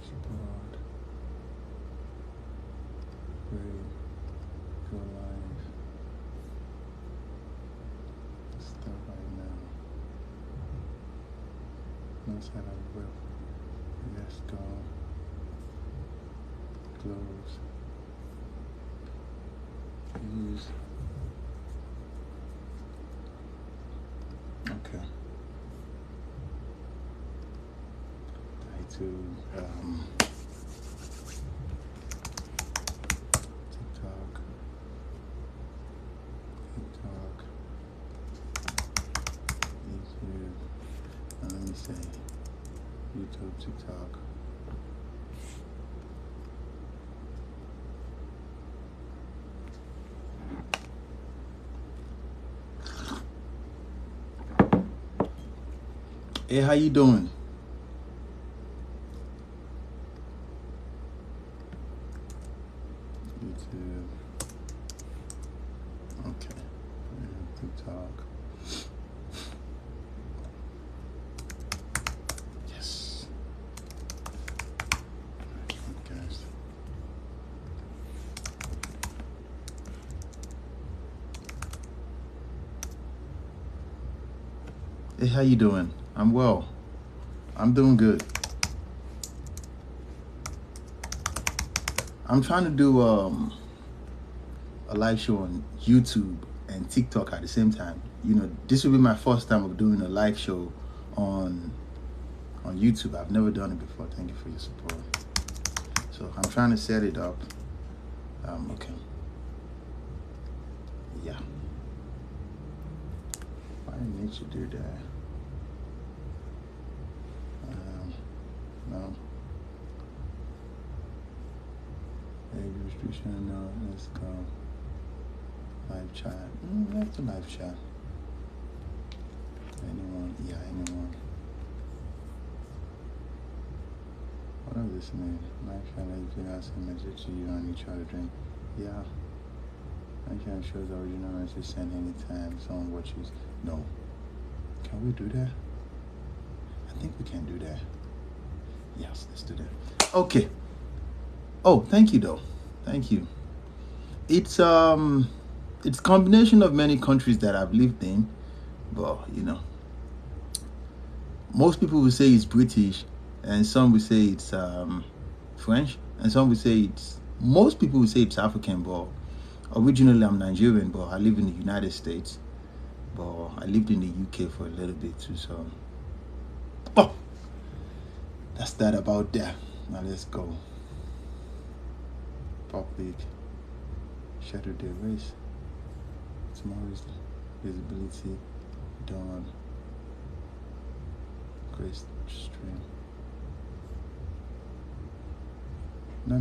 Sport. Great. Go live. Start right now. No sign of web. Let's go. Close. Use. Okay. To TikTok, YouTube, and let me say YouTube, TikTok. Hey, how you doing? YouTube. Okay. TikTok. Yes. Podcast. Hey, how you doing? I'm well. I'm doing good. I'm trying to do a live show on YouTube and TikTok at the same time. You know, this will be my first time of doing a live show on YouTube. I've never done it before. Thank you for your support. So I'm trying to set it up. Okay. Yeah. Why didn't you do that? No. Age restriction, no. Let's go. Live chat. That's a live chat. Anyone? Yeah, anyone. What does this mean? Live chat, you can ask a message to you and you try to drink. Yeah. Live chat shows the original message sent anytime someone watches. No. Can we do that? I think we can do that. Yes, let's do that. Okay. Oh, thank you though. Thank you. It's combination of many countries that I've lived in, but you know, most people will say it's British, and some will say it's French, and some will say most people will say it's African, but originally I'm Nigerian, but I live in the United States, but I lived in the UK for a little bit too, so oh, that's that about that. Now let's go. Public shadow day race. Tomorrow's visibility done. Great stream. No.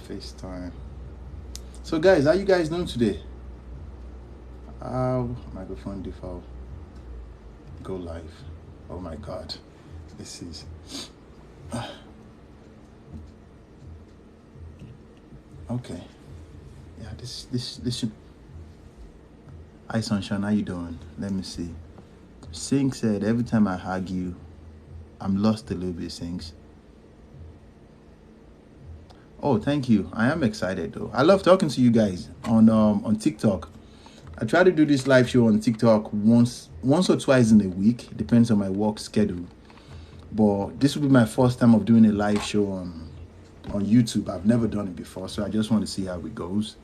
FaceTime. So guys, how you guys doing today? Microphone default. Go live. Oh my god. This is okay. Yeah, this should. Hi Sunshine, how you doing? Let me see. Sing said every time I hug you, I'm lost a little bit, Sings. Oh, thank you. I am excited though. I love talking to you guys on TikTok. I try to do this live show on TikTok once or twice in a week. It depends on my work schedule. But this will be my first time of doing a live show on YouTube. I've never done it before, so I just want to see how it goes.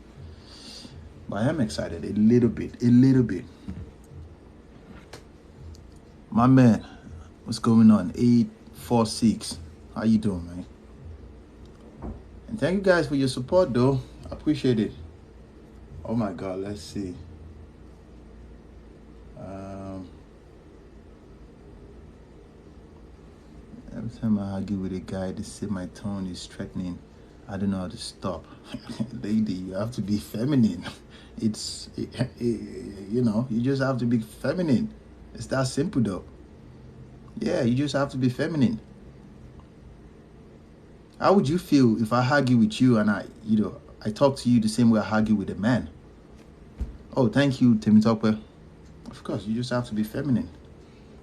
But I am excited a little bit. My man, what's going on? 846. How you doing, man? And thank you guys for your support, though. I appreciate it. Oh my God, let's see. Every time I argue with a guy, they say my tone is threatening. I don't know how to stop. Lady, you have to be feminine. You know, you just have to be feminine. It's that simple, though. Yeah, you just have to be feminine. How would you feel if I argue with you and I talk to you the same way I argue with a man? Oh, thank you, Timmy Topper. Of course, you just have to be feminine.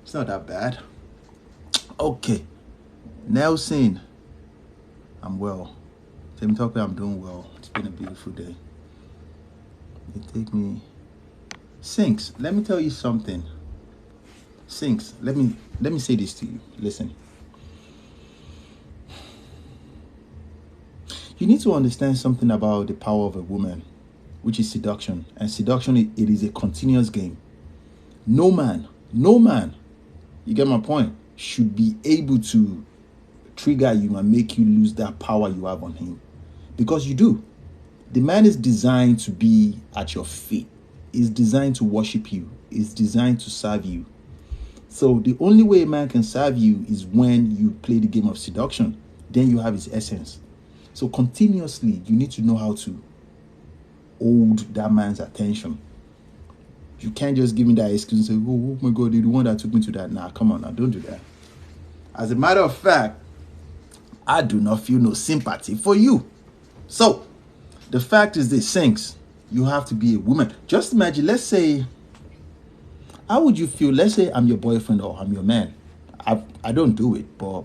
It's not that bad. Okay. Nelson, I'm well. Tim Talker, I'm doing well. It's been a beautiful day. It take me. Sinks, let me tell you something. Sinks, let me say this to you. Listen. You need to understand something about the power of a woman, which is seduction. And seduction, it is a continuous game. No man, you get my point, should be able to trigger you and make you lose that power you have on him. Because you do. The man is designed to be at your feet. He's designed to worship you. He's designed to serve you. So the only way a man can serve you is when you play the game of seduction. Then you have his essence. So continuously, you need to know how to hold that man's attention. You can't just give me that excuse and say, oh my God, you're the one that took me to that. Nah, come on now, don't do that. As a matter of fact, I do not feel no sympathy for you. So, the fact is this, Sinks, you have to be a woman. Just imagine, let's say, how would you feel? Let's say I'm your boyfriend or I'm your man. I don't do it, but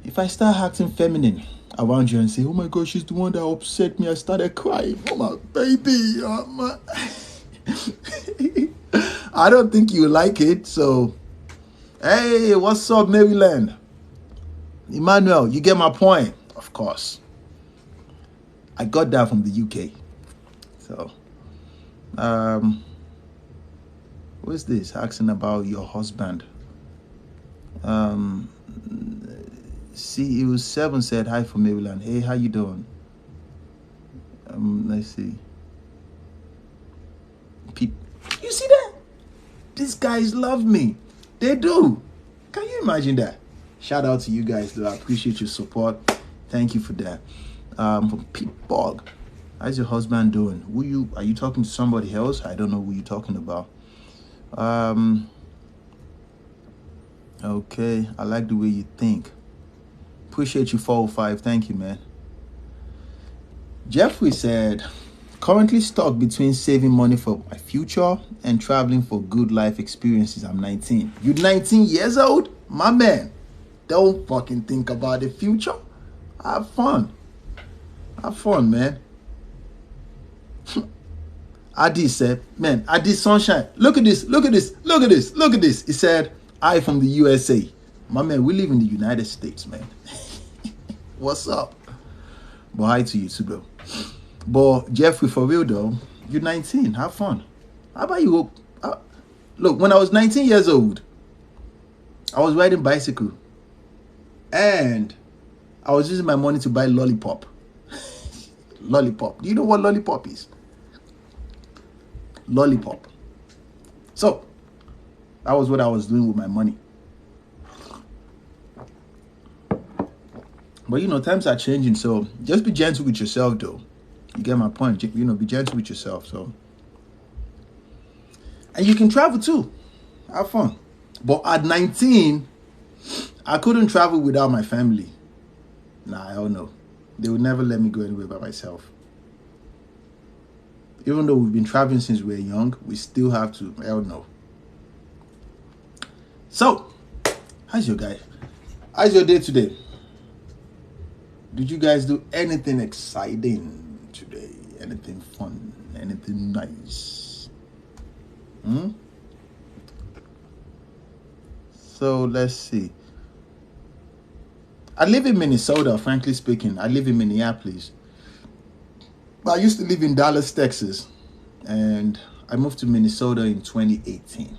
if I start acting feminine around you and say, oh my God, she's the one that upset me, I started crying. Oh my baby, oh my. I don't think you like it. So, hey, what's up, Maryland? Emmanuel, you get my point? Of course. I got that from the UK. So, what's this? Asking about your husband. CEO7 said hi from Maryland. Hey, how you doing? Let's see. You see that? These guys love me. They do. Can you imagine that? Shout out to you guys, though. I appreciate your support. Thank you for that. From Pete Bog. How's your husband doing? Are you talking to somebody else? I don't know who you're talking about. Okay, I like the way you think. Appreciate you, 405. Thank you, man. Jeffrey said, currently stuck between saving money for my future and traveling for good life experiences. I'm 19. You 19 years old? My man, don't fucking think about the future. Have fun. Have fun, man. Adi said, man, Adi Sunshine, look at this, look at this, look at this, look at this. He said, I from the USA. My man, we live in the United States, man. What's up? But hi to you too, bro. But Jeffrey, for real though, you're 19. Have fun. How about you? Look, when I was 19 years old, I was riding bicycle. And I was using my money to buy lollipop. Lollipop. Do you know what lollipop is? Lollipop. So, that was what I was doing with my money. But, times are changing. So, just be gentle with yourself, though. You get my point. Be gentle with yourself. So, and you can travel, too. Have fun. But at 19, I couldn't travel without my family. Nah, I don't know. They would never let me go anywhere by myself. Even though we've been traveling since we were young, we still have to. I don't know. So, how's your day today? Did you guys do anything exciting today? Anything fun? Anything nice? So, let's see. I live in Minnesota, frankly speaking. I live in Minneapolis. But I used to live in Dallas, Texas. And I moved to Minnesota in 2018.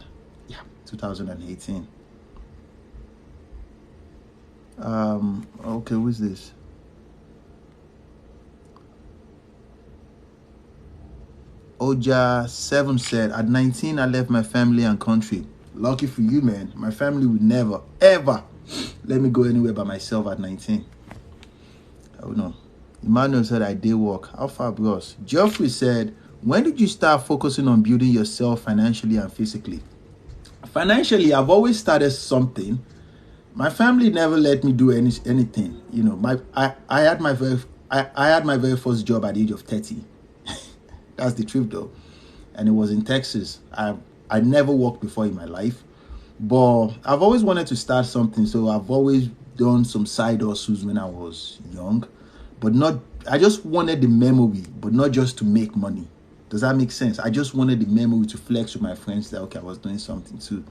Yeah, 2018. Okay, who's this? Oja7 said, at 19, I left my family and country. Lucky for you, man. My family would never, ever let me go anywhere by myself at 19. I don't know. Emmanuel said, I did work. How far, bros? Geoffrey said, when did you start focusing on building yourself financially and physically? Financially, I've always started something. My family never let me do anything. I had my very first job at the age of 30. That's the truth, though. And it was in Texas. I never worked before in my life. But I've always wanted to start something, so I've always done some side hustles when I was young, but not. I just wanted the memory, but not just to make money. Does that make sense? I just wanted the memory to flex with my friends that okay, I was doing something too.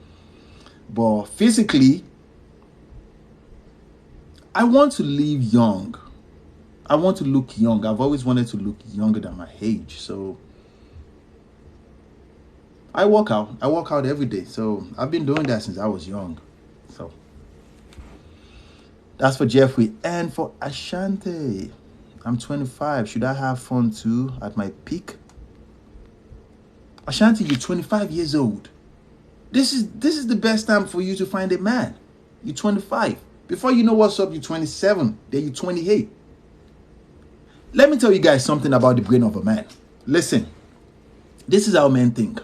But physically, I want to live young. I want to look young. I've always wanted to look younger than my age. So I work out. I work out every day. So I've been doing that since I was young. So that's for Jeffrey. And for Ashanti, I'm 25. Should I have fun too at my peak? Ashanti, you're 25 years old. This is the best time for you to find a man. You're 25. Before you know what's up, you're 27. Then you're 28. Let me tell you guys something about the brain of a man. Listen, this is how men think.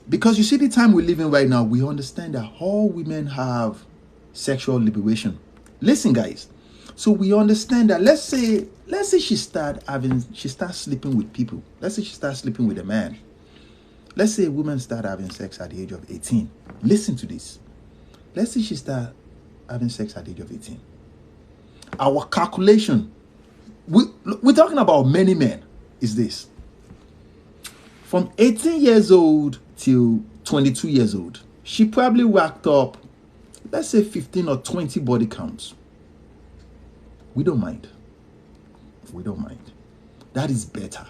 Because you see the time we're living right now, we understand that all women have sexual liberation. Listen, guys. So we understand that let's say she starts sleeping with people. Let's say she starts sleeping with a man. Let's say a woman start having sex at the age of 18. Listen to this. Let's say she start having sex at the age of 18. Our calculation, we're talking about many men, is this. From 18 years old till 22 years old, she probably racked up, let's say 15 or 20 body counts. We don't mind. We don't mind. That is better.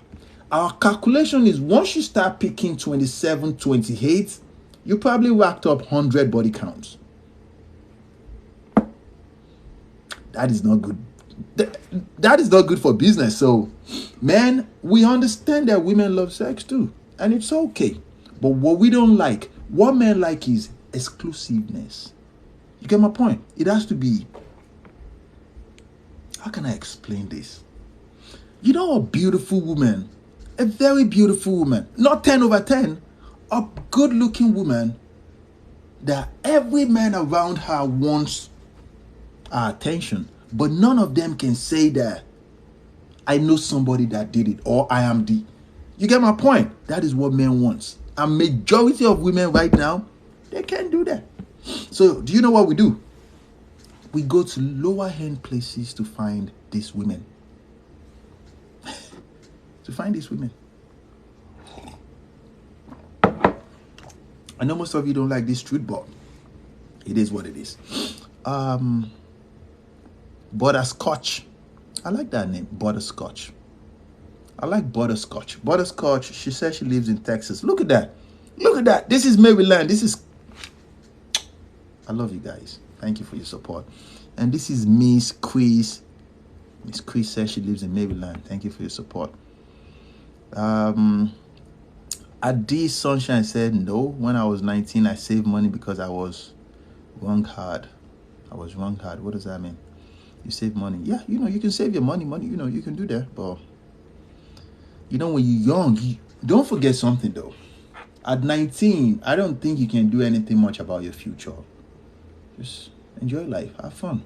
Our calculation is once you start picking 27, 28, you probably racked up 100 body counts. That is not good. That is not good for business. So, man, we understand that women love sex too. And it's okay. But what we don't like, what men like is exclusiveness. You get my point? It has to be. How can I explain this? You know, a beautiful woman, a very beautiful woman, not 10 over 10, a good-looking woman that every man around her wants our attention, but none of them can say that I know somebody that did it or I am the. You get my point? That is what men want. A majority of women right now, they can't do that. So do you know what we do? We go to lower end places to find these women. To find these women. I know most of you don't like this truth, but it is what it is. Butterscotch. I like that name, Butterscotch. I like Butterscotch. Butterscotch, she says she lives in Texas. Look at that. Look at that. This is Maryland. I love you guys. Thank you for your support. And this is Miss Chris. Miss Chris says she lives in Maryland. Thank you for your support. Adi Sunshine said, no, when I was 19, I saved money because I was wrong hard. What does that mean? You save money. Yeah, you can save your money, you can do that. But, when you're young, don't forget something, though. At 19, I don't think you can do anything much about your future. Just enjoy life. Have fun.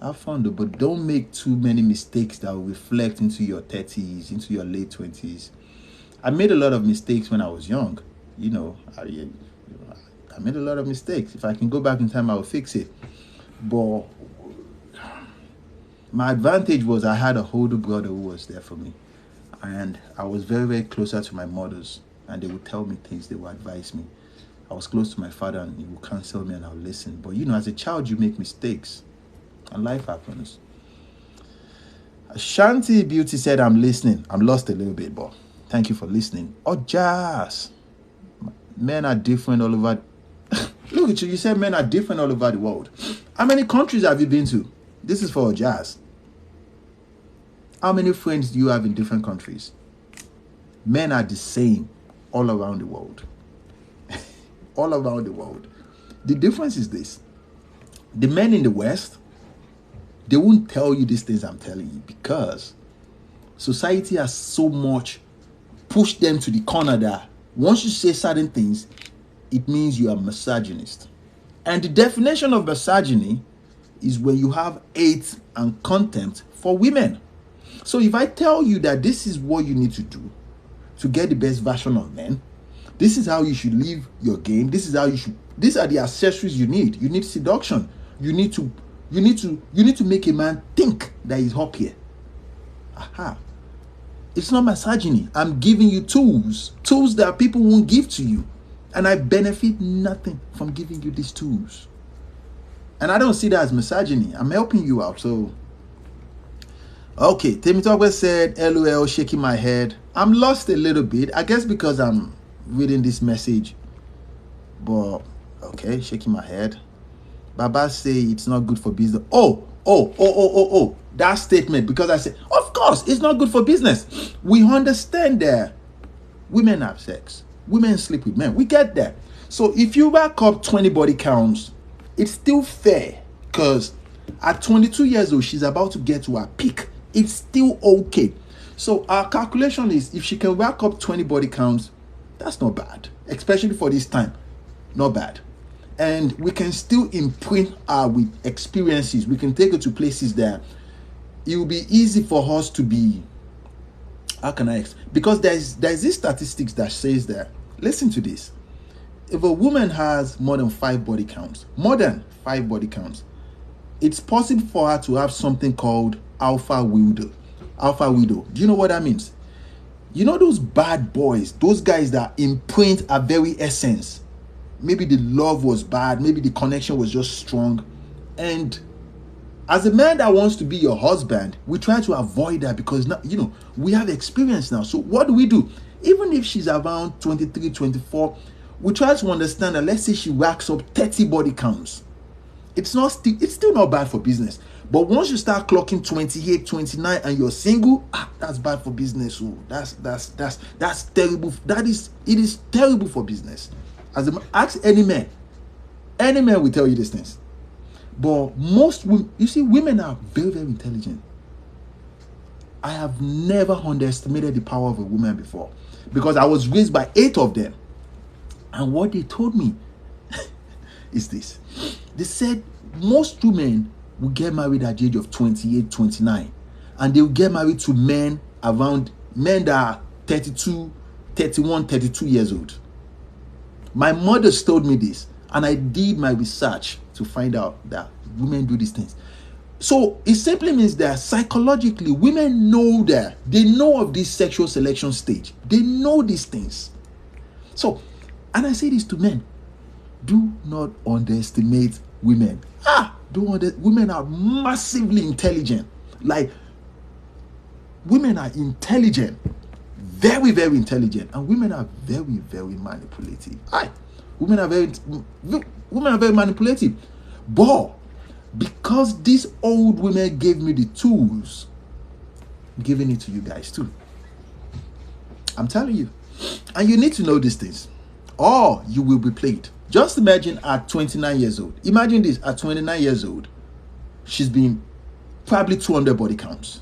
Have fun, though. But don't make too many mistakes that will reflect into your 30s, into your late 20s. I made a lot of mistakes when I was young. I made a lot of mistakes. If I can go back in time, I will fix it. But my advantage was I had a older brother who was there for me. And I was very, very closer to my mothers. And they would tell me things. They would advise me. I was close to my father and he would counsel me and I would listen. But, as a child, you make mistakes. And life happens. Shanti Beauty said, I'm listening. I'm lost a little bit, but thank you for listening. Oh, Jazz. Men are different all over. Look at you. You said men are different all over the world. How many countries have you been to? This is for Jazz. How many friends do you have in different countries? Men are the same all around the world. All around the world. The difference is this. The men in the West, they won't tell you these things I'm telling you because society has so much pushed them to the corner that once you say certain things, it means you are misogynist. And the definition of misogyny is when you have hate and contempt for women. So if I tell you that this is what you need to do to get the best version of men, This is how you should live your game. This is how you should. These are the accessories you need. You need seduction. You need to make a man think that he's up here. Aha. It's not misogyny. I'm giving you tools that people won't give to you. And I benefit nothing from giving you these tools. And I don't see that as misogyny. I'm helping you out. So, okay. Temitope said, LOL, shaking my head. I'm lost a little bit. I guess because I'm reading this message. But, okay, shaking my head. Baba say it's not good for business. Oh. That statement. Because I said, of course, it's not good for business. We understand that women have sex. Women sleep with men. We get that. So if you rack up 20 body counts, it's still fair. Because at 22 years old, she's about to get to her peak. It's still okay. So our calculation is if she can rack up 20 body counts, that's not bad. Especially for this time. Not bad. And we can still imprint her with experiences. We can take her to places that it will be easy for us to be. How can I explain? Because there's this statistics that says that, listen to this. If a woman has more than 5 body counts, it's possible for her to have something called alpha widow. Do you know what that means? You know those bad boys, those guys that imprint our very essence. Maybe the love was bad, maybe the connection was just strong. And as a man that wants to be your husband, we try to avoid that because now, we have experience now. So what do? Even if she's around 23, 24, we try to understand that, let's say she racks up 30 body counts. It's still not bad for business. But once you start clocking 28, 29 and you're single, that's bad for business. Oh, that's terrible. It is terrible for business. Ask any man. Any man will tell you these things. But most women, women are very, very intelligent. I have never underestimated the power of a woman before. Because I was raised by 8 of them. And what they told me is this. They said most women will get married at the age of 28, 29. And they will get married to men that are 32, 31, 32 years old. My mother told me this, and I did my research to find out that women do these things. So it simply means that psychologically, women know that. They know of this sexual selection stage. They know these things. So, and I say this to men, do not underestimate women. Women are massively intelligent. Like, women are intelligent. Very, very intelligent. And women are very, very manipulative. Women are very manipulative. But because these old women gave me the tools, I'm giving it to you guys too. I'm telling you. And you need to know these things, or you will be played. Just imagine at 29 years old. Imagine this, at 29 years old, she's been probably 200 body counts.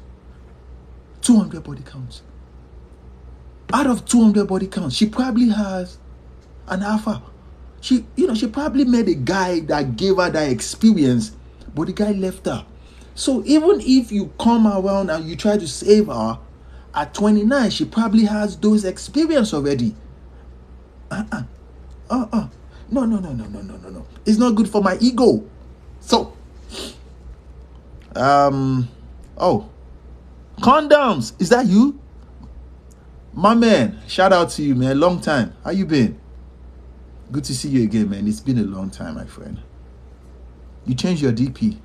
200 body counts. Out of 200 body counts, she probably has an alpha. She probably met a guy that gave her that experience, but the guy left her. So even if you come around and you try to save her, at 29, she probably has those experience already. No. It's not good for my ego. So, condoms. Is that you? My man, shout out to you, man. Long time. How you been? Good to see you again, man. It's been a long time, my friend. You changed your DP.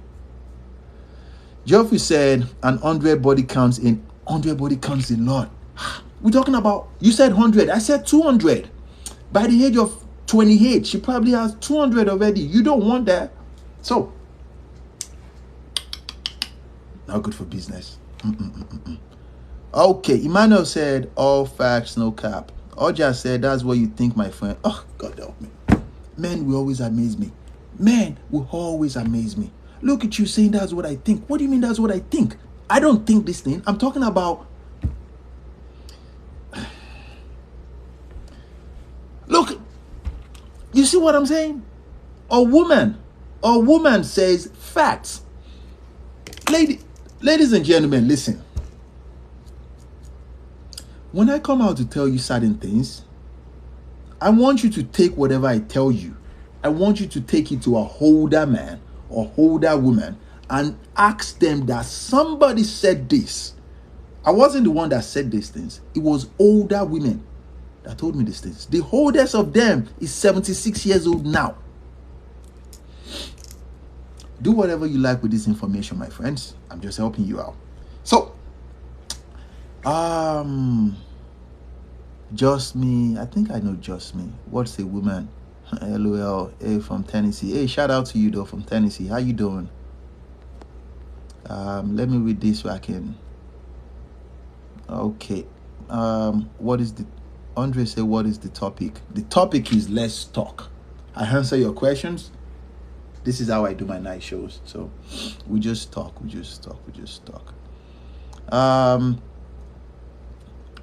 Geoffrey said an 100 body counts in 100 body counts a lot. We're talking about, you said 100. I said 200. By the age of 28, she probably has 200 already. You don't want that. So, not good for business. Okay, Emmanuel said, all facts, no cap. Oja said, that's what you think, my friend. Oh, God help me. Men will always amaze me. Men will always amaze me. Look at you saying that's what I think. What do you mean that's what I think? I don't think this thing. I'm talking about... Look, you see what I'm saying? A woman says facts. Ladies and gentlemen, listen. When I come out to tell you certain things, I want you to take whatever I tell you. I want you to take it to a older man or older woman and ask them that somebody said this. I wasn't the one that said these things. It was older women that told me these things. The oldest of them is 76 years old now. Do whatever you like with this information, my friends. I'm just helping you out. So, Just Me. I think I know Just Me. What's a woman? LOL. Hey, from Tennessee. Hey, shout out to you though from Tennessee. How you doing? Let me read this so I can. Okay. What is the Andre said, what is the topic? The topic is let's talk. I answer your questions. This is how I do my night shows. So we just talk.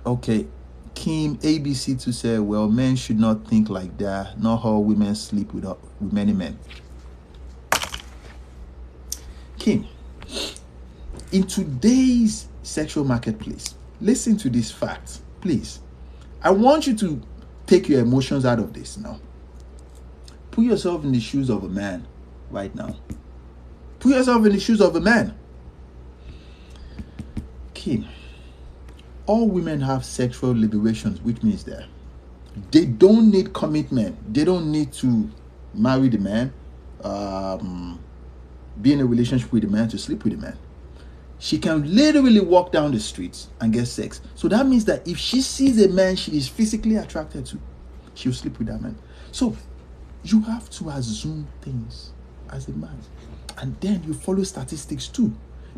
Okay. Kim ABC2 said, well, men should not think like that. Not all women sleep with many men. Kim, in today's sexual marketplace, listen to this fact, please. I want you to take your emotions out of this now. Put yourself in the shoes of a man right now. Put yourself in the shoes of a man. Kim, all women have sexual liberations, which means that they don't need commitment. They don't need to marry the man, be in a relationship with the man, to sleep with the man. She can literally walk down the streets and get sex. So that means that if she sees a man she is physically attracted to, she'll sleep with that man. So you have to assume things as a man. And then you follow statistics too.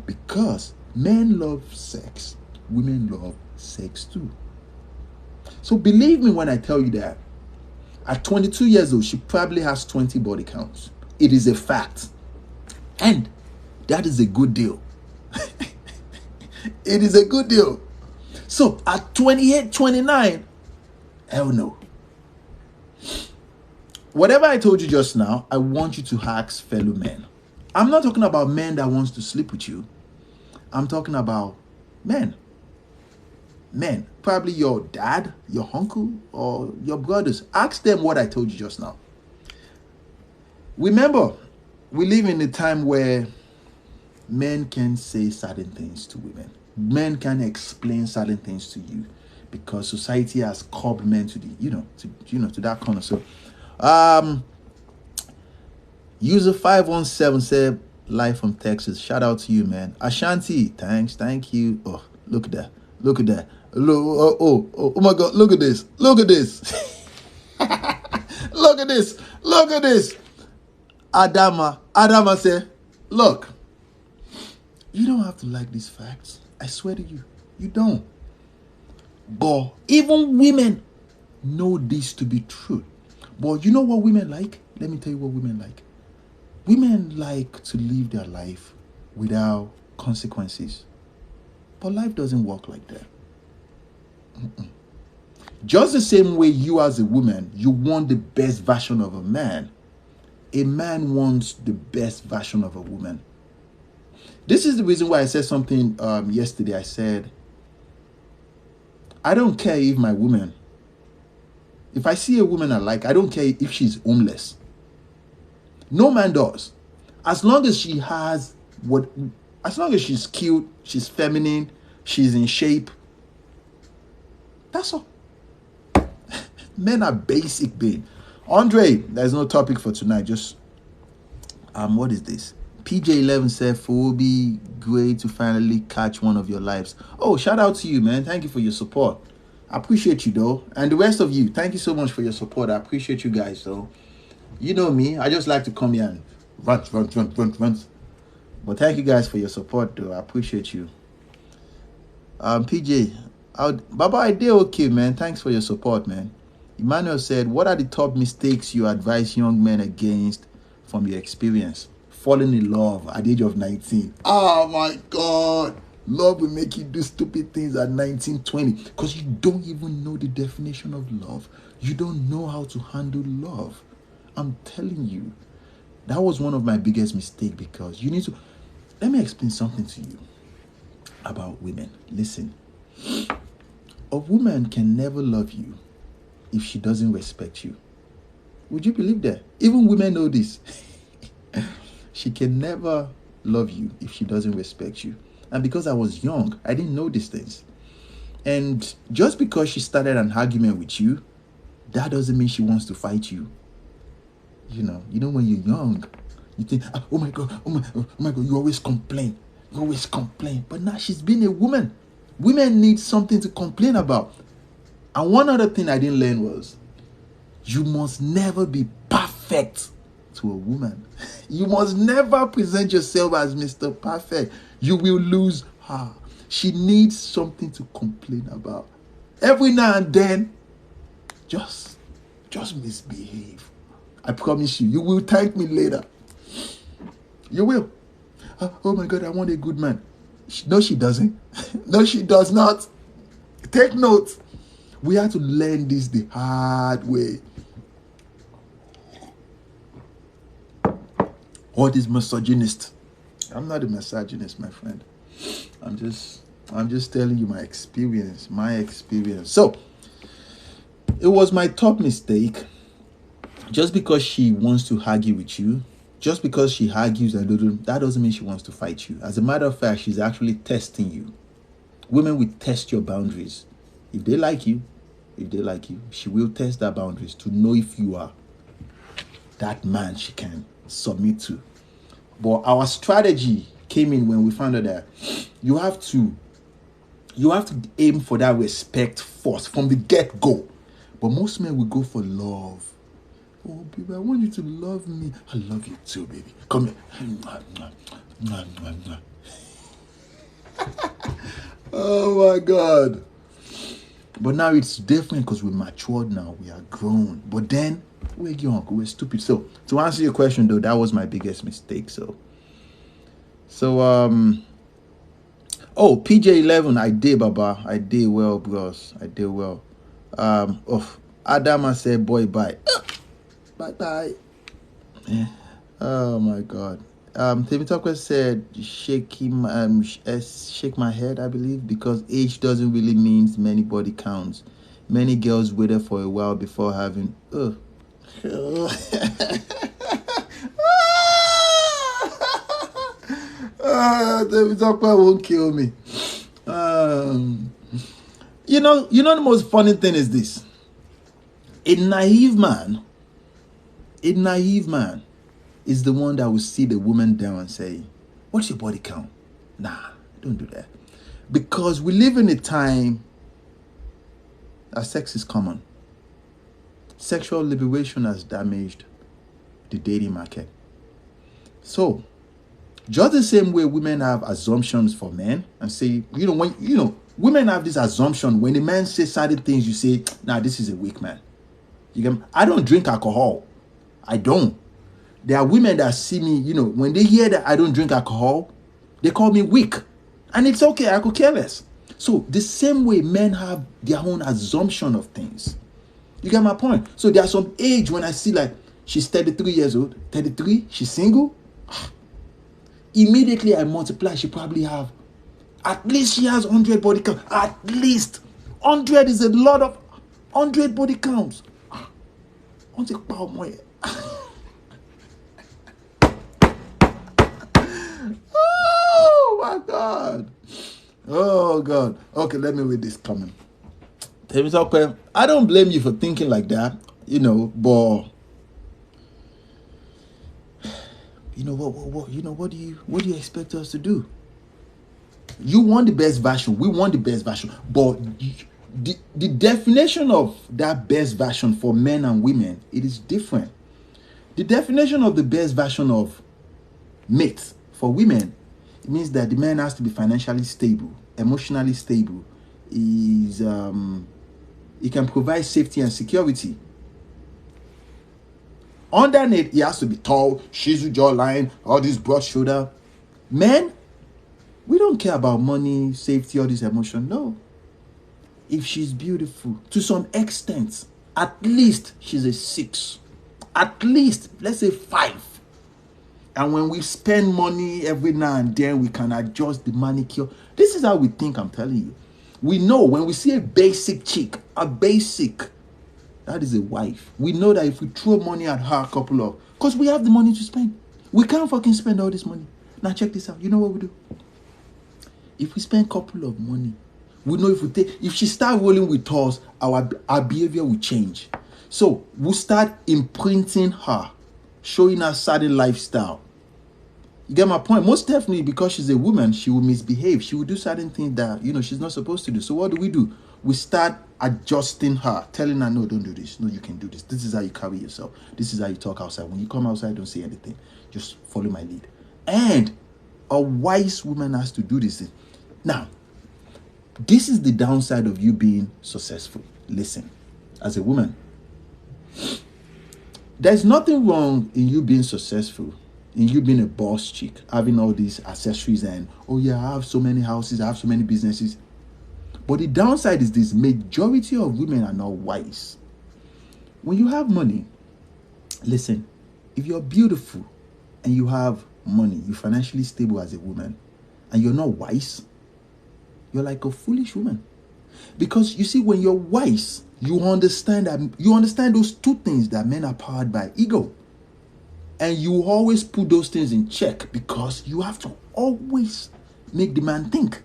Because men love sex, women love sex too. So believe me when I tell you that at 22 years old, she probably has 20 body counts. It is a fact. And that is a good deal. It is a good deal. So at 28, 29, hell no. Whatever I told you just now, I want you to ask fellow men. I'm not talking about men that wants to sleep with you. I'm talking about men. Men, probably your dad, your uncle, or your brothers. Ask them what I told you just now. Remember, we live in a time where men can say certain things to women. Men can explain certain things to you because society has curbed men to the, to that corner. So, user 517 said, live from Texas. Shout out to you, man. Ashanti, thanks, thank you. Oh, look at that. Look at that. Oh my God, look at this. Look at this. Look at this. Look at this. Adama said, look, you don't have to like these facts. I swear to you, you don't. But even women know this to be true. But you know what women like? Let me tell you what women like. Women like to live their life without consequences. But life doesn't work like that. Just the same way you as a woman, you want the best version of a man wants the best version of a woman. This is the reason why I said something yesterday. I said, I don't care if my woman, if I see a woman I like, I don't care if she's homeless. No man does. As long as she has as long as she's cute, she's feminine, she's in shape, that's all. Men are basic being. Andre, there's no topic for tonight. Just what is this? PJ11 said, it will be great to finally catch one of your lives. Oh, shout out to you, man. Thank you for your support. I appreciate you, though. And the rest of you, thank you so much for your support. I appreciate you guys, though. You know me. I just like to come here and run. But thank you guys for your support, though. I appreciate you. PJ, Baba, I did okay, man. Thanks for your support, man. Emmanuel said, what are the top mistakes you advise young men against from your experience? Falling in love at the age of 19. Oh my God. Love will make you do stupid things at 19, 20. Because you don't even know the definition of love. You don't know how to handle love. I'm telling you. That was one of my biggest mistakes because you need to... Let me explain something to you about women. Listen. A woman can never love you if she doesn't respect you. Would you believe that? Even women know this. She can never love you if she doesn't respect you. And because I was young, I didn't know these things. And just because she started an argument with you, that doesn't mean she wants to fight you. You know when you're young, you think, oh my God, you always complain. You always complain. But now she's been a woman. Women need something to complain about. And one other thing I didn't learn was, you must never be perfect to a woman. You must never present yourself as Mr. Perfect. You will lose her. She needs something to complain about. Every now and then, just misbehave. I promise you, you will thank me later. You will. Oh my God, I want a good man. No, she doesn't. No, she does not. Take note. We have to learn this the hard way. What is misogynist? I'm not a misogynist, my friend. I'm just telling you my experience. So, it was my top mistake. Just because she wants to argue with you, just because she argues and that doesn't mean she wants to fight you. As a matter of fact, she's actually testing you. Women will test your boundaries. If they like you, she will test their boundaries to know if you are that man she can submit to. But our strategy came in when we found out that you have to aim for that respect first from the get-go. But most men will go for love. Oh, baby, I want you to love me. I love you too, baby. Come here. Oh my God. But now it's different because we're matured now. We are grown. But then we're young. We're stupid. So to answer your question though, that was my biggest mistake. So PJ11, I did, Baba. I did well, bros. I did well. Adama said, boy, bye. Bye. Oh my God. Temitope said, shake my head, I believe, because age doesn't really mean many body counts. Many girls waited for a while before having. Temitope won't kill me. You know the most funny thing is this. A naive man is the one that will see the woman down and say, what's your body count? Nah, don't do that. Because we live in a time that sex is common. Sexual liberation has damaged the dating market. So, just the same way women have assumptions for men and say, women have this assumption when the man says certain things, you say, nah, this is a weak man. I don't drink alcohol. I don't. There are women that see me, when they hear that I don't drink alcohol, they call me weak. And it's okay, I could care less. So the same way men have their own assumption of things. You get my point? So there's some age when I see like, she's 33 years old, 33, she's single. Immediately I multiply, she probably have, at least she has 100 body counts. At least 100 is a lot of 100 body counts. Oh my God. Oh God. Okay, let me read this comment. I don't blame you for thinking like that, but what do you expect us to do? You want the best version. We want the best version. But the definition of that best version for men and women, it is different. The definition of the best version of mate for women, it means that the man has to be financially stable, emotionally stable. He can provide safety and security. Underneath, he has to be tall, shizu jawline, all this broad shoulder. Men, we don't care about money, safety, all this emotion. No. If she's beautiful, to some extent, at least she's a 6. At least, let's say 5. And when we spend money every now and then, we can adjust the manicure. This is how we think, I'm telling you. We know when we see a basic chick, That is a wife. We know that if we throw money at her, because we have the money to spend. We can't fucking spend all this money. Now check this out. You know what we do? If we spend couple of money, we know if she start rolling with us, our behavior will change. So we'll start imprinting her, showing her certain lifestyle. You get my point? Most definitely, because she's a woman, she will misbehave. She will do certain things that, she's not supposed to do. So what do? We start adjusting her, telling her, no, don't do this. No, you can do this. This is how you carry yourself. This is how you talk outside. When you come outside, don't say anything. Just follow my lead. And a wise woman has to do this. Now, this is the downside of you being successful. Listen, as a woman, there's nothing wrong in you being successful, in you being a boss chick, having all these accessories and, oh yeah, I have so many houses, I have so many businesses. But the downside is this: majority of women are not wise. When you have money, listen, if you're beautiful and you have money, you're financially stable as a woman, and you're not wise, you're like a foolish woman. Because you see, when you're wise, you understand those two things, that men are powered by ego. And you always put those things in check, because you have to always make the man think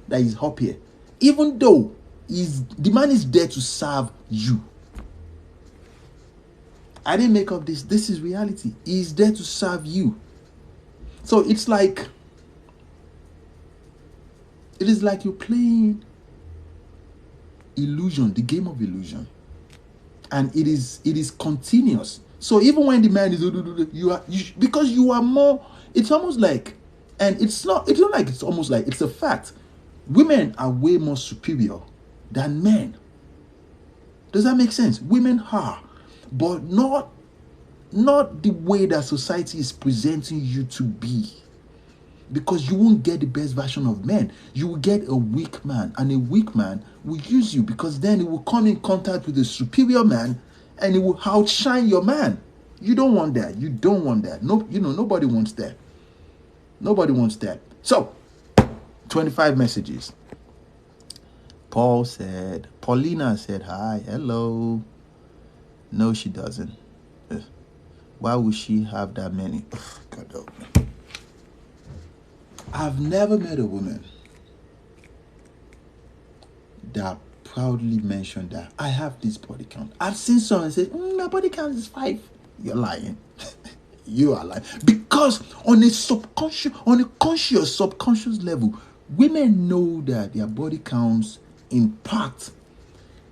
that he's up here. Even though the man is there to serve you. I didn't make up this. This is reality. He's there to serve you. So it is like you're playing illusion, the game of illusion. And it is continuous. So even when the man is because you are more, it's almost like, and it's not like it's almost like, it's a fact. Women are way more superior than men. Does that make sense? Women are, but not the way that society is presenting you to be. Because you won't get the best version of men. You will get a weak man, and a weak man will use you, because then it will come in contact with a superior man and it will outshine your man. You don't want that. You don't want that. No, nobody wants that. Nobody wants that. So, 25 messages. Paulina said, hi, hello. No, she doesn't. Why would she have that many? God help me. I've never met a woman that proudly mentioned that I have this body count. I've seen someone say, my body count is 5. You're lying. You are lying. Because on a conscious, subconscious level, women know that their body counts impact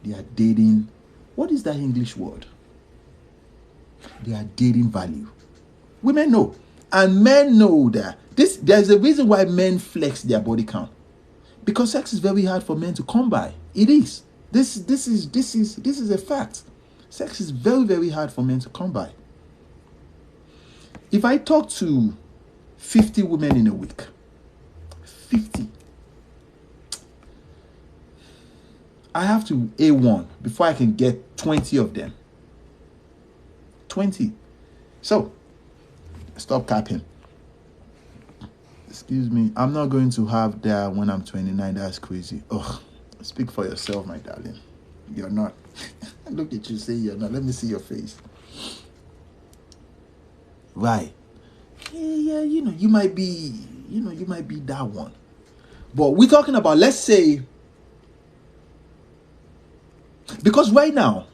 their dating. What is that English word? Their dating value. Women know. And men know that there's a reason why men flex their body count. Because sex is very hard for men to come by. It is. This is a fact. Sex is very, very hard for men to come by. If I talk to 50 women in a week, 50, I have to A1 before I can get 20 of them. 20. So, stop capping. Excuse me. I'm not going to have that when I'm 29. That's crazy. Oh, speak for yourself, my darling. You're not. Look at you, say you're not. Let me see your face. Right. Yeah, you might be that one. But we're talking about, let's say, because right now,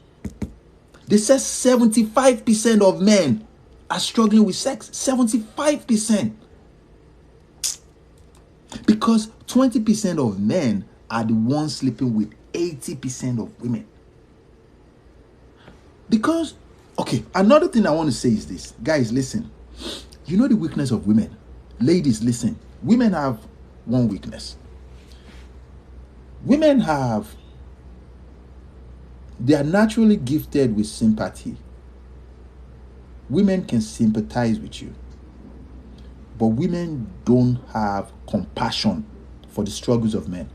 they say 75% of men are struggling with sex. 75%. Because 20% of men are the ones sleeping with 80% of women. Because, okay, another thing I want to say is this. Guys, listen. You know the weakness of women. Ladies, listen. Women have one weakness. They are naturally gifted with sympathy. Women can sympathize with you. But women don't have compassion for the struggles of men.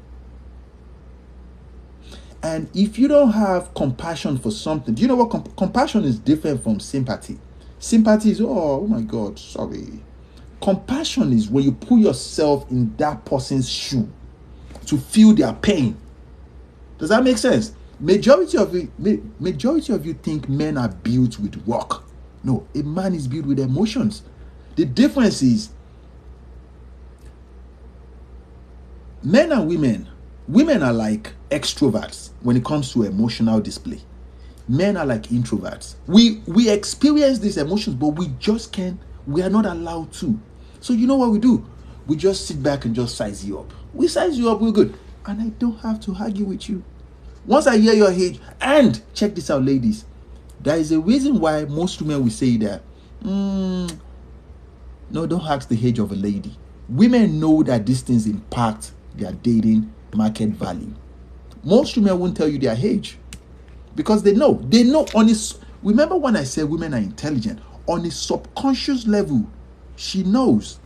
And if you don't have compassion for something, do you know what compassion is different from sympathy? Sympathy is, oh my God, sorry. Compassion is when you put yourself in that person's shoe to feel their pain. Does that make sense? Majority of you think men are built with rock. No, a man is built with emotions. The difference is men and women are like extroverts when it comes to emotional display. Men are like introverts. We experience these emotions, but we are not allowed to. So you know what we do? We just sit back and just size you up. We size you up, we're good. And I don't have to argue with you. Once I hear your age, and check this out, ladies, there is a reason why most women will say that, no, don't ask the age of a lady. Women know that these things impact their dating market value. Most women won't tell you their age because they know. They know on this. Remember when I said women are intelligent? On a subconscious level, she knows.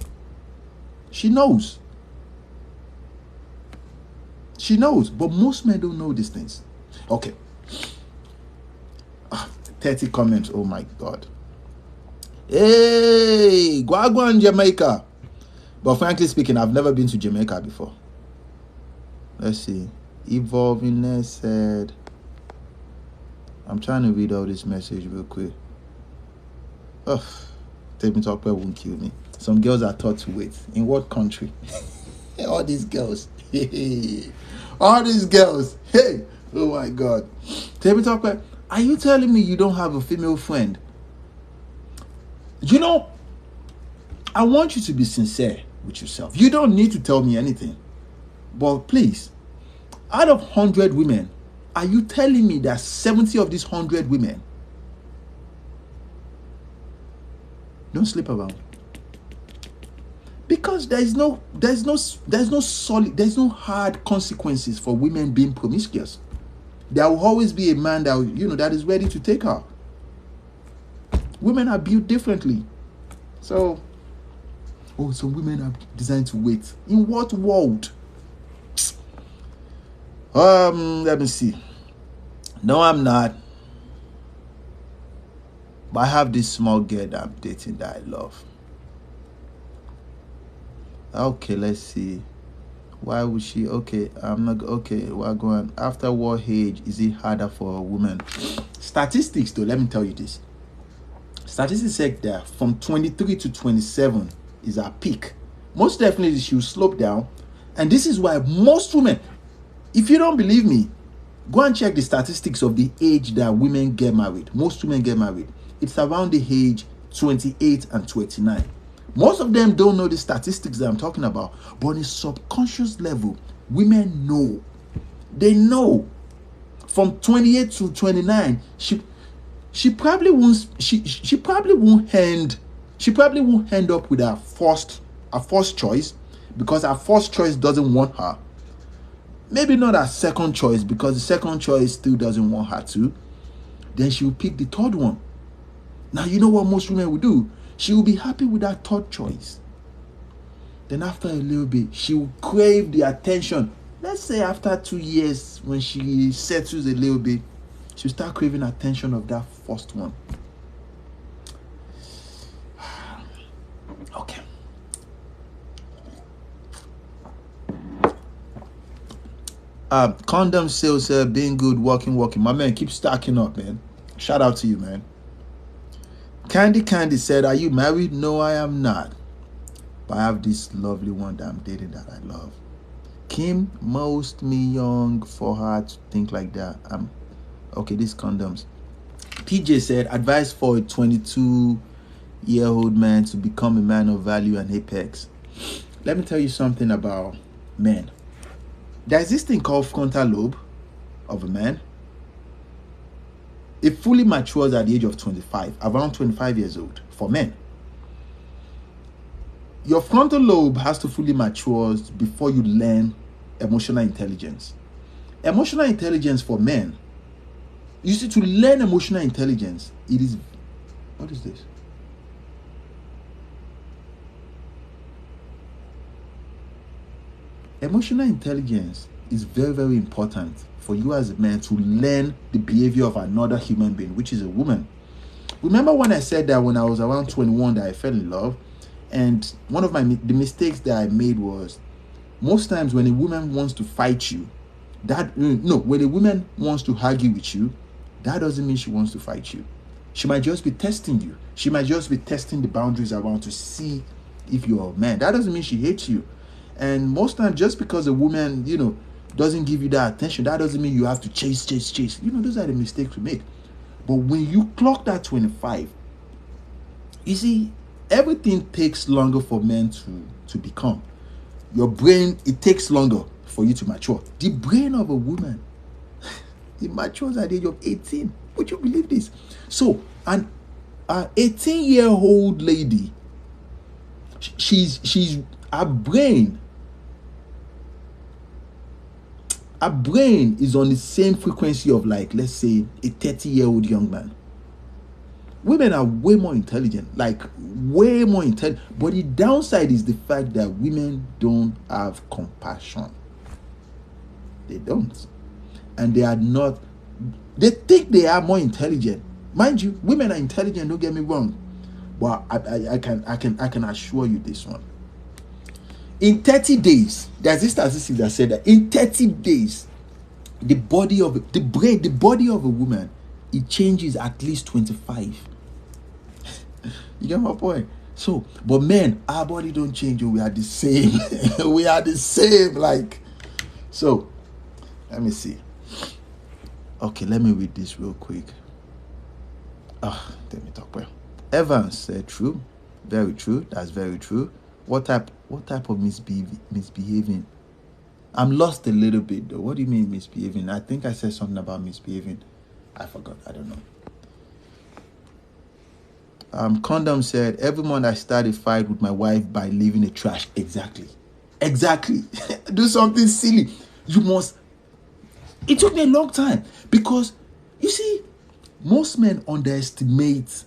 She knows. She knows, but most men don't know these things. Okay. 30 comments. Oh my God. Hey, Guaguan, Jamaica. But frankly speaking, I've never been to Jamaica before. Let's see. Evolvingness said, I'm trying to read out this message real quick. Ugh. Take me talk won't kill me. Some girls are taught to wait. In what country? All these girls. All these girls. Hey. Oh my God. Take me talk are you telling me you don't have a female friend? You know, I want you to be sincere with yourself. You don't need to tell me anything. But please, out of 100 women, are you telling me that 70 of these 100 women don't sleep around? Because there's no hard consequences for women being promiscuous. There will always be a man that is ready to take her. Women are built differently. So, some women are designed to wait. In what world? Let me see. No, I'm not. But I have this small girl that I'm dating that I love. Okay, let's see. Why would she? Okay, I'm not. Okay, we're going. After what age is it harder for a woman? Statistics, though, let me tell you this. Statistics say that from 23 to 27 is our peak. Most definitely, she will slope down. And this is why most women, if you don't believe me, go and check the statistics of the age that women get married. Most women get married. It's around the age 28 and 29. Most of them don't know the statistics that I'm talking about. But on a subconscious level, women know. They know. From 28 to 29, she probably won't end up with her first choice, because her first choice doesn't want her. Maybe not her second choice, because the second choice still doesn't want her to. Then she will pick the third one. Now, you know what most women will do? She will be happy with that third choice. Then after a little bit, she will crave the attention. Let's say after 2 years, when she settles a little bit, she'll start craving attention of that first one. Okay. Condom sales, being good, working. My man, keep stacking up, man. Shout out to you, man. Candy said, are you married? No, I am not. But I have this lovely one that I'm dating that I love. Kim, most me young for her to think like that. Okay, these condoms. PJ said, advice for a 22-year-old man to become a man of value and apex. Let me tell you something about men. There's this thing called frontal lobe of a man. It fully matures at the age of 25, around 25 years old for men. Your frontal lobe has to fully mature before you learn emotional intelligence. Emotional intelligence for men, you see, to learn emotional intelligence, it is, what is this? Emotional intelligence is very, very important for you as a man to learn the behavior of another human being, which is a woman. Remember when I said that when I was around 21 that I fell in love? And one of the mistakes that I made was, most times when a woman wants to fight you, That no, when a woman wants to argue with you, that doesn't mean she wants to fight you. She might just be testing you. She might just be testing the boundaries around to see if you're a man. That doesn't mean she hates you. And most times, just because a woman, doesn't give you that attention, that doesn't mean you have to chase. Those are the mistakes we make. But when you clock that 25, you see, everything takes longer for men to become. Your brain, it takes longer for you to mature. The brain of a woman, it matures at the age of 18. Would you believe this? So, an 18-year-old lady, she's her brain is on the same frequency of, like, let's say, a 30-year-old young man. Women are way more intelligent, like way more intelligent. But the downside is the fact that women don't have compassion. They don't. And they are not, they think they are more intelligent. Mind you, women are intelligent, don't get me wrong. But I can assure you this one. In 30 days, there's this statistic that said that in 30 days, the body of a woman, it changes at least 25. You get my point? So, but men, our body don't change. We are the same. We are the same. Like, so, let me see. Okay, let me read this real quick. Let me talk well. Evans said true. Very true. That's very true. What type of misbehaving? I'm lost a little bit though. What do you mean misbehaving? I think I said something about misbehaving. I forgot. I don't know. Condom said, every month I start a fight with my wife by leaving the trash. Exactly. Do something silly. You must. It took me a long time because, you see, most men underestimate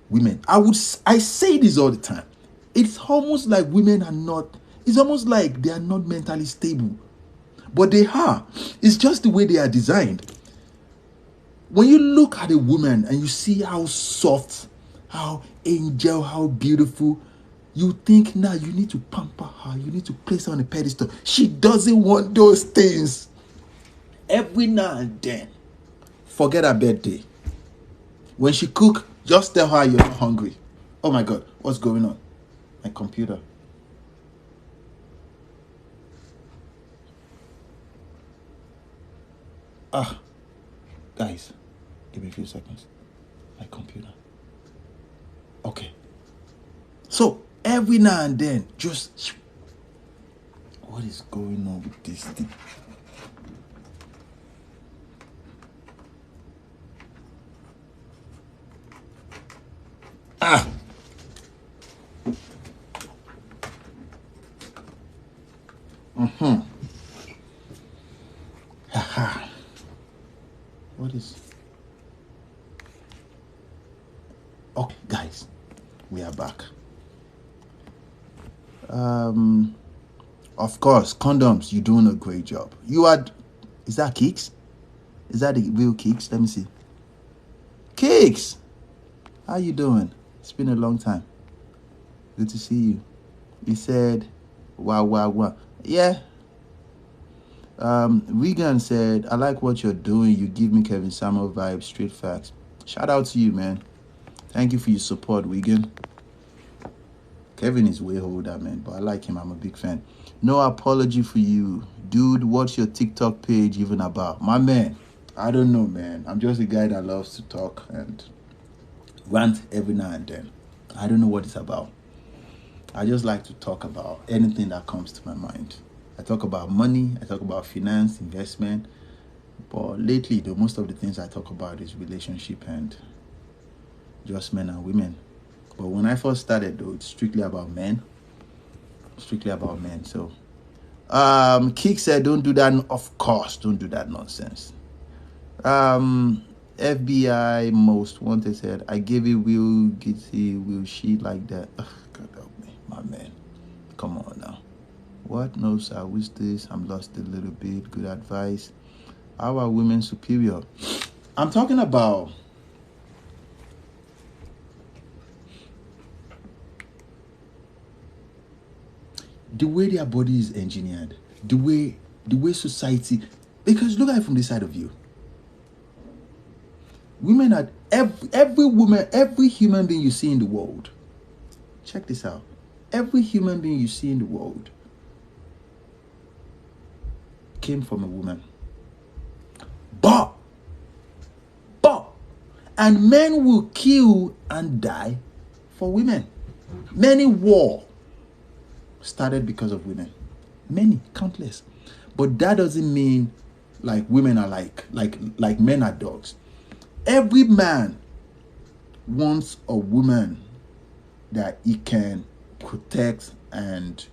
women. I say this all the time. It's almost like women are not, it's almost like they are not mentally stable. But they are. It's just the way they are designed. When you look at a woman and you see how soft, how angel, how beautiful, you think, now you need to pamper her. You need to place her on a pedestal. She doesn't want those things. Every now and then, forget her birthday. When she cook, just tell her you're not hungry. Oh my God, what's going on? My computer. Guys, give me a few seconds. My computer. Okay. So, every now and then, just, what is going on with this thing? What is? Okay, guys, we are back. Of course, condoms, you're doing a great job. Is that Kicks? Is that the real Kicks? Let me see. Kicks, how you doing? It's been a long time. Good to see you. He said, wow. Yeah. Regan said, I like what you're doing. You give me Kevin Samuel vibes, straight facts. Shout out to you, man. Thank you for your support, Regan. Kevin is way older, man, but I like him. I'm a big fan. No apology for you. Dude, what's your TikTok page even about? My man, I don't know, man. I'm just a guy that loves to talk and rant every now and then. I don't know what it's about. I just like to talk about anything that comes to my mind. I talk about money, I talk about finance, investment. But lately, though, most of the things I talk about is relationship and just men and women. But when I first started, though, it's strictly about men. So, Kick said, don't do that. Of course, don't do that nonsense. FBI Most Wanted said, I gave it will she like that? Ugh, God help me, my man. Come on now. What? No, sir, I wish this. I'm lost a little bit. Good advice. How are women superior? I'm talking about the way their body is engineered, the way the way society, because look at it from this side of you. Women are, every woman, every human being you see in the world, check this out. Every human being you see in the world came from a woman. But, and men will kill and die for women. Many war started because of women. Many, countless. But that doesn't mean like women are like men are dogs. Every man wants a woman that he can protect and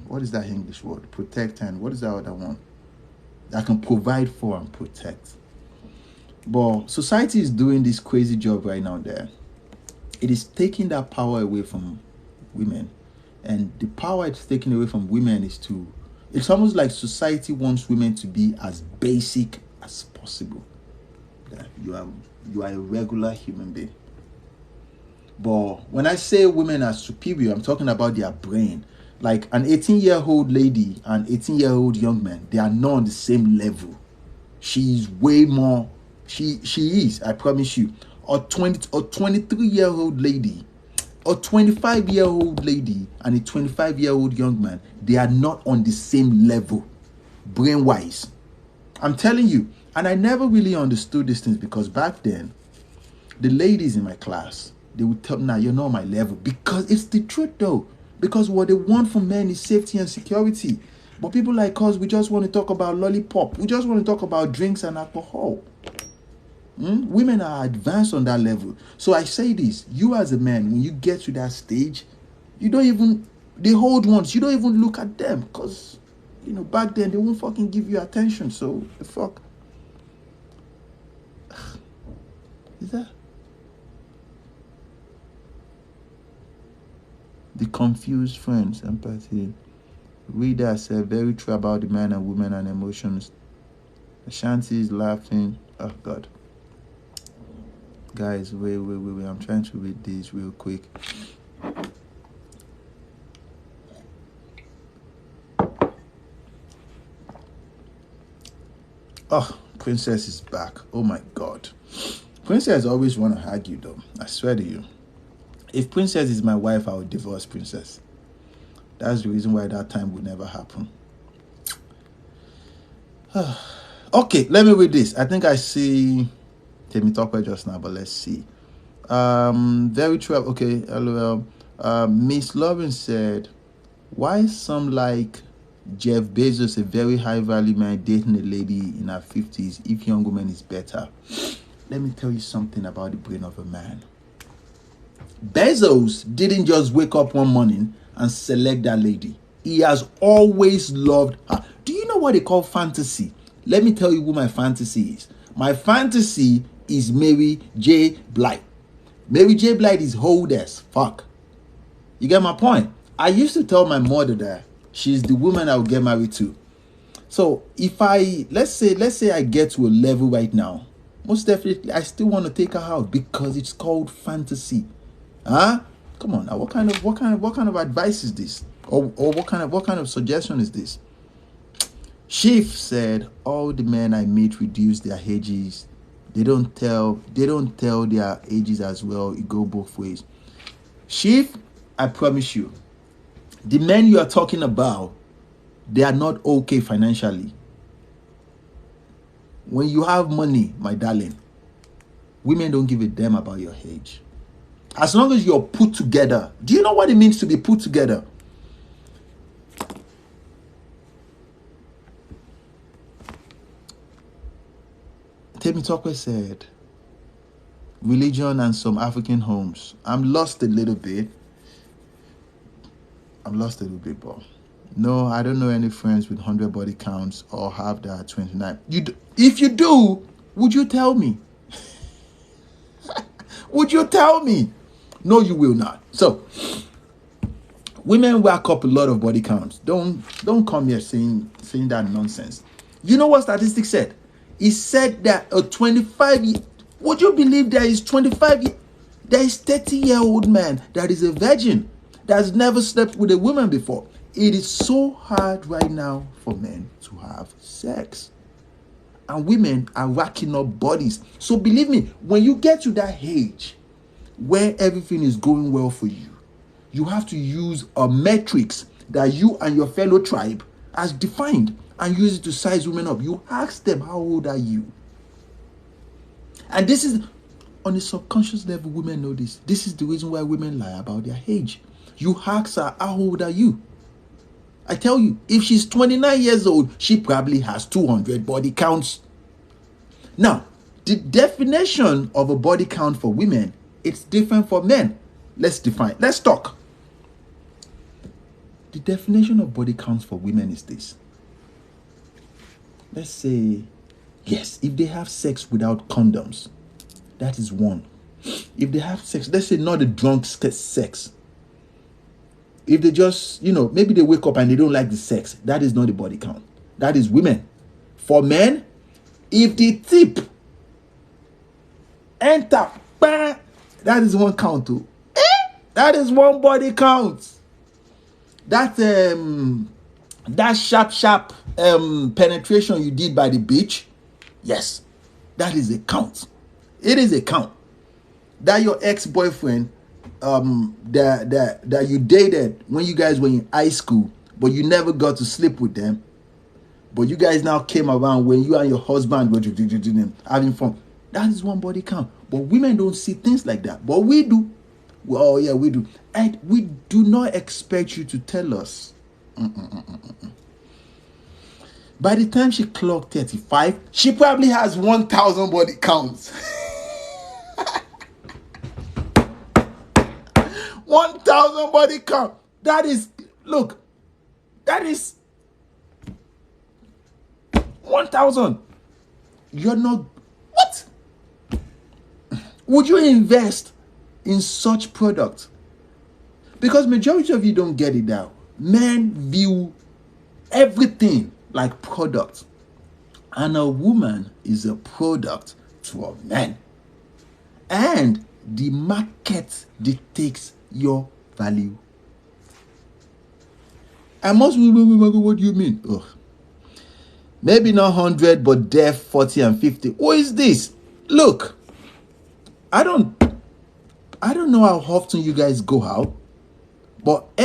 what is that English word? Protect, and what is that other one? That can provide for and protect. But society is doing this crazy job right now there. It is taking that power away from women. And the power it's taking away from women is it's almost like society wants women to be as basic as possible. Yeah, you are a regular human being. But when I say women are superior, I'm talking about their brain. Like an 18-year-old lady and 18-year-old young man, they are not on the same level. She's way more. She is, I promise you. A 23-year-old lady, a 25-year-old lady, and a 25-year-old young man, they are not on the same level, brain-wise. I'm telling you. And I never really understood these things because back then, the ladies in my class, they would tell me, nah, you're not on my level. Because it's the truth though. Because what they want from men is safety and security. But people like us, we just want to talk about lollipop. We just want to talk about drinks and alcohol. Women are advanced on that level. So I say this, you as a man, when you get to that stage, you don't even, the old ones, you don't even look at them. Because, back then, they won't fucking give you attention. So, the fuck. Is that? The confused friends, empathy. Reader said, very true about the man and women and emotions. Ashanti is laughing. Oh, God. Guys, wait. I'm trying to read this real quick. Oh, Princess is back. Oh, my God. Princess always want to argue, though. I swear to you. If Princess is my wife, I would divorce Princess. That's the reason why that time would never happen. Okay, let me read this. I think I see Temi Tokwe just now, but let's see. Very true. Okay, LOL. Miss Lauren said, why some like Jeff Bezos, a very high value man, dating a lady in her 50s if young woman is better? Let me tell you something about the brain of a man. Bezos didn't just wake up one morning and select that lady. He has always loved her. Do you know what they call fantasy? Let me tell you who my fantasy is. My fantasy is Mary J. Blige. Mary J. Blige is old as fuck. You get my point? I used to tell my mother that she's the woman I would get married to. So if let's say I get to a level right now, most definitely I still want to take her out because it's called fantasy. Huh? Come on now. What kind of advice is this? Or what kind of suggestion is this? Chief said, all the men I meet reduce their ages. They don't tell their ages as well. It go both ways. Chief, I promise you, the men you are talking about, they are not okay financially. When you have money, my darling, women don't give a damn about your age. As long as you're put together. Do you know what it means to be put together? Temi Tokwe said, religion and some African homes. I'm lost a little bit, but no, I don't know any friends with 100 body counts or have that 29. If you do, would you tell me? Would you tell me? No, you will not. So, women whack up a lot of body counts. Don't come here saying that nonsense. You know what statistics said? It said that a 25-year, would you believe there is 30-year-old man that is a virgin, that has never slept with a woman before. It is so hard right now for men to have sex. And women are racking up bodies. So believe me, when you get to that age where everything is going well for you, you have to use a metrics that you and your fellow tribe has defined and use it to size women up. You ask them, how old are you? And this is, on a subconscious level, women know this. This is the reason why women lie about their age. You ask her, how old are you? I tell you, if she's 29 years old, she probably has 200 body counts. Now, the definition of a body count for women, it's different for men. Let's talk. The definition of body counts for women is this. Let's say, yes, if they have sex without condoms, that is one. If they have sex, let's say not a drunk sex. If they just, maybe they wake up and they don't like the sex, that is not a body count. That is women. For men, if the tip enter, bang, that is one count too. That is one body count. That sharp penetration you did by the beach, yes, that is a count. It is a count. That your ex-boyfriend that you dated when you guys were in high school, but you never got to sleep with them, but you guys now came around when you and your husband were having fun. That is one body count. But women don't see things like that. But we do. Well, yeah, we do. And we do not expect you to tell us. By the time she clocked 35, she probably has 1,000 body counts. 1,000 body count. That is 1,000. You're not, what? Would you invest in such product? Because majority of you don't get it now. Men view everything like product. And a woman is a product to a man. And the market dictates your value. And most women, what do you mean? Ugh. Maybe not 100, but deaf 40 and 50. Who is this? Look, I don't know how often you guys go out, but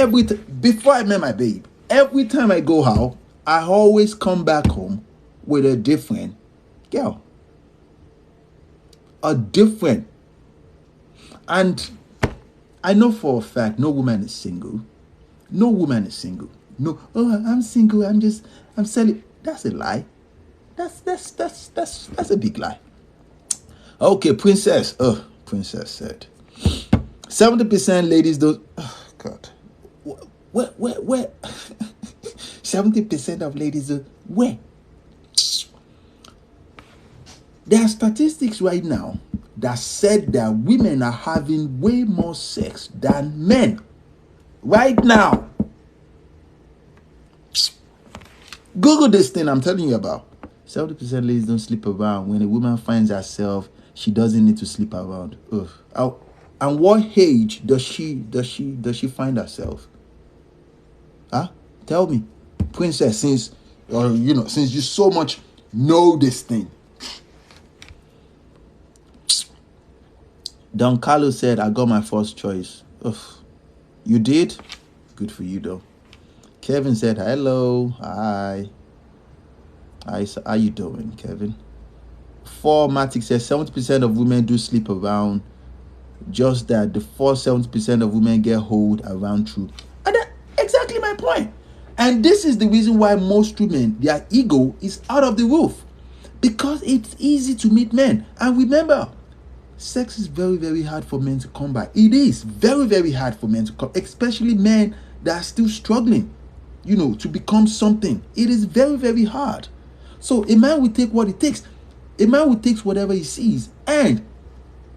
before I met my babe, every time I go out, I always come back home with a different girl. A different. And I know for a fact no woman is single. No woman is single. No, I'm single, I'm selling. That's a lie. That's a big lie. Okay, Princess said 70% ladies don't. Oh God, where 70% of ladies do where? There are statistics right now that said that women are having way more sex than men right now. Google this thing I'm telling you about. 70% ladies don't sleep around. When a woman finds herself, she doesn't need to sleep around. Ugh. And what age does she find herself? Huh? Tell me, Princess, since you so much know this thing. Don Carlos said, I got my first choice. Ugh. You did? Good for you though. Kevin said, hello. Hi. How you doing, Kevin? 4matic says 70% of women do sleep around. Just that the 70% of women get hold around true. And that's exactly my point. And this is the reason why most women, their ego is out of the roof. Because it's easy to meet men. And remember, sex is very, very hard for men to come by. It is very, very hard for men to come, especially men that are still struggling, to become something. It is very, very hard. So a man will take what it takes. A man will take whatever he sees. And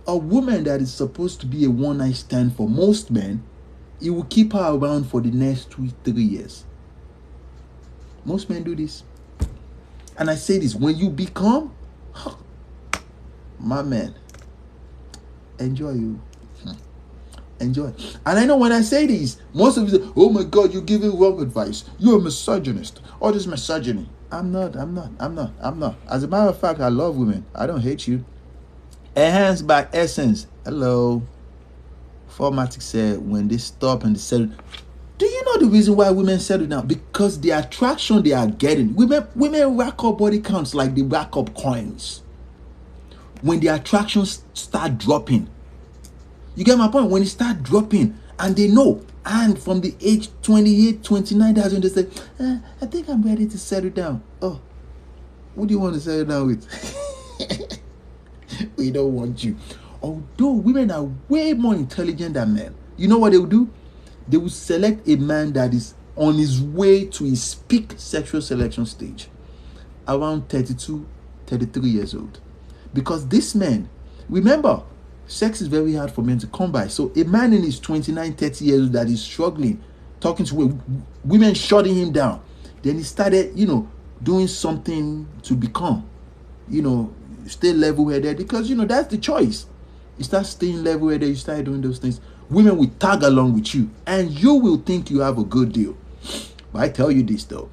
a woman that is supposed to be a one-night stand for most men, he will keep her around for the next 2-3 years. Most men do this. And I say this, when you become, my man, enjoy you. Enjoy. And I know when I say this, most of you say, oh my God, you're giving wrong advice. You're a misogynist. All this misogyny. I'm not. As a matter of fact, I love women. I don't hate you. Enhanced by essence. Hello. Formatic said, when they stop and they settle. Do you know the reason why women settle down? Because the attraction they are getting. Women rack up body counts like they rack up coins. When the attractions start dropping. You get my point? When it start dropping and they know, and from the age 28, 29, that's when they say, I think I'm ready to settle down. Oh, who do you want to settle down with? We don't want you. Although women are way more intelligent than men. You know what they will do? They will select a man that is on his way to his peak sexual selection stage. Around 32, 33 years old. Because this man, remember, sex is very hard for men to come by. So a man in his 29, 30 years old that is struggling, talking to women, shutting him down. Then he started, doing something to become, stay level-headed. Because, that's the choice. You start staying level-headed, you start doing those things. Women will tag along with you. And you will think you have a good deal. But I tell you this, though.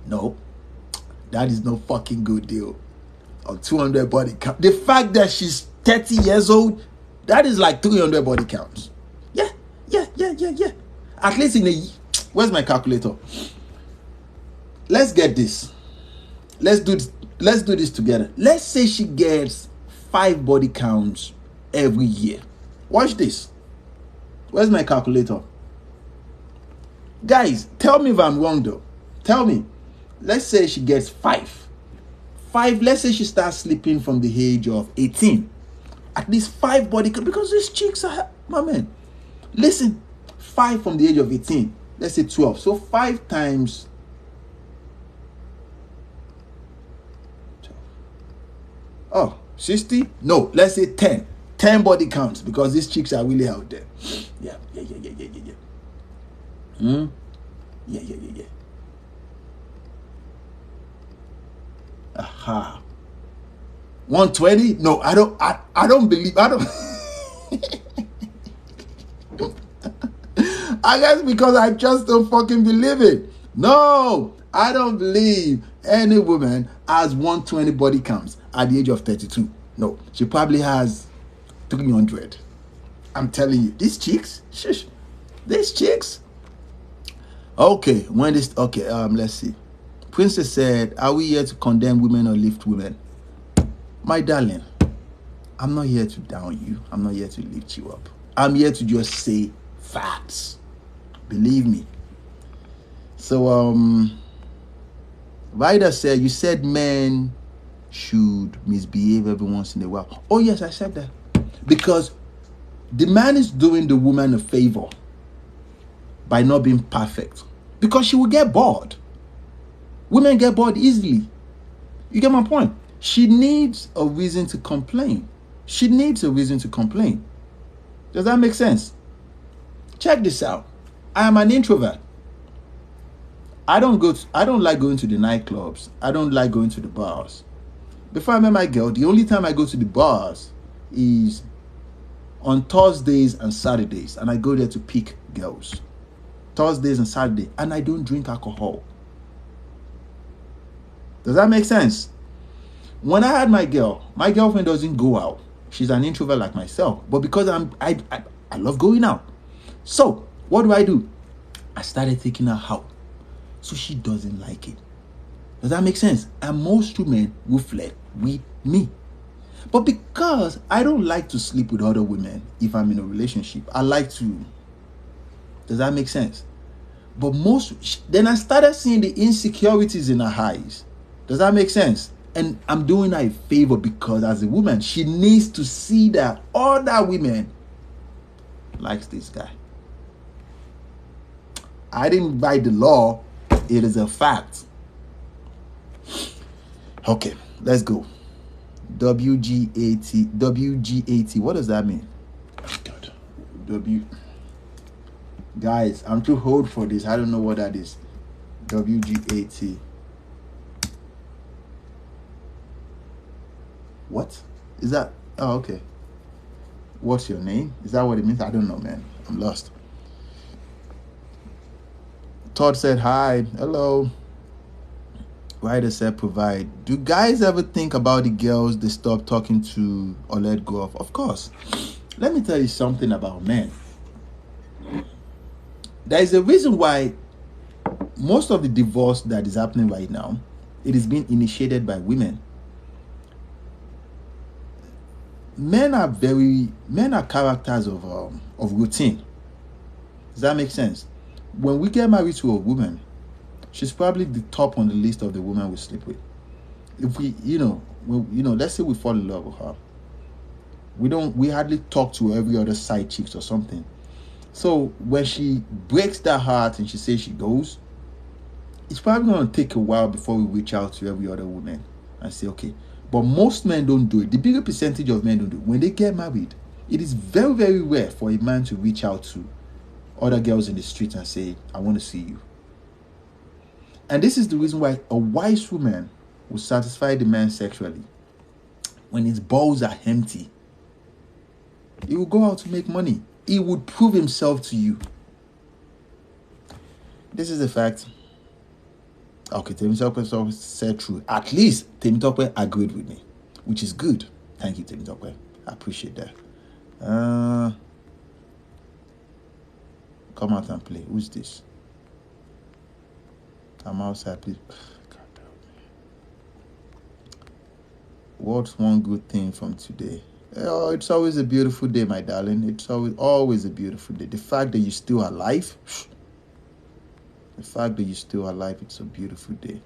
No. That is no fucking good deal. On 200 body count. The fact that she's 30 years old, that is like 300 body counts. Yeah. At least in a... Where's my calculator? Let's get this. Let's do this together. Let's say she gets 5 body counts every year. Watch this. Where's my calculator? Guys, tell me if I'm wrong though. Tell me. Let's say she gets 5. Let's say she starts sleeping from the age of 18. At least 5 body counts. Because these chicks are... My man. Listen. 5 from the age of 18. Let's say 12. So 5 times... 12. 60? No, let's say 10. 10 body counts because these chicks are really out there. Yeah. Yeah. Aha. 120? No, I don't believe. I guess because I just don't fucking believe it. No, I don't believe any woman has 120 body counts at the age of 32. No, she probably has 300. I'm telling you, these chicks, shush, these chicks. Okay, let's see. Princess said, are we here to condemn women or lift women? My darling, I'm not here to down you. I'm not here to lift you up. I'm here to just say facts. Believe me. So, Vida said, you said men should misbehave every once in a while. Oh, yes, I said that. Because the man is doing the woman a favor by not being perfect. Because she will get bored. Women get bored easily. You get my point? She needs a reason to complain. Does that make sense? Check this out. I am an introvert. I don't like going to the nightclubs. I don't like going to the bars. Before I met my girl, the only time I go to the bars is on Thursdays and Saturdays. And I go there to pick girls. Thursdays and Saturdays. And I don't drink alcohol. Does that make sense? When I had my girlfriend doesn't go out. She's an introvert like myself. But because I love going out. So, what do? I started taking her out. So she doesn't like it. Does that make sense? And most women will flirt with me. But because I don't like to sleep with other women if I'm in a relationship, I like to. Does that make sense? But then I started seeing the insecurities in her eyes. Does that make sense? And I'm doing her a favor because as a woman, she needs to see that other women likes this guy. I didn't write the law. It is a fact. Okay, let's go. WGAT. What does that mean? Oh, God. Guys, I'm too old for this. I don't know what that is. WGAT. What is that? Oh, okay. What's your name? Is that what it means? I don't know, man. I'm lost. Todd said hi. Hello. Ryder said provide. Do guys ever think about the girls they stop talking to or let go of? Of course. Let me tell you something about men. There is a reason why most of the divorce that is happening right now, it is being initiated by women. Men are characters of routine. Does that make sense? When we get married to a woman, she's probably the top on the list of the women we sleep with. If we, let's say we fall in love with her, we hardly talk to every other side chicks or something. So when she breaks that heart and she says she goes, it's probably going to take a while before we reach out to every other woman and say, okay. But most men don't do it. The bigger percentage of men don't do it. When they get married, it is very, very rare for a man to reach out to other girls in the street and say, I want to see you. And this is the reason why a wise woman will satisfy the man sexually. When his balls are empty, he will go out to make money. He would prove himself to you. This is a fact. Okay, Temitope said true. At least Temitope agreed with me, which is good. Thank you, Temitope. I appreciate that. Come out and play. Who's this? I'm outside, please. God help me. What's one good thing from today? Oh, it's always a beautiful day, my darling. It's always a beautiful day. The fact that you're still alive. The fact that you're still alive, it's a beautiful day.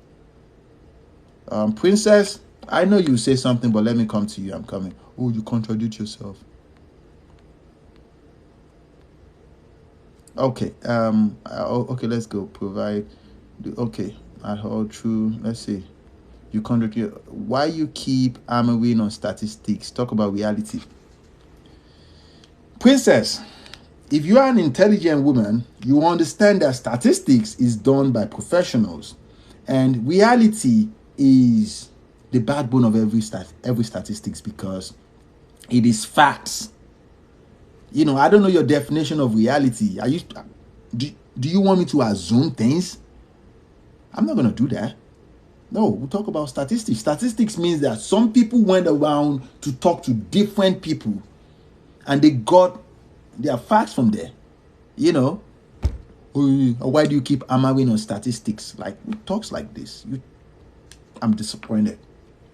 Princess, I know you say something, but let me come to you. I'm coming. Oh, you contradict yourself. Okay. Okay, let's go. Provide. Okay. I hold true. Let's see. You contradict. Why you keep hammering on statistics? Talk about reality. Princess, if you are an intelligent woman, you understand that statistics is done by professionals, and reality is the backbone of every statistics because it is facts. I don't know your definition of reality. Do you want me to assume things? I'm not going to do that. No, we'll talk about statistics. Statistics means that some people went around to talk to different people and they got their facts from there. Why do you keep hammering on statistics? Like, who talks like this? I'm disappointed.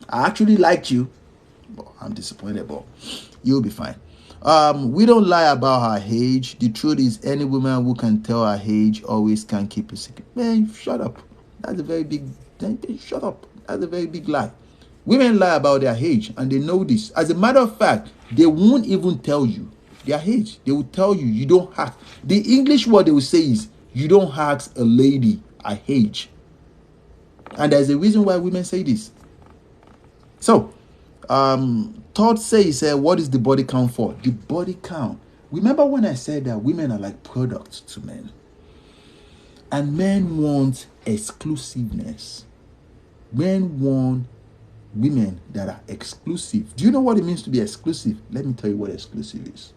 I actually liked you, but I'm disappointed, but you'll be fine. We don't lie about her age. The truth is, any woman who can tell her age always can keep a secret. Man, shut up. That's a very big... Shut up. That's a very big lie. Women lie about their age, and they know this. As a matter of fact, they won't even tell you their age. They will tell you, you don't ask. The English word they will say is, you don't ask a lady her age. And there's a reason why women say this. So, Todd says, what is the body count for? The body count. Remember when I said that women are like products to men? And men want exclusiveness. Men want women that are exclusive. Do you know what it means to be exclusive? Let me tell you what exclusive is.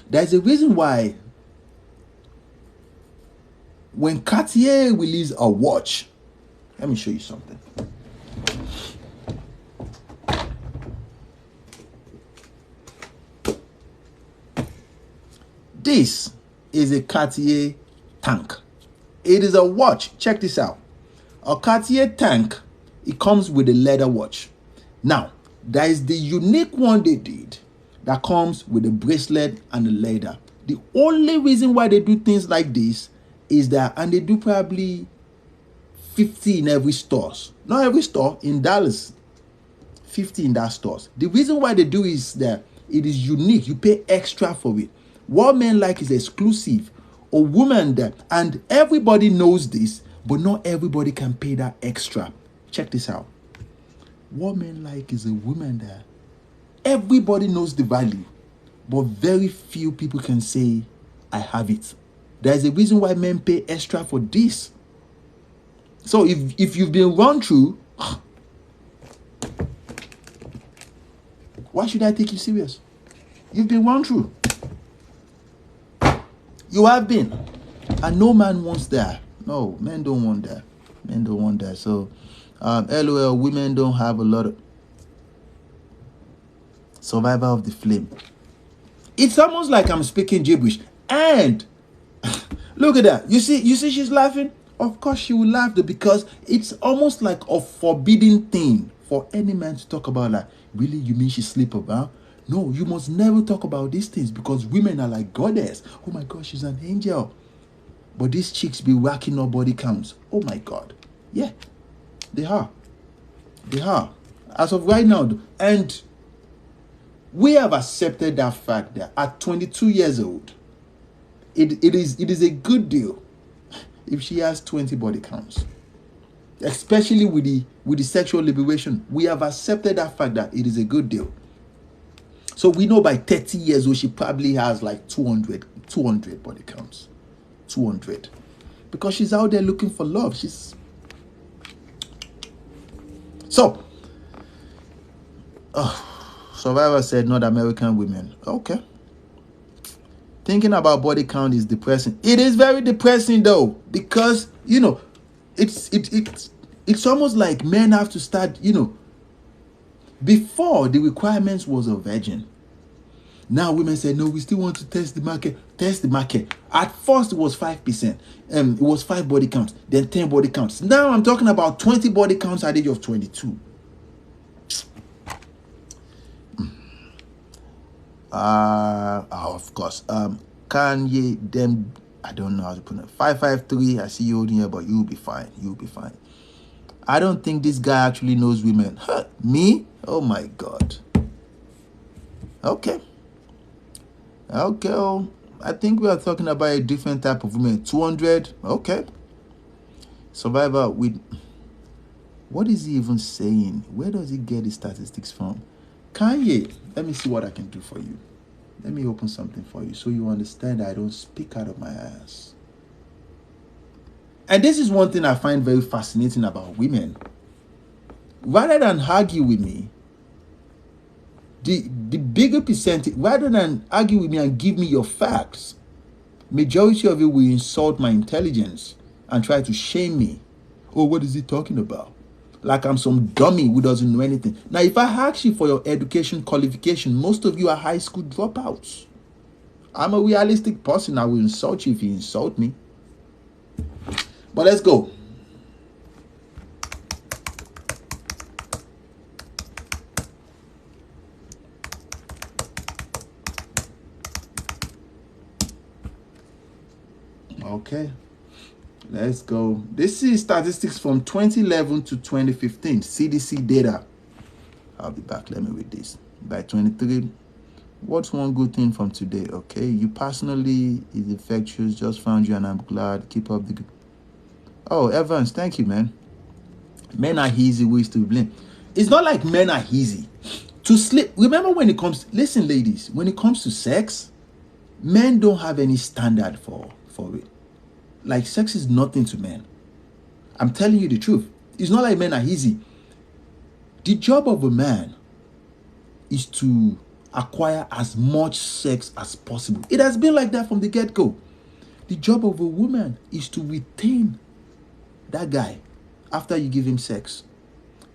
There's a reason why when Cartier release a watch, let me show you something. This is a Cartier tank. It is a watch. Check this out. A Cartier tank, it comes with a leather watch. Now, there is the unique one they did that comes with a bracelet and a leather. The only reason why they do things like this is that, and they do probably 50 in every stores. Not every store, in Dallas. 50 in that stores. The reason why they do is that it is unique. You pay extra for it. What men like is exclusive. A woman that, and everybody knows this, but not everybody can pay that extra. Check this out. What men like is a woman that everybody knows the value, but very few people can say, I have it. There's a reason why men pay extra for this. So if you've been run through, Why should I take you serious? You've been run through. You have been. And no man wants that. No, men don't want that. Men don't want that. So, LOL, women don't have a lot of survivor of the flame. It's almost like I'm speaking gibberish. And look at that. You see she's laughing? Of course she will laugh though, because it's almost like a forbidden thing for any man to talk about. Like, really? You mean she sleep about? No, you must never talk about these things, because women are like goddess. Oh my God, she's an angel. But these chicks be whacking up body counts. Oh my God. Yeah, they are. They are. As of right now. And we have accepted that fact that at 22 years old, it is a good deal if she has 20 body counts. Especially with the sexual liberation. We have accepted that fact that it is a good deal. So we know by 30 years old, she probably has like 200 body counts. 200. Because she's out there looking for love. So, Survivor said not American women. Okay. Thinking about body count is depressing. It is very depressing though, because it's almost like men have to start, before the requirements was a virgin. Now women say, no, we still want to test the market. Test the market. At first it was 5%. It was 5 body counts, then 10 body counts. Now I'm talking about 20 body counts at the age of 22. Of course. Kanye, them, I don't know how to put it. 553, I see you holding here, but you'll be fine. You'll be fine. I don't think this guy actually knows women. Huh, me? Oh my God. Okay. Okay. Oh, I think we are talking about a different type of woman. 200. Okay. Survivor with... What is he even saying? Where does he get his statistics from? Kanye, let me see what I can do for you. Let me open something for you so you understand that I don't speak out of my ass. And this is one thing I find very fascinating about women. Rather than argue with me, the bigger percentage, rather than argue with me and give me your facts, majority of you will insult my intelligence and try to shame me. Oh, what is he talking about? Like I'm some dummy who doesn't know anything. Now, if I ask you for your education qualification, most of you are high school dropouts. I'm a realistic person. I will insult you if you insult me. But let's go. Okay. Let's go. This is statistics from 2011 to 2015. CDC data. I'll be back. Let me read this. By 23. What's one good thing from today? Okay. You personally is infectious. Just found you and I'm glad. Keep up the good. Oh, Evans, thank you, man. Men are easy ways to blame. It's not like men are easy. To sleep. Remember when it comes... Listen, ladies. When it comes to sex, men don't have any standard for it. Like, sex is nothing to men. I'm telling you the truth. It's not like men are easy. The job of a man is to acquire as much sex as possible. It has been like that from the get-go. The job of a woman is to retain that guy after you give him sex.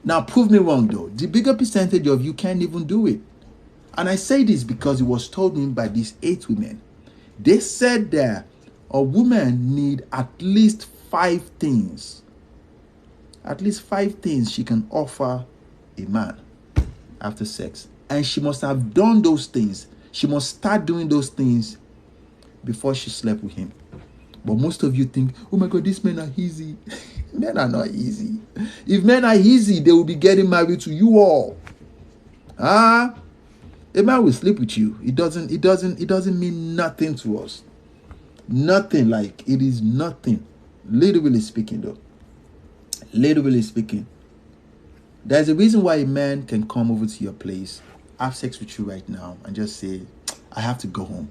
Now, prove me wrong, though. The bigger percentage of you can't even do it. And I say this because it was told me by these 8 women. They said that a woman need at least 5 things. At least 5 things she can offer a man after sex. And she must have done those things. She must start doing those things before she slept with him. But most of you think, oh my God, these men are easy. Men are not easy. If men are easy, they will be getting married to you all. A man will sleep with you. It doesn't mean nothing to us. Nothing. Like, it is nothing. Literally speaking, though. Literally speaking. There's a reason why a man can come over to your place, have sex with you right now, and just say, I have to go home.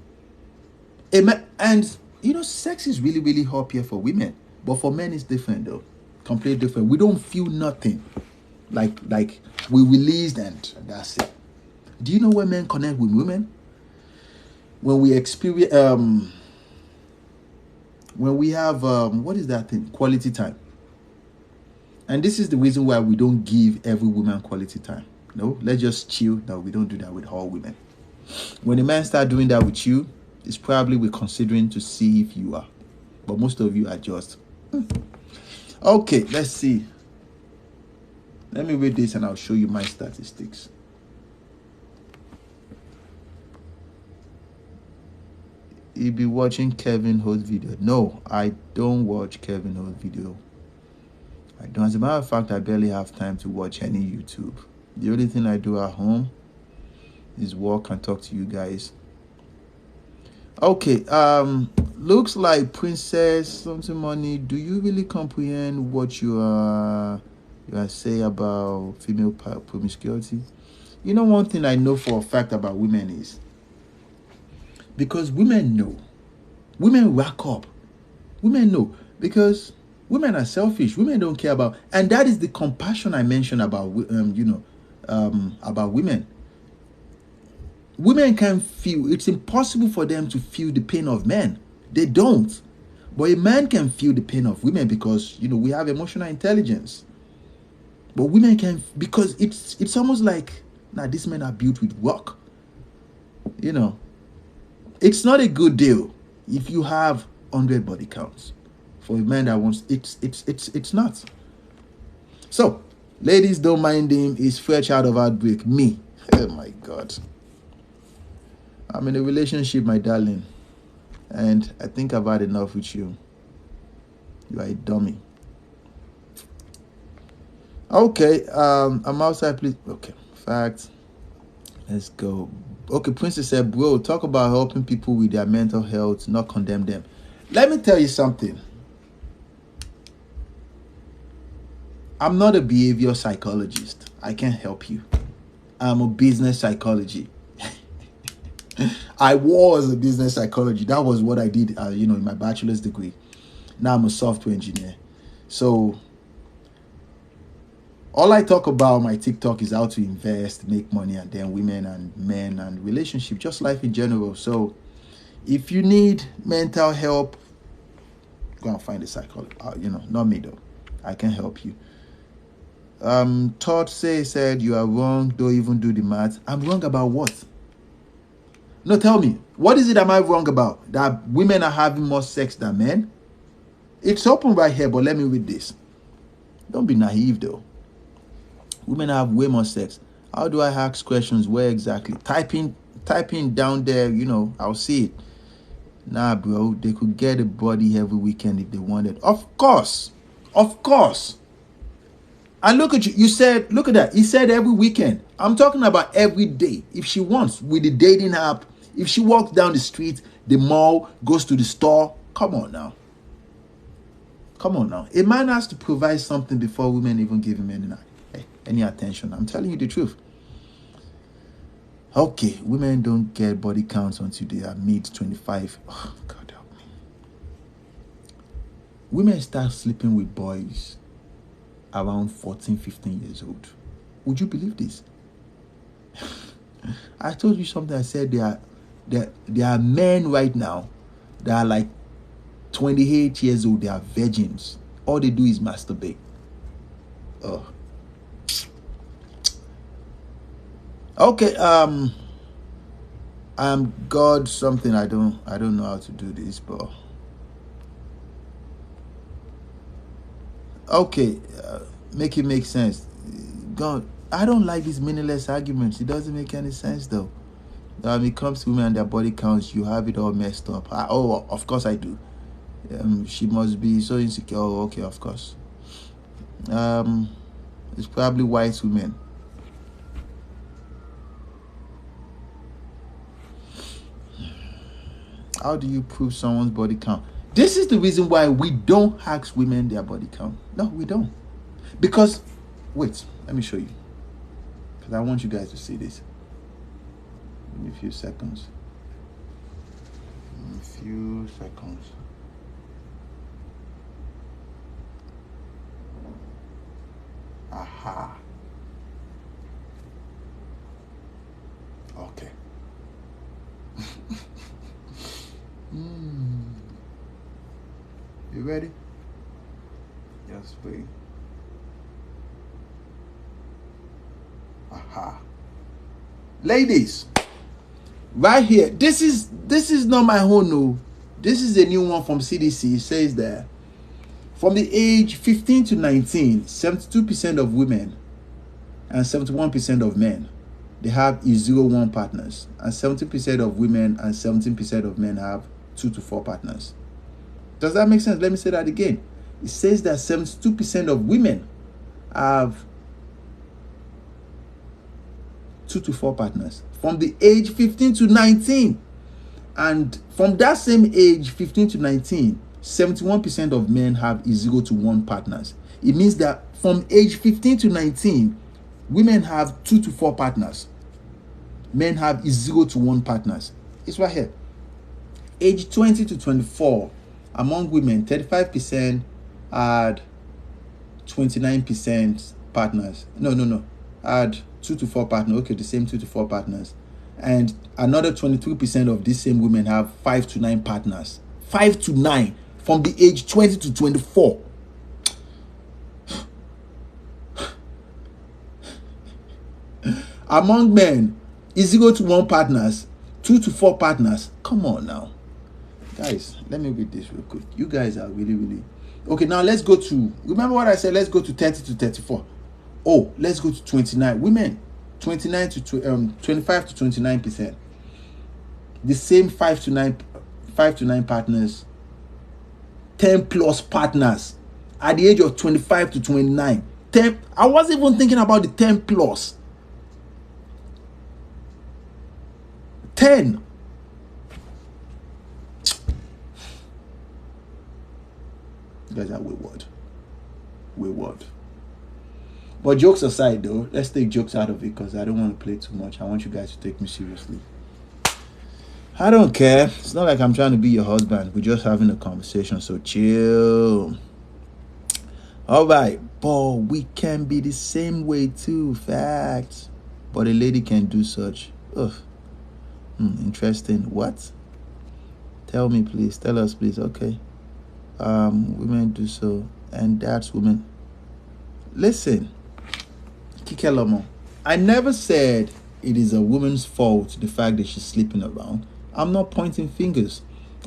A man, and sex is really, really hot here for women. But for men, it's different, though. Completely different. We don't feel nothing. Like we released and that's it. Do you know when men connect with women? When we experience, when we have, what is that thing? Quality time. And this is the reason why we don't give every woman quality time. No, let's just chill. No, we don't do that with all women. When a man start doing that with you, it's probably we're considering to see if you are. But most of you are just. Okay, let's see. Let me read this and I'll show you my statistics. You be watching Kevin Ho's video. No, I don't watch Kevin Ho's video. I don't. As a matter of fact, I barely have time to watch any YouTube. The only thing I do at home is walk and talk to you guys. Okay, looks like Princess something money. Do you really comprehend what you are saying about female promiscuity? You know, one thing I know for a fact about women is because women know, women rack up, women know because women are selfish. Women don't care about, and that is the compassion I mentioned about about women. Women can feel, it's impossible for them to feel the pain of men. They don't. But a man can feel the pain of women because, we have emotional intelligence. But women can, because it's almost like, these men are built with rock. It's not a good deal if you have 100 body counts. For a man that wants, it's not. So, ladies, don't mind him. He's fresh out of heartbreak. Me. Oh my God. I'm in a relationship, my darling, and I think I've had enough with you. You are a dummy. Okay, I'm outside, please. Okay, facts. Let's go. Okay, Princess said, bro, talk about helping people with their mental health, not condemn them. Let me tell you something. I'm not a behavior psychologist. I can't help you. I'm a business psychology. I was a business psychology. That was what I did, in my bachelor's degree. Now I'm a software engineer. So all I talk about on my TikTok is how to invest, make money, and then women and men and relationship, just life in general. So if you need mental help, go and find a psychologist. Not me though. I can help you. Todd said you are wrong. Don't even do the math. I'm wrong about what? No, tell me, what is it am I wrong about? That women are having more sex than men? It's open right here, but let me read this. Don't be naive though. Women have way more sex. How do I ask questions? Where exactly? Typing down there, I'll see it. Nah, bro, they could get a body every weekend if they wanted. Of course. And look at you. You said, look at that. He said every weekend. I'm talking about every day. If she wants, with the dating app, if she walks down the street, the mall, goes to the store, come on now. A man has to provide something before women even give him any attention. I'm telling you the truth. Okay, women don't get body counts until they are mid-25. Oh, God help me. Women start sleeping with boys around 14, 15 years old. Would you believe this? I told you something. I said there are men right now that are like 28 years old. They are virgins. All they do is masturbate. Oh. Okay, I'm God something. I don't know how to do this, but okay, make it make sense. God, I don't like these meaningless arguments. It doesn't make any sense though. When it comes to women and their body counts, you have it all messed up. Of course I do. She must be so insecure. Oh, okay, of course. It's probably white women. How do you prove someone's body count? This is the reason why we don't ask women their body count. No, we don't. Because, wait, let me show you. Because I want you guys to see this. Give me a few seconds. Aha. Okay. You ready? Just wait. Aha. Ladies, right here. This is not my own. No, this is a new one from CDC. It says that from the age 15 to 19, 72% of women and 71% of men, they have 0-1 partners, and 70% of women and 17% of men have 2 to 4 partners. Does that make sense? Let me say that again. It says that 72% of women have 2 to 4 partners from the age 15 to 19. And from that same age, 15 to 19, 71% of men have 0 to 1 partners. It means that from age 15 to 19, women have 2 to 4 partners. Men have 0 to 1 partners. It's right here. Age 20 to 24, among women, 35% had 29% partners. No. Had 2 to 4 partners. Okay, the same 2 to 4 partners. And another 23% of these same women have 5 to 9 partners. 5 to 9 from the age 20 to 24. Among men, 0 to 1 partners, 2 to 4 partners. Come on now. Guys, let me read this real quick. You guys are really... Okay, now let's go to... Remember what I said? Let's go to 30 to 34. Oh, let's go to 29. Women, 25 to 29%. The same 5 to 9 partners. 10 plus partners at the age of 25 to 29. 10. I wasn't even thinking about the 10 plus. 10. You guys are wayward. But jokes aside, though, let's take jokes out of it because I don't want to play too much. I want you guys to take me seriously. I don't care. It's not like I'm trying to be your husband. We're just having a conversation, so chill. All right, but we can be the same way too. Facts. But a lady can do such. Ugh. Interesting. What? Tell me, please. Tell us, please. Okay. Women do so, and that's women. Listen, Kikelomo, I never said it is a woman's fault the fact that she's sleeping around. I'm not pointing fingers.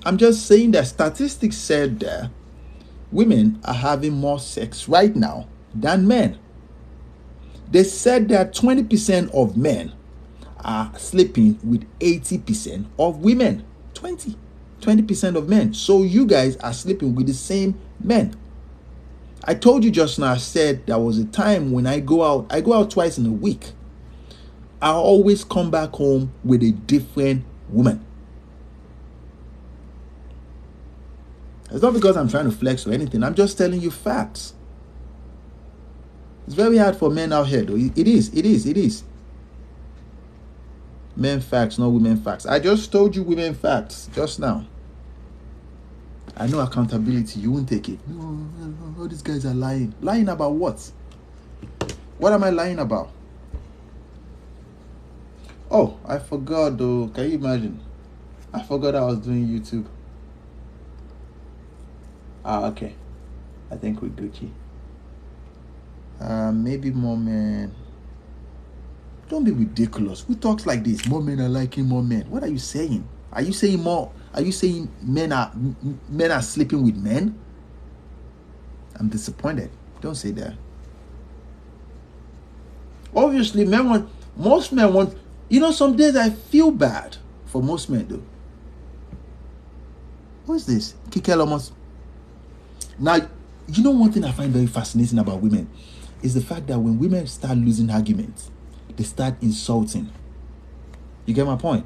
I'm just saying that statistics said that women are having more sex right now than men. They said that 20% of men are sleeping with 80% of women. 20% of men. So you guys are sleeping with the same men. I told you just now, I said there was a time when I go out twice in a week. I always come back home with a different woman. It's not because I'm trying to flex or anything. I'm just telling you facts. It's very hard for men out here, though. It is. Men facts, not women facts. I just told you women facts just now. I know accountability. You won't take it. No, all these guys are lying. Lying about what? What am I lying about? Oh, I forgot though. Can you imagine? I forgot I was doing YouTube. Okay. I think we're Gucci. Maybe more men. Don't be ridiculous. Who talks like this? More men are liking more men. What are you saying? Are you saying more? Are you saying men are sleeping with men? I'm disappointed. Don't say that. Obviously, most men want, some days I feel bad for most men though. What's this? Kikel almost. Now, one thing I find very fascinating about women is the fact that when women start losing arguments, they start insulting. You get my point?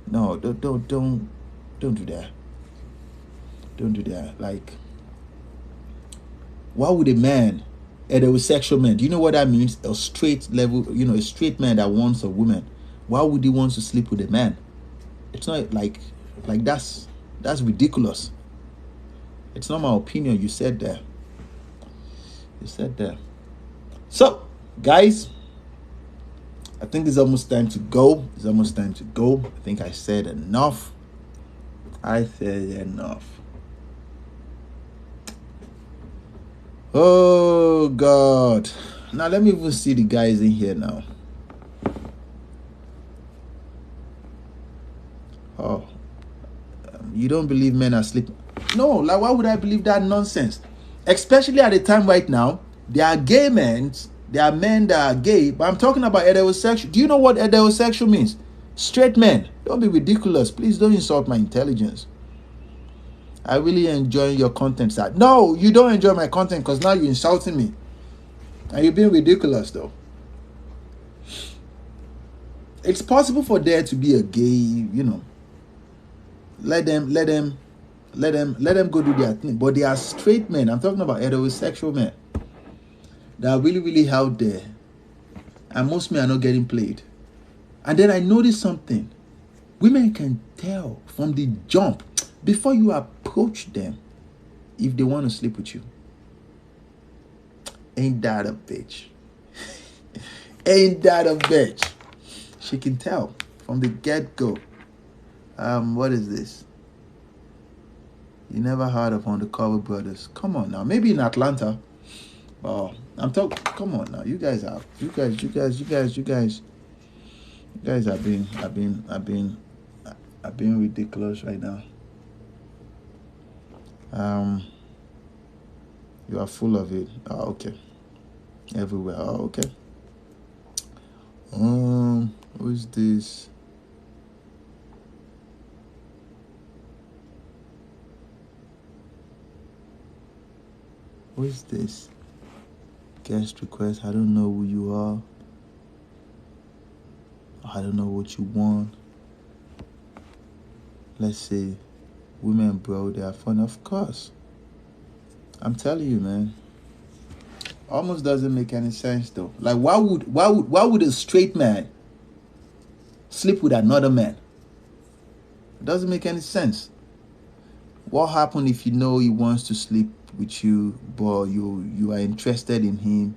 No, don't do that. Don't do that. Like, why would a man, a heterosexual man, do you know what that means? A straight level, a straight man that wants a woman. Why would he want to sleep with a man? It's not like that's ridiculous. It's not my opinion. You said that. So, guys, I think it's almost time to go. It's almost time to go. I think I said enough. I said enough. Oh, God. Now, let me even see the guys in here now. Oh. You don't believe men are sleeping? No, like, why would I believe that nonsense? Especially at the time right now, there are gay men. There are men that are gay, but I'm talking about heterosexual. Do you know what heterosexual means? Straight men. Don't be ridiculous. Please don't insult my intelligence. I really enjoy your content, sir. No, you don't enjoy my content because now you're insulting me. And you're being ridiculous, though. It's possible for there to be a gay, you know. Let them go do their thing. But they are straight men. I'm talking about heterosexual men that are really, really out there. And most men are not getting played. And then I noticed something. Women can tell from the jump before you approach them if they want to sleep with you. Ain't that a bitch? Ain't that a bitch? She can tell from the get-go. What is this? You never heard of Undercover Brothers? Come on now. Maybe in Atlanta. Oh, I'm talking. Come on now. You guys are being ridiculous right now. You are full of it. Oh, okay. Everywhere. Oh, okay. Who is this? Who is this? Guest request. I don't know who you are. I don't know what you want. Let's see. Women, bro, they are fun. Of course. I'm telling you, man. Almost doesn't make any sense though. Like, why would a straight man sleep with another man? It doesn't make any sense. What happens if you know he wants to sleep with you, but you are interested in him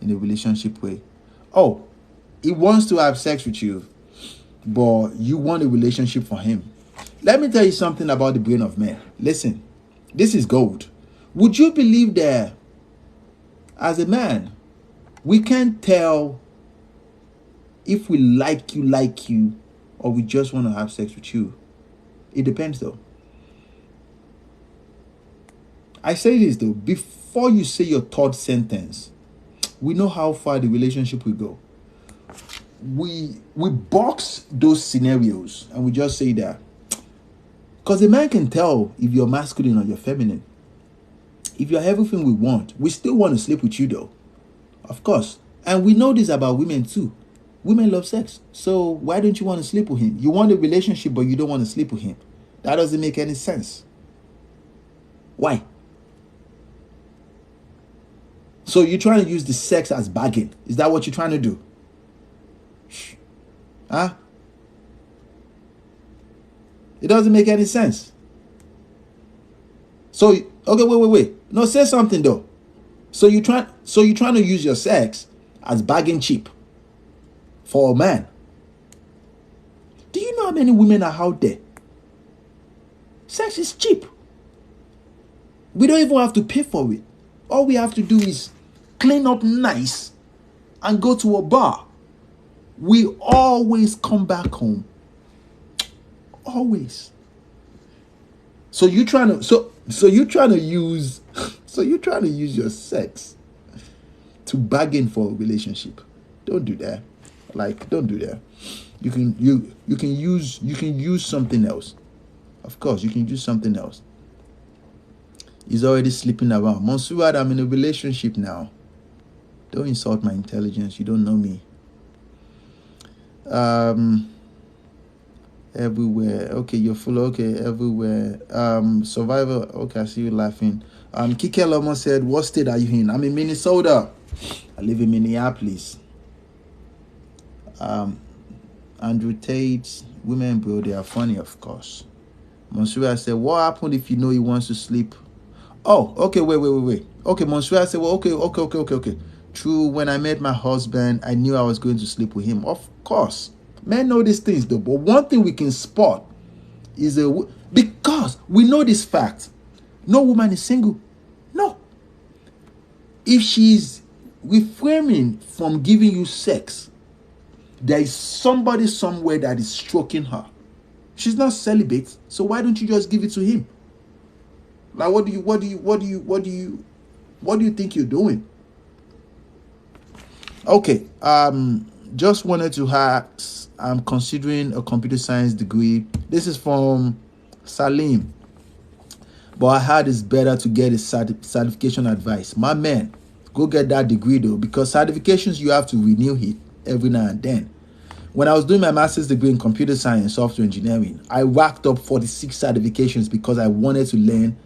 in a relationship way? Oh, he wants to have sex with you, but you want a relationship for him. Let me tell you something about the brain of men. Listen, this is gold. Would you believe that as a man, we can't tell if we like you, or we just want to have sex with you? It depends though. I say this though, before you say your third sentence, we know how far the relationship will go. We box those scenarios and we just say that. Because a man can tell if you're masculine or you're feminine. If you're everything we want, we still want to sleep with you though. Of course. And we know this about women too. Women love sex. So why don't you want to sleep with him? You want a relationship, but you don't want to sleep with him. That doesn't make any sense. Why? So you're trying to use the sex as bargain. Is that what you're trying to do? Huh? It doesn't make any sense. So, okay, wait. No, say something though. So you're trying to use your sex as bargain chip for a man. Do you know how many women are out there? Sex is cheap. We don't even have to pay for it. All we have to do is clean up nice and go to a bar. We always come back home. Always. So you're trying to use your sex to bargain for a relationship. Don't do that. Like, don't do that. You can use something else. Of course, you can use something else. He's already sleeping around. Monsuad, I'm in a relationship now. Don't insult my intelligence. You don't know me. Everywhere. Okay, you're full. Okay, everywhere. Survivor. Okay, I see you laughing. Kike Lomo said, what state are you in? I'm in Minnesota. I live in Minneapolis. Andrew Tate, women, bro, they are funny, of course. Monsieur said, what happened if you know he wants to sleep? Oh, okay, wait. Okay, Monsieur said, well, okay. True, when I met my husband, I knew I was going to sleep with him. Of course. Men know these things though. But one thing we can spot is because we know this fact. No woman is single. No. If she's refraining from giving you sex, there is somebody somewhere that is stroking her. She's not celibate, so why don't you just give it to him? Like, what do you think you're doing? Okay, just wanted to ask, I'm considering a computer science degree. This is from Salim. But I heard it's better to get a certification advice. My man, go get that degree though, because certifications, you have to renew it every now and then. When I was doing my master's degree in computer science, software engineering, I racked up 46 certifications because I wanted to learn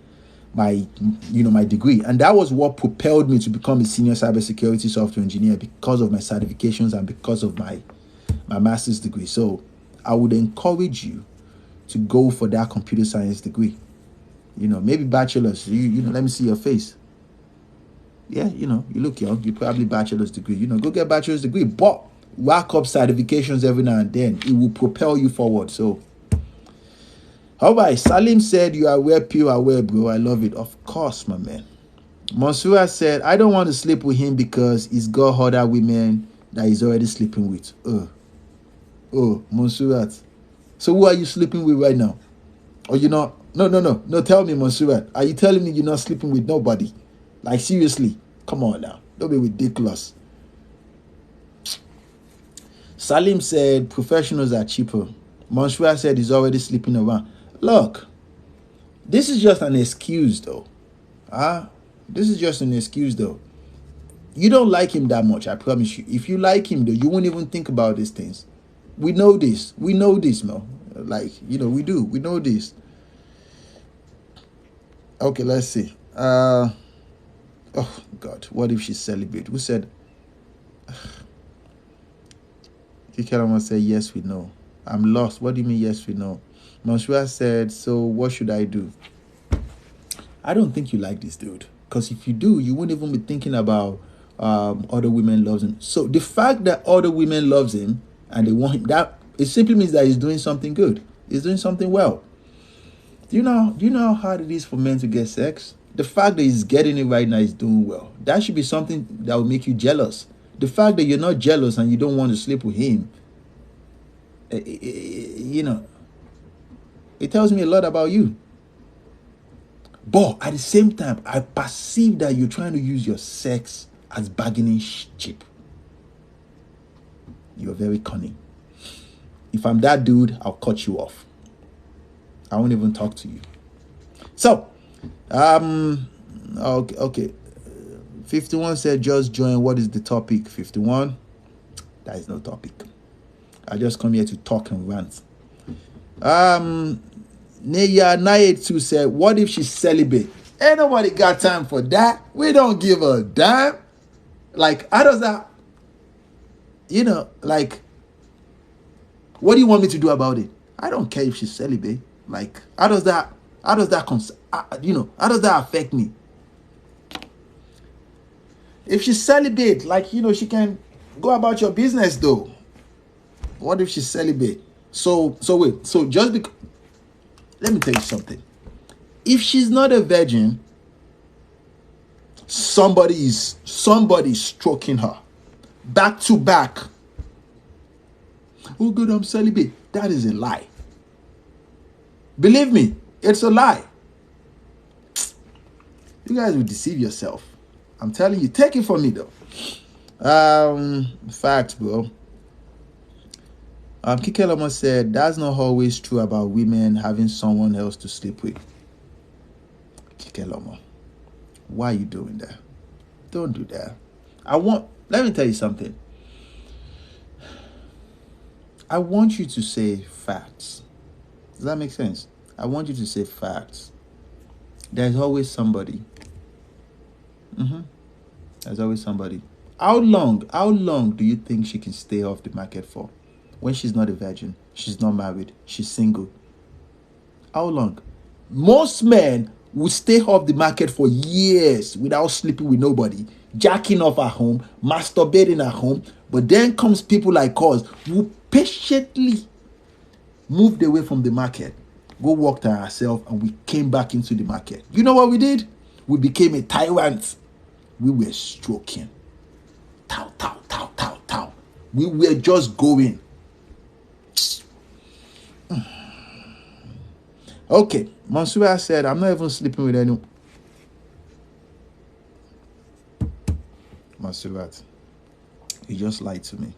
my degree. And that was what propelled me to become a senior cybersecurity software engineer, because of my certifications and because of my master's degree. So I would encourage you to go for that computer science degree. Maybe bachelor's, let me see your face. Yeah, you look young, you probably bachelor's degree. Go get bachelor's degree, but rack up certifications every now and then. It will propel you forward. So, all right, Salim said, you are pure aware, bro. I love it. Of course, my man. Mansoura said, I don't want to sleep with him because he's got other women that he's already sleeping with. Oh, Mansoura. So who are you sleeping with right now? Or you not? No. Tell me, Mansoura. Are you telling me you're not sleeping with nobody? Like, seriously? Come on now. Don't be ridiculous. Salim said, professionals are cheaper. Mansoura said he's already sleeping around. Look, this is just an excuse, though. This is just an excuse, though. You don't like him that much, I promise you. If you like him, though, you won't even think about these things. We know this. We know this, man. Like, we do. We know this. Okay, let's see. Oh, God. What if she's celibate? Who said... Kikelama said, yes, we know. I'm lost. What do you mean, yes, we know? Mansoura said, so what should I do? I don't think you like this dude. Because if you do, you wouldn't even be thinking about other women loves him. So the fact that other women loves him and they want him, that it simply means that he's doing something good. He's doing something well. Do you know how hard it is for men to get sex? The fact that he's getting it right now is doing well. That should be something that will make you jealous. The fact that you're not jealous and you don't want to sleep with him, it tells me a lot about you. But at the same time, I perceive that you're trying to use your sex as bargaining chip. You're very cunning. If I'm that dude, I'll cut you off. I won't even talk to you. So, okay. 51 said, just join. What is the topic? 51? That is no topic. I just come here to talk and rant. Neya 982 said, what if she's celibate? Ain't nobody got time for that. We don't give a damn. Like, how does that, what do you want me to do about it? I don't care if she's celibate. Like, how does that affect me? If she's celibate, she can go about your business though. What if she's celibate? So just because, let me tell you something. If she's not a virgin, somebody's stroking her back to back. Oh good, I'm celibate. That is a lie. Believe me, it's a lie. You guys will deceive yourself. I'm telling you, take it from me though. Facts, bro. Kikelama said, that's not always true about women having someone else to sleep with. Kikelama, why are you doing that? Don't do that. Let me tell you something. I want you to say facts. Does that make sense? I want you to say facts. There's always somebody. There's always somebody. How long do you think she can stay off the market for? When she's not a virgin, she's not married, she's single. How long? Most men will stay off the market for years without sleeping with nobody. jacking off at home, masturbating at home. But then comes people like us who patiently moved away from the market, go worked on ourselves, and we came back into the market. You know what we did? We became a tyrant. We were stroking. Tow, tow, tow, tow, tow. We were just going. Okay, Mansoura said, I'm not even sleeping with anyone. Mansoura, you just lied to me.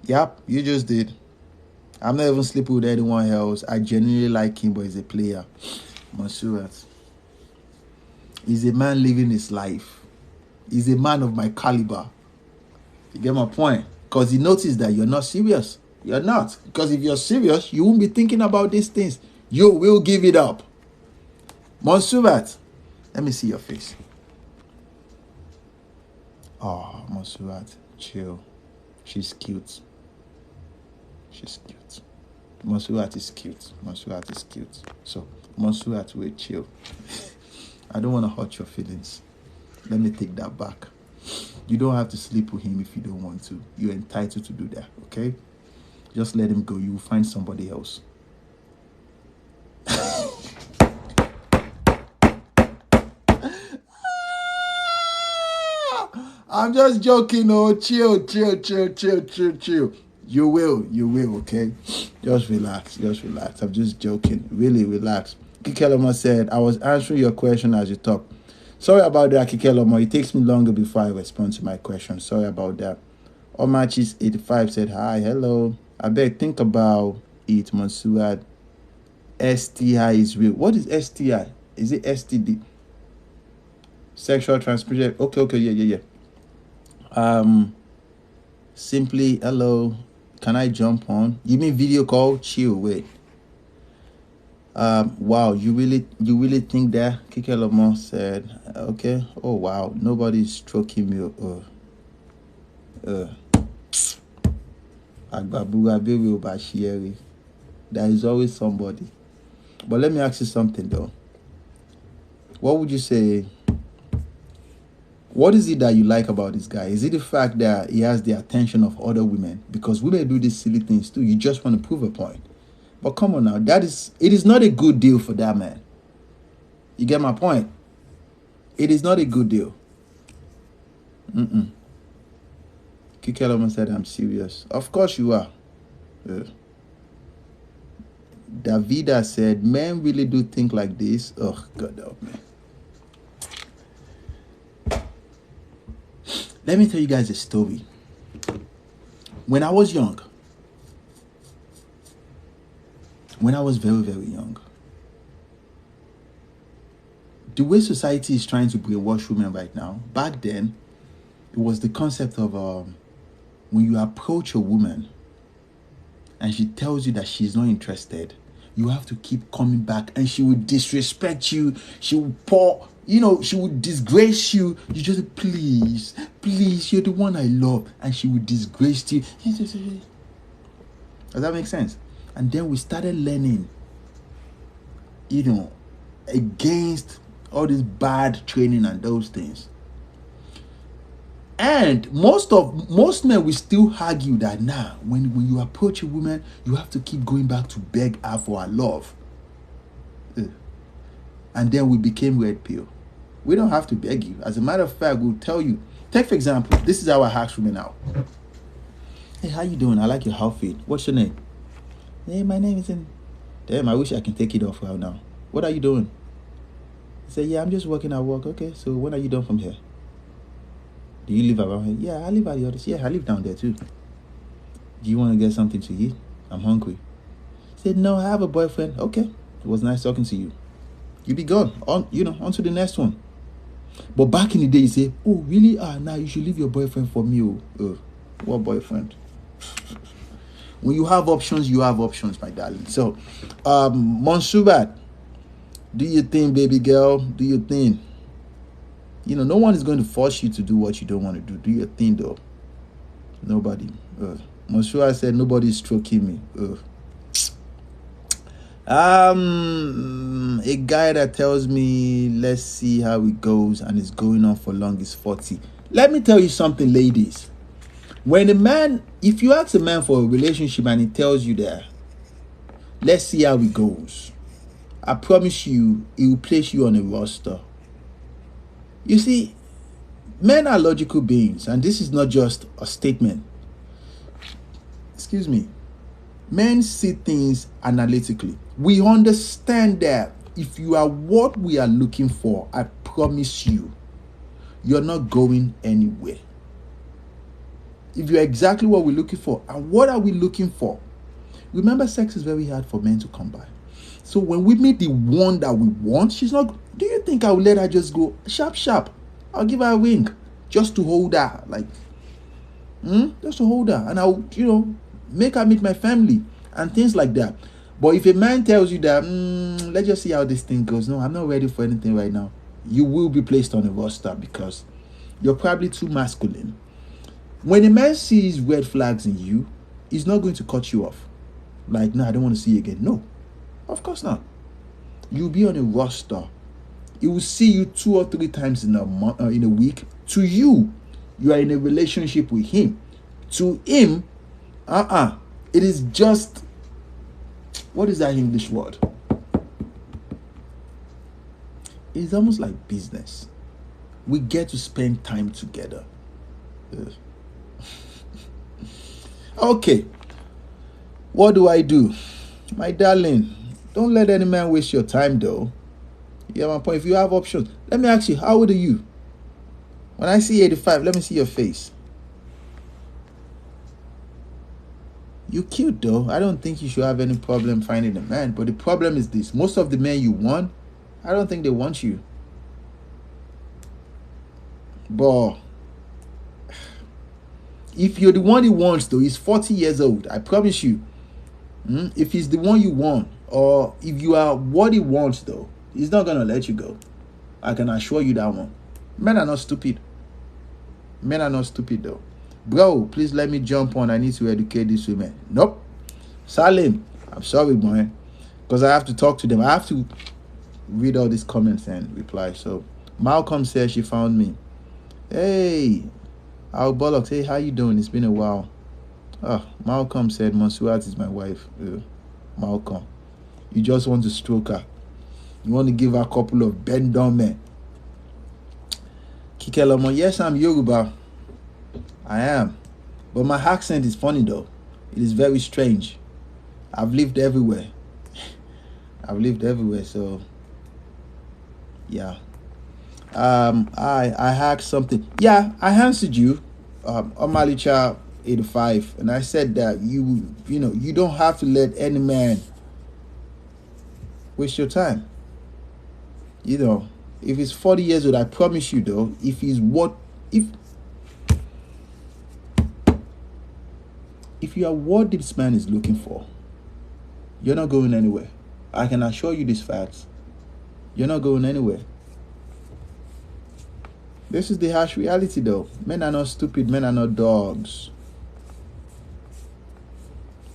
Yep, you just did. I'm not even sleeping with anyone else. I genuinely like him, but he's a player. Mansoura, he's a man living his life. He's a man of my caliber. You get my point? Because he noticed that you're not serious. You're not. Because if you're serious, you won't be thinking about these things. You will give it up. Mansurat, let me see your face. Oh, Mansurat, chill. She's cute. She's cute. Mansurat is cute. Mansurat is cute. So, Mansurat will chill. I don't want to hurt your feelings. Let me take that back. You don't have to sleep with him if you don't want to. You're entitled to do that, okay? Just let him go. You will find somebody else. I'm just joking. Oh, chill. You will, okay? Just relax. I'm just joking. Really relax. Kikeloma said, I was answering your question as you talk. Sorry about that, Kikeloma. It takes me longer before I respond to my question. Sorry about that. Omachis85 said, hi, hello. I beg, think about it, Mansuad. STI is real. What is STI? Is it STD? Sexual transmission. Okay, yeah. Simply, hello. Can I jump on? You mean video call? Chill, wait. Wow, you really think that? Kikeloma said, okay. Oh wow, nobody's stroking me. There is always somebody. But let me ask you something though. What would you say? What is it that you like about this guy? Is it the fact that he has the attention of other women? Because women do these silly things too. You just want to prove a point. But come on now, it is not a good deal for that man. You get my point? It is not a good deal. Kikeloma said, I'm serious. Of course you are. Davida said, men really do think like this. Oh, God help me. Let me tell you guys a story. When I was young, when I was very, very young, the way society is trying to brainwash women right now, back then, it was the concept of when you approach a woman and she tells you that she's not interested, you have to keep coming back and she will disrespect you. She will she would disgrace you. You just, please, you're the one I love. And she would disgrace you. Does that make sense? And then we started learning, against all this bad training and those things. And most men will still argue that when you approach a woman, you have to keep going back to beg her for her love. And then we became red pill. We don't have to beg you. As a matter of fact, we'll tell you. Take for example, this is how I ask women out. Hey, how you doing? I like your outfit. What's your name? Hey, my name is in. Damn, I wish I can take it off right now. What are you doing? I say, yeah, I'm just working at work. Okay, so when are you done from here? Do you live around here? Yeah, I live at the other. Yeah, I live down there too. Do you want to get something to eat? I'm hungry. I said, no, I have a boyfriend. Okay, it was nice talking to you. You be gone. On to the next one. But back in the day, you say, oh, really? Now you should leave your boyfriend for me. What boyfriend? When you have options, my darling. So, Monsubat, do your thing, baby girl. Do your thing. No one is going to force you to do what you don't want to do. Do your thing, though. Nobody. Monsubat said, nobody's stroking me. A guy that tells me let's see how it goes and is going on for long is 40. Let me tell you something, ladies. When a man, if you ask a man for a relationship and he tells you that let's see how it goes, I promise you he will place you on a roster. You see, men are logical beings, and this is not just a statement. Excuse me. Men see things analytically. We understand that if you are what we are looking for, I promise you, you're not going anywhere. If you're exactly what we're looking for, and what are we looking for? Remember, sex is very hard for men to come by. So when we meet the one that we want, she's not. Do you think I will let her just go sharp, sharp? I'll give her a ring just to hold her, like, just to hold her, and I'll, make her meet my family and things like that. But if a man tells you that, let's just see how this thing goes. No, I'm not ready for anything right now. You will be placed on a roster because you're probably too masculine. When a man sees red flags in you, he's not going to cut you off. Like, no, I don't want to see you again. No, of course not. You'll be on a roster. He will see you 2 or 3 times in a week. To you, you are in a relationship with him. To him, it is just, what is that English word? It's almost like business. We get to spend time together. Okay. What do I do? My darling, don't let any man waste your time though. You get my point? If you have options, let me ask you, how old are you? When I see 85, let me see your face. You're cute though. I don't think you should have any problem finding a man. But the problem is this. Most of the men you want, I don't think they want you. But if you're the one he wants though, he's 40 years old. I promise you. If he's the one you want, or if you are what he wants though, he's not going to let you go. I can assure you that one. Men are not stupid. Men are not stupid though. Bro, please let me jump on. I need to educate these women. Nope. Salim, I'm sorry, boy. Because I have to talk to them. I have to read all these comments and reply. So, Malcolm says she found me. Hey, our bollocks. Hey, how you doing? It's been a while. Malcolm said, Monsuat is my wife. Malcolm, you just want to stroke her. You want to give her a couple of bend down men. Kikelomo, yes, I'm Yoruba. I am. But my accent is funny though. It is very strange. I've lived everywhere. So yeah. I asked something. Yeah, I answered you, Omalicha 85, and I said that you don't have to let any man waste your time. If he's 40 years old, I promise you though, if you are what this man is looking for, you're not going anywhere. I can assure you these facts. You're not going anywhere. This is the harsh reality though. Men are not stupid. Men are not dogs.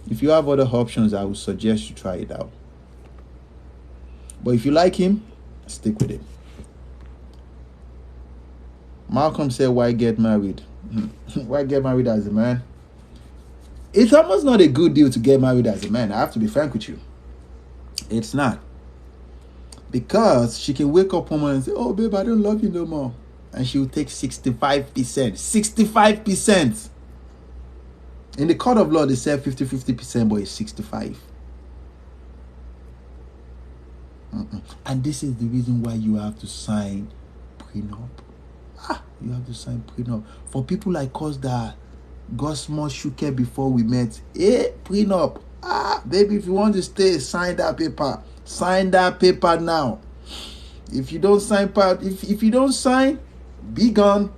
If you have other options, I would suggest you try it out. But if you like him, stick with him. Malcolm said, why get married? Why get married as a man? It's almost not a good deal to get married as a man. I have to be frank with you. It's not. Because she can wake up one morning and say, oh, babe, I don't love you no more. And she will take 65%. 65%. In the court of law, they say 50%, but it's 65. And this is the reason why you have to sign prenup. You have to sign prenup. For people like us that got small shuke before we met, prenup. Baby, if you want to stay, sign that paper. Sign that paper now. If you don't sign, if you don't sign, be gone.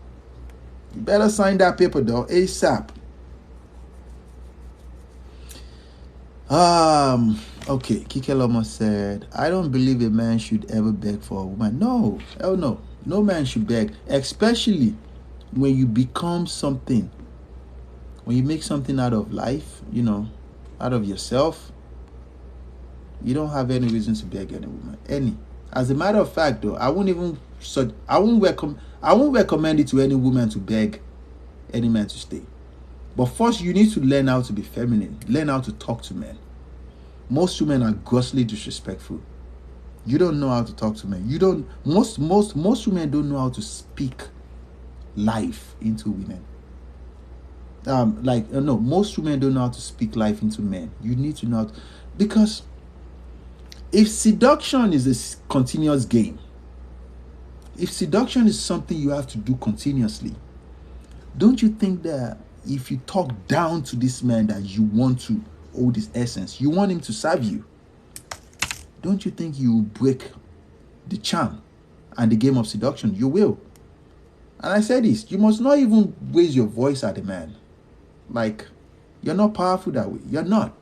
You better sign that paper though, ASAP. Okay, Kikeloma said, I don't believe a man should ever beg for a woman. No, hell no. No man should beg, especially when you become something. When you make something out of life, out of yourself. You don't have any reason to beg any woman. Any. As a matter of fact, though, I won't recommend it to any woman to beg any man to stay. But first, you need to learn how to be feminine. Learn how to talk to men. Most women are grossly disrespectful. You don't know how to talk to men. You don't. Most women don't know how to speak life into women. Most women don't know how to speak life into men. You need to know how to, because if seduction is a continuous game, if seduction is something you have to do continuously, don't you think that if you talk down to this man that you want to hold his essence, you want him to serve you, don't you think you will break the charm and the game of seduction? You will. And I said this, you must not even raise your voice at a man. Like, you're not powerful that way. You're not.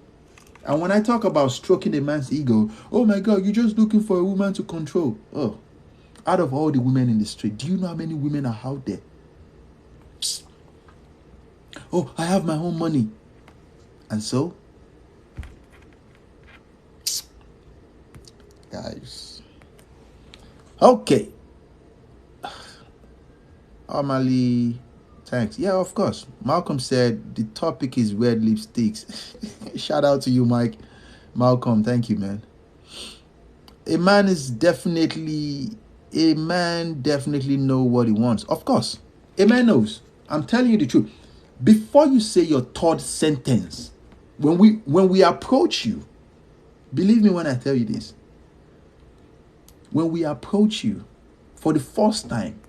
And when I talk about stroking a man's ego, oh my God, you're just looking for a woman to control. Oh, out of all the women in the street, do you know how many women are out there? Oh, I have my own money. And so, guys. Okay. Amali, thanks. Yeah, of course. Malcolm said the topic is red lipsticks. Shout out to you, Mike. Malcolm, thank you, man. A man definitely know what he wants. Of course. A man knows. I'm telling you the truth. Before you say your third sentence, when we approach you, believe me when I tell you this, when we approach you for the first time,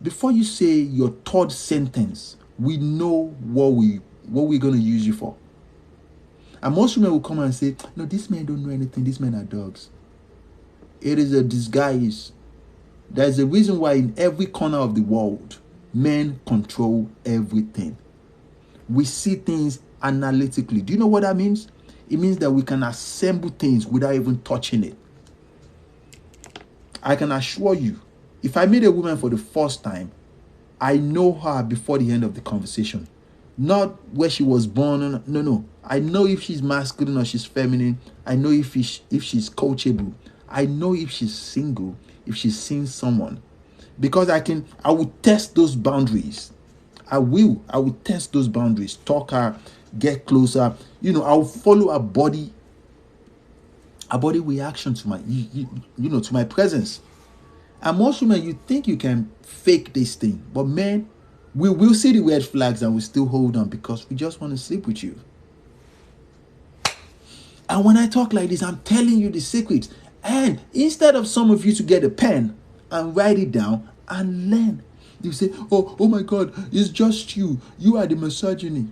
before you say your third sentence, we know what we're going to use you for. And most women will come and say, no, this man don't know anything. These men are dogs. It is a disguise. There's a reason why in every corner of the world, men control everything. We see things analytically. Do you know what that means? It means that we can assemble things without even touching it. I can assure you, if I meet a woman for the first time, I know her before the end of the conversation. Not where she was born. No. I know if she's masculine or she's feminine. I know if she's coachable. I know if she's single, if she's seen someone. Because I will test those boundaries. I will test those boundaries. Talk her, get closer. I'll follow her body reaction to my, to my presence. And most women, you think you can fake this thing. But men, we will see the red flags and we still hold on because we just want to sleep with you. And when I talk like this, I'm telling you the secrets. And instead of some of you to get a pen and write it down and learn, you say, oh my God, it's just you. You are the misogyny.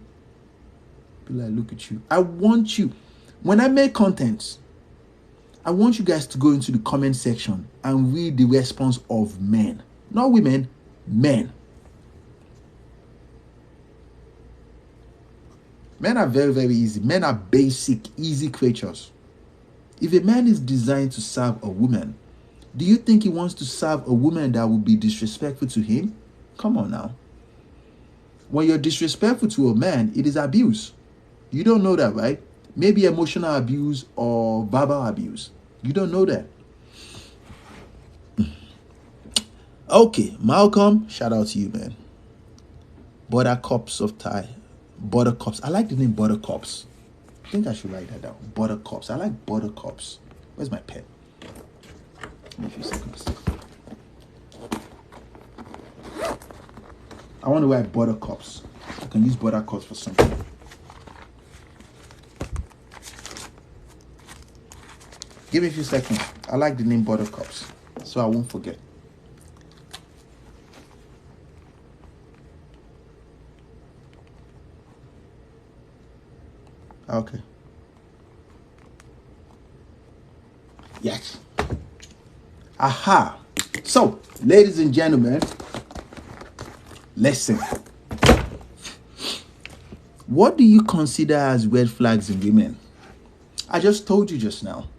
Be like, look at you. I want you, when I make contents, I want you guys to go into the comment section and read the response of men. Not women, men. Men are very, very easy. Men are basic, easy creatures. If a man is designed to serve a woman, do you think he wants to serve a woman that will be disrespectful to him? Come on now. When you're disrespectful to a man, it is abuse. You don't know that, right? Maybe emotional abuse or verbal abuse. You don't know that. Okay, Malcolm, shout out to you, man. Buttercups of Thai. Buttercups. I like the name Buttercups. I think I should write that down. Buttercups. I like Buttercups. Where's my pen? Give me a few seconds. I want to write Buttercups. I can use Buttercups for something. Give me a few seconds. I like the name Buttercups, so I won't forget. Okay. Yes. Aha. So, ladies and gentlemen, listen. What do you consider as red flags in women? I just told you just now.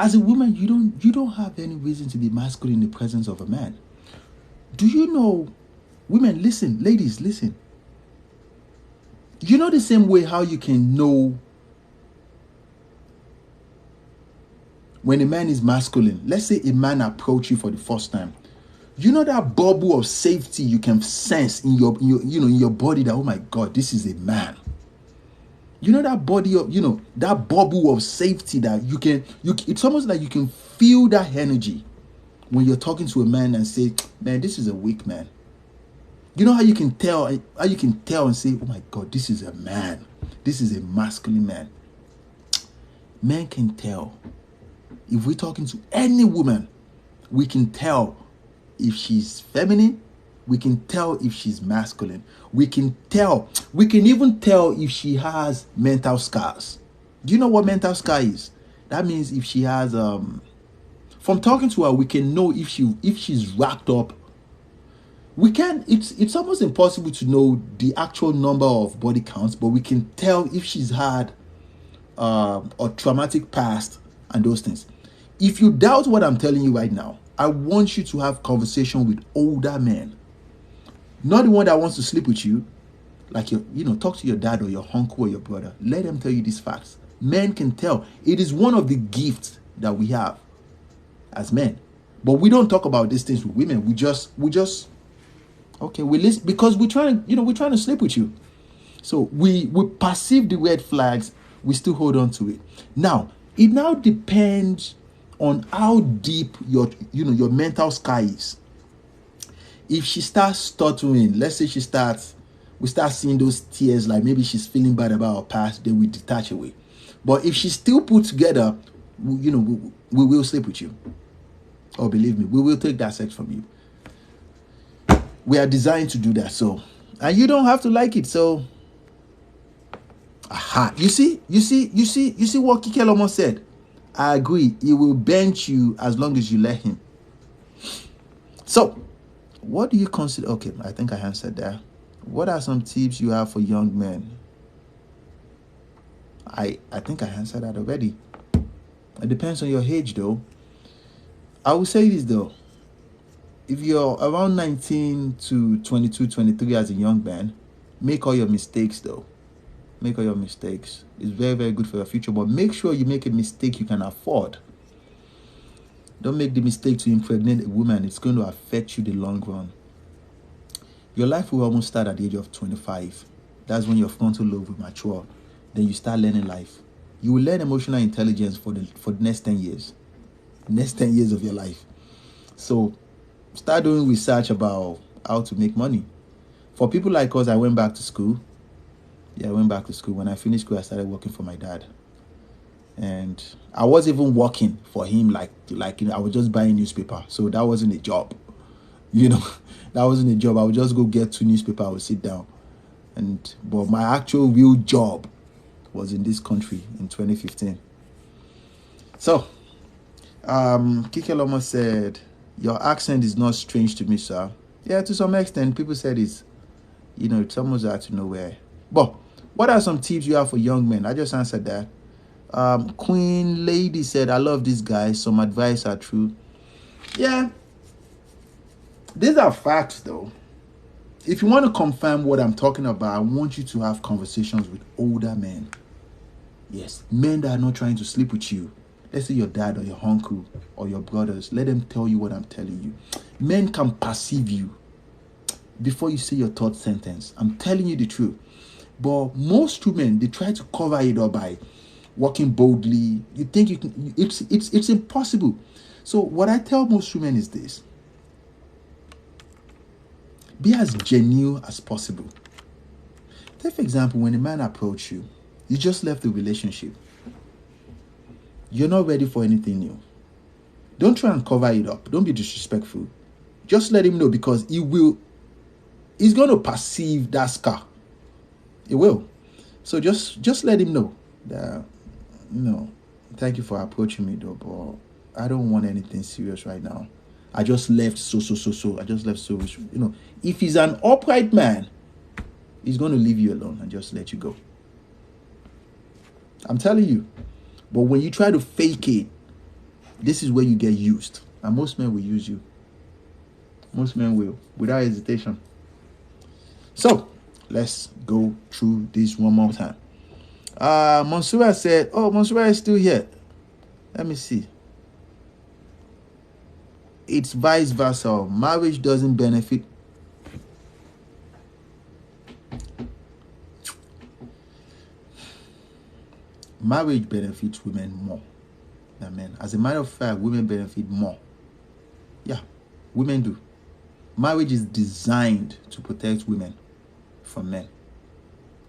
As a woman, you don't have any reason to be masculine in the presence of a man. Do you know, women, listen, ladies, listen. You know the same way how you can know when a man is masculine, let's say a man approach you for the first time, you know that bubble of safety you can sense in your in your body that, oh my God, this is a man. You know that body of, that bubble of safety that it's almost like you can feel that energy when you're talking to a man and say, man, this is a weak man. You know how you can tell and say, oh my God, this is a man. This is a masculine man. Men can tell. If we're talking to any woman, we can tell if she's feminine. We can tell if she's masculine. We can even tell if she has mental scars. Do you know what mental scar is? That means if she has from talking to her, we can know if she's racked up. It's almost impossible to know the actual number of body counts, but we can tell if she's had a traumatic past and those things. If you doubt what I'm telling you right now, I want you to have conversation with older men. Not the one that wants to sleep with you. Like, talk to your dad or your uncle or your brother. Let them tell you these facts. Men can tell. It is one of the gifts that we have as men. But we don't talk about these things with women. We just okay, we listen because we're trying to sleep with you. So we perceive the red flags, we still hold on to it. Now, it now depends on how deep your mental sky is. If she starts stuttering, let's say we start seeing those tears, like maybe she's feeling bad about her past, then we detach away. But if she's still put together, we will sleep with you. Oh, believe me, we will take that sex from you. We are designed to do that. So, and you don't have to like it. So, aha, you see what Kike almost said. I agree. He will bench you as long as you let him. So, what do you consider? Okay, I think I answered that. What are some tips you have for young men? I think I answered that already. It depends on your age, though. I will say this, though. If you're around 19 to 22, 23 as a young man, make all your mistakes, though. Make all your mistakes. It's very, very good for your future, but make sure you make a mistake you can afford. Don't make the mistake to impregnate a woman. It's going to affect you the long run. Your life will almost start at the age of 25. That's when your frontal lobe will mature. Then you start learning life. You will learn emotional intelligence for the next 10 years. Next 10 years of your life. So start doing research about how to make money. For people like us, I went back to school. Yeah, I went back to school. When I finished school, I started working for my dad. And I was even working for him like I was just buying newspaper. So that wasn't a job. That wasn't a job. I would just go get 2 newspapers. I would sit down. But my actual real job was in this country in 2015. So, Kike almost said, your accent is not strange to me, sir. Yeah, to some extent, people said it's almost out to nowhere. But what are some tips you have for young men? I just answered that. Queen Lady said, I love this guy. Some advice are true. Yeah. These are facts, though. If you want to confirm what I'm talking about, I want you to have conversations with older men. Yes, men that are not trying to sleep with you. Let's say your dad or your uncle or your brothers. Let them tell you what I'm telling you. Men can perceive you before you say your third sentence. I'm telling you the truth. But most women, they try to cover it up by walking boldly. You think you can? It's impossible. So what I tell most women is this: be as genuine as possible. Take for example, when a man approaches you, you just left the relationship. You're not ready for anything new. Don't try and cover it up. Don't be disrespectful. Just let him know, because he's going to perceive that scar. It will. So just let him know that, thank you for approaching me, though, but I don't want anything serious right now. I just left so. I just left so. If he's an upright man, he's going to leave you alone and just let you go. I'm telling you. But when you try to fake it, this is where you get used. And most men will use you. Most men will, without hesitation. So, let's go through this one more time. Monsura said, Monsura is still here. Let me see. it's vice versa. Marriage doesn't benefit. Marriage benefits women more than men. As a matter of fact, women benefit more. Yeah, women do. Marriage is designed to protect women from men.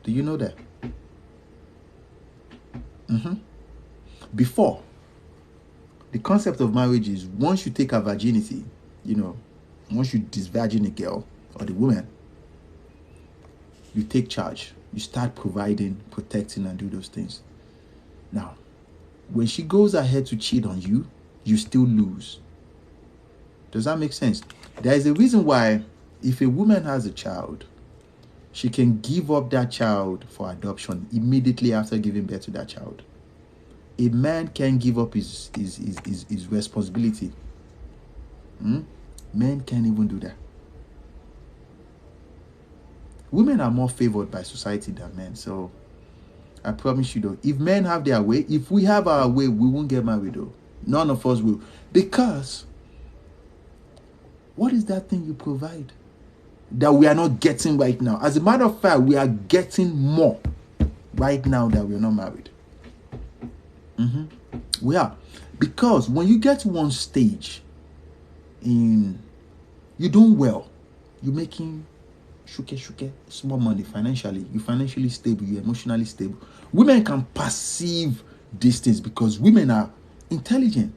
Do you know that? Before, the concept of marriage is once you take her virginity, once you disvirgin a girl or the woman, you take charge. You start providing, protecting, and do those things. Now, when she goes ahead to cheat on you, you still lose. Does that make sense? There is a reason why if a woman has a child, she can give up that child for adoption immediately after giving birth to that child. A man can give up his responsibility. Men can't even do that. Women are more favored by society than men. So I promise you though, if men have their way, if we have our way, we won't get married though. None of us will. Because what is that thing you provide that we are not getting right now? As a matter of fact, we are getting more right now that we're not married. We are. Because when you get to one stage you're doing well, you're making shuke, small money financially, you're financially stable, you're emotionally stable. Women can perceive these things because women are intelligent.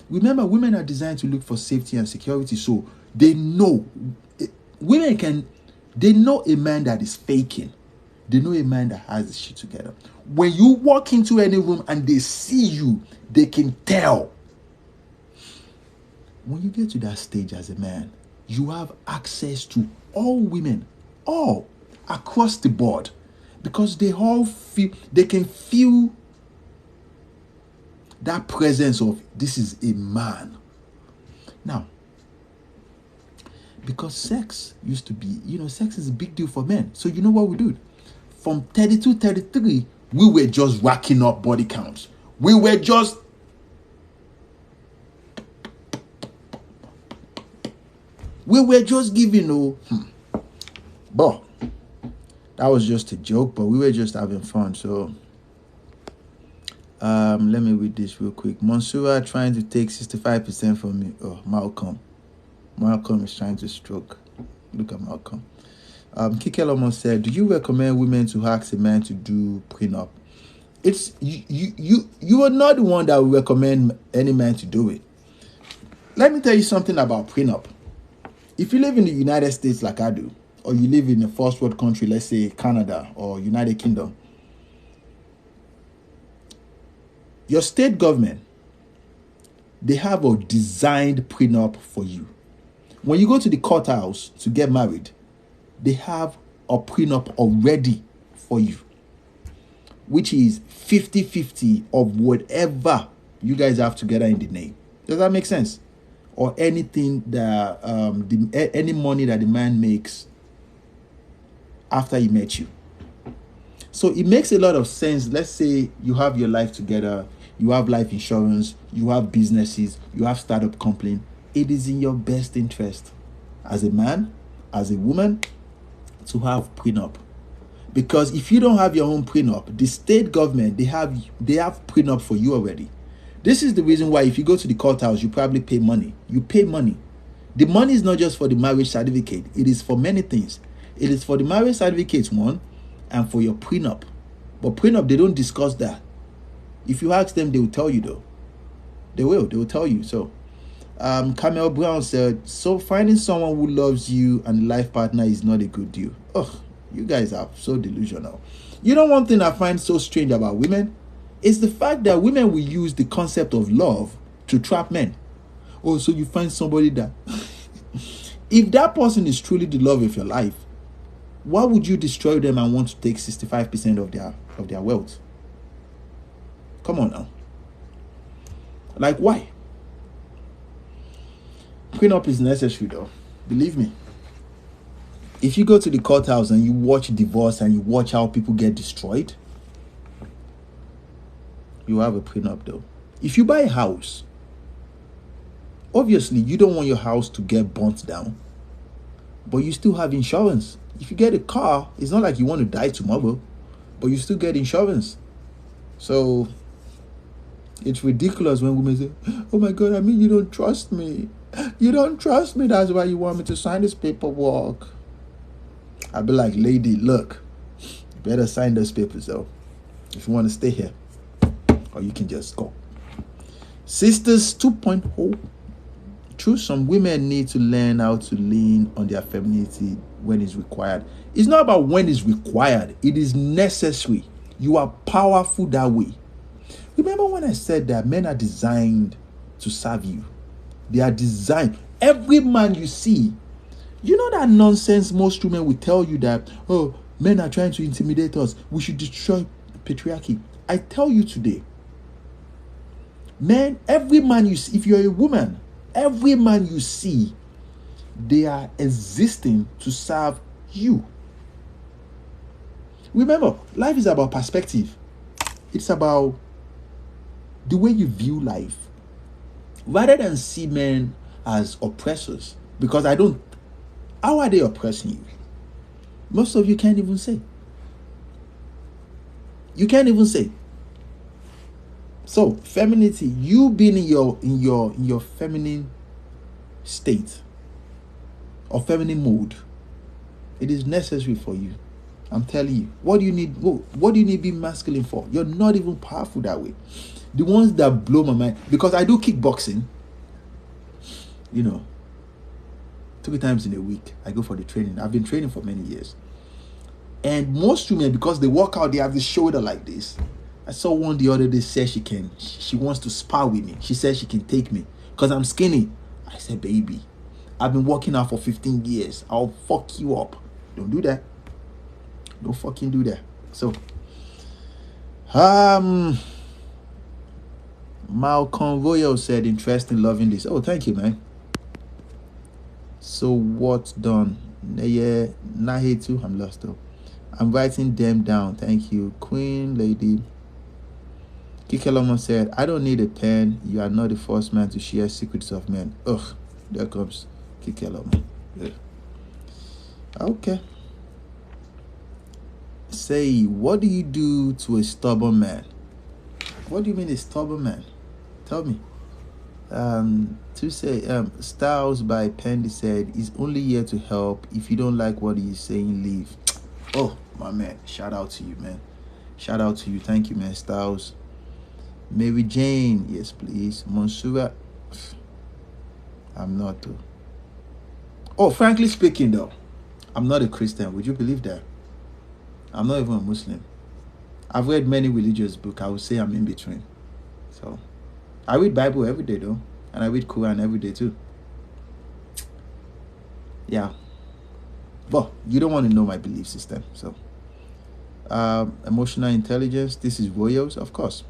Remember, women are designed to look for safety and security, so they know. They know a man that is faking. They know a man that has his shit together. When you walk into any room and they see you, they can tell. When you get to that stage as a man, you have access to all women, all across the board, because they can feel that presence of this is a man. Now, because sex used to be, sex is a big deal for men. So you know what we do? From 32, 33, we were just racking up body counts. We were just giving, But that was just a joke, but we were just having fun. So let me read this real quick. Monsura trying to take 65% from me. Oh, Malcolm is trying to stroke. Look at Malcolm. Kikelomon said, do you recommend women to ask a man to do prenup? It's you are not the one that will recommend any man to do it. Let me tell you something about prenup. If you live in the United States like I do, or you live in a first world country, let's say Canada or United Kingdom, your state government, they have a designed prenup for you. When you go to the courthouse to get married, they have a prenup already for you, which is 50-50 of whatever you guys have together in the name. Does that make sense? Or anything that any money that the man makes after he met you. So it makes a lot of sense. Let's say you have your life together, you have life insurance, you have businesses, you have startup company. It is in your best interest as a man, as a woman, to have prenup. Because if you don't have your own prenup, the state government, they have prenup for you already. This is the reason why if you go to the courthouse, you probably pay money. You pay money. The money is not just for the marriage certificate. It is for many things. It is for the marriage certificate, one, and for your prenup. But prenup, they don't discuss that. If you ask them, they will tell you though. They will tell you. So Camel Brown said, so finding someone who loves you and a life partner is not a good deal. Ugh, you guys are so delusional. You know one thing I find so strange about women? It's the fact that women will use the concept of love to trap men. Oh, so you find somebody that... If that person is truly the love of your life, why would you destroy them and want to take 65% of their wealth? Come on now. Like, why? Prenup is necessary though. Believe me. If you go to the courthouse and you watch divorce and you watch how people get destroyed, you have a prenup though. If you buy a house Obviously, you don't want your house to get burnt down, but you still have insurance. If you get a car, it's not like you want to die tomorrow, but you still get insurance. So it's ridiculous when women say, oh my God, I mean, you don't trust me. You don't trust me. That's why you want me to sign this paperwork. I'd be like, lady, look, you better sign those papers though, if you want to stay here, or you can just go. Sisters 2.0. True, some women need to learn how to lean on their femininity when it's required. It's not about when it's required. It is necessary. You are powerful that way. Remember when I said that men are designed to serve you? They are designed. Every man you see, you know that nonsense most women will tell you that, oh, men are trying to intimidate us. We should destroy patriarchy. I tell you today, men, every man you see, if you're a woman, every man you see, they are existing to serve you. Remember, life is about perspective. It's about the way you view life. Rather than see men as oppressors, because how are they oppressing you? Most of you can't even say. You can't even say. So, femininity, you being in your feminine state or feminine mode, it is necessary for you. I'm telling you. What do you need? What do you need to be masculine for? You're not even powerful that way. The ones that blow my mind, because I do kickboxing, 3 times in a week. I go for the training. I've been training for many years. And most women, because they work out, they have the shoulder like this. I saw one the other day say she wants to spar with me. She says she can take me because I'm skinny. I said, baby, I've been working out for 15 years. I'll fuck you up. Don't do that. Don't fucking do that. So, Malcolm Royal said, interesting, loving this. Oh, thank you, man. So what's done? Yeah, not here too. I'm lost though. I'm writing them down. Thank you. Queen Lady Kikeloma said, I don't need a pen. You are not the first man to share secrets of men. Ugh, there comes Kikeloma. Yeah. Okay. Say, what do you do to a stubborn man? What do you mean a stubborn man? Tell me. To say, Styles by Pendy said, he's only here to help. If you don't like what he's saying, leave. Oh, my man. Shout out to you, man. Shout out to you. Thank you, man. Styles. Mary Jane. Yes, please. Monsura. I'm not, though. Oh, frankly speaking, though, I'm not a Christian. Would you believe that? I'm not even a Muslim. I've read many religious books. I would say I'm in between. So, I read Bible every day, though. And I read Quran every day, too. Yeah. But you don't want to know my belief system. So, emotional intelligence. This is Royals, of course.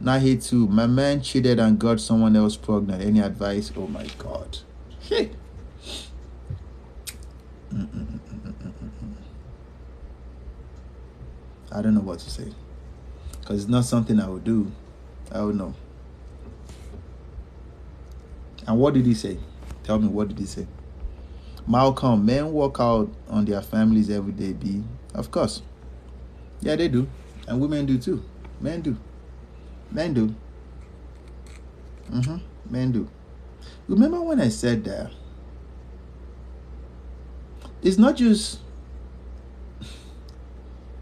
Not here, too. My man cheated and got someone else pregnant. Any advice? Oh, my God. Hey. I don't know what to say. Because it's not something I would do. I would know. And what did he say? Tell me, what did he say? Malcolm, men work out on their families every day, B. Of course. Yeah, they do. And women do too. Men do. Men do. Men do. Remember when I said that? It's not just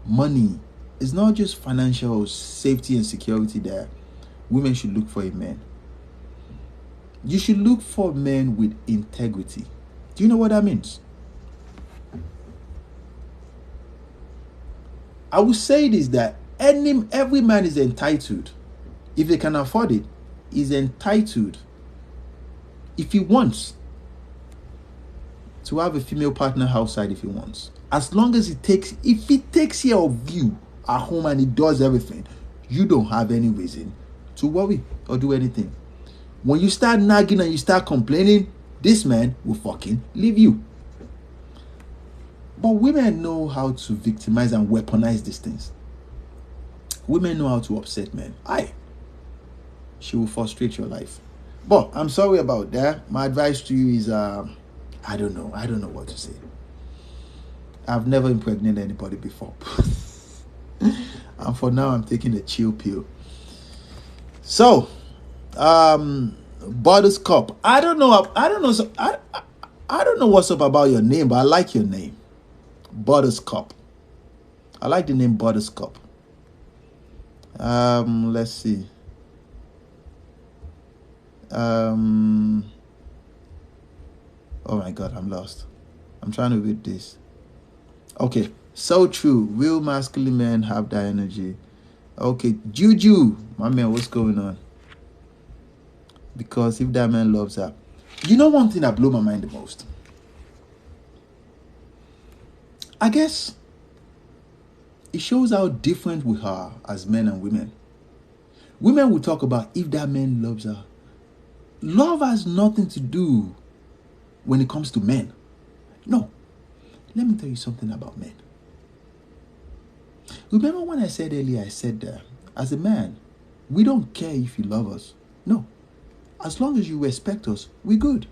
money. It's not just financial safety and security that women should look for in men. You should look for men with integrity. Do you know what that means? I would say this, that every man is entitled, if they can afford it, is entitled, if he wants, to have a female partner outside if he wants. As long as if he takes care of you at home and he does everything, you don't have any reason to worry or do anything. When you start nagging and you start complaining, this man will fucking leave you. But women know how to victimize and weaponize these things. Women know how to upset men. She will frustrate your life. But I'm sorry about that. My advice to you is, I don't know what to say. I've never impregnated anybody before. And for now, I'm taking a chill pill. So, Butterscup. I don't know. I don't know what's up about your name, but I like your name, Butterscup. I like the name Butterscup. Let's see. Oh my God, I'm lost. I'm trying to read this. Okay, so true. Real masculine men have that energy. Okay, Juju, my man, what's going on? Because if that man loves her, you know one thing that blew my mind the most? I guess it shows how different we are as men and women. Women will talk about if that man loves her. Love has nothing to do when it comes to men. No. Let me tell you something about men. Remember when I said earlier, I said that as a man, we don't care if you love us. No. As long as you respect us, we're good.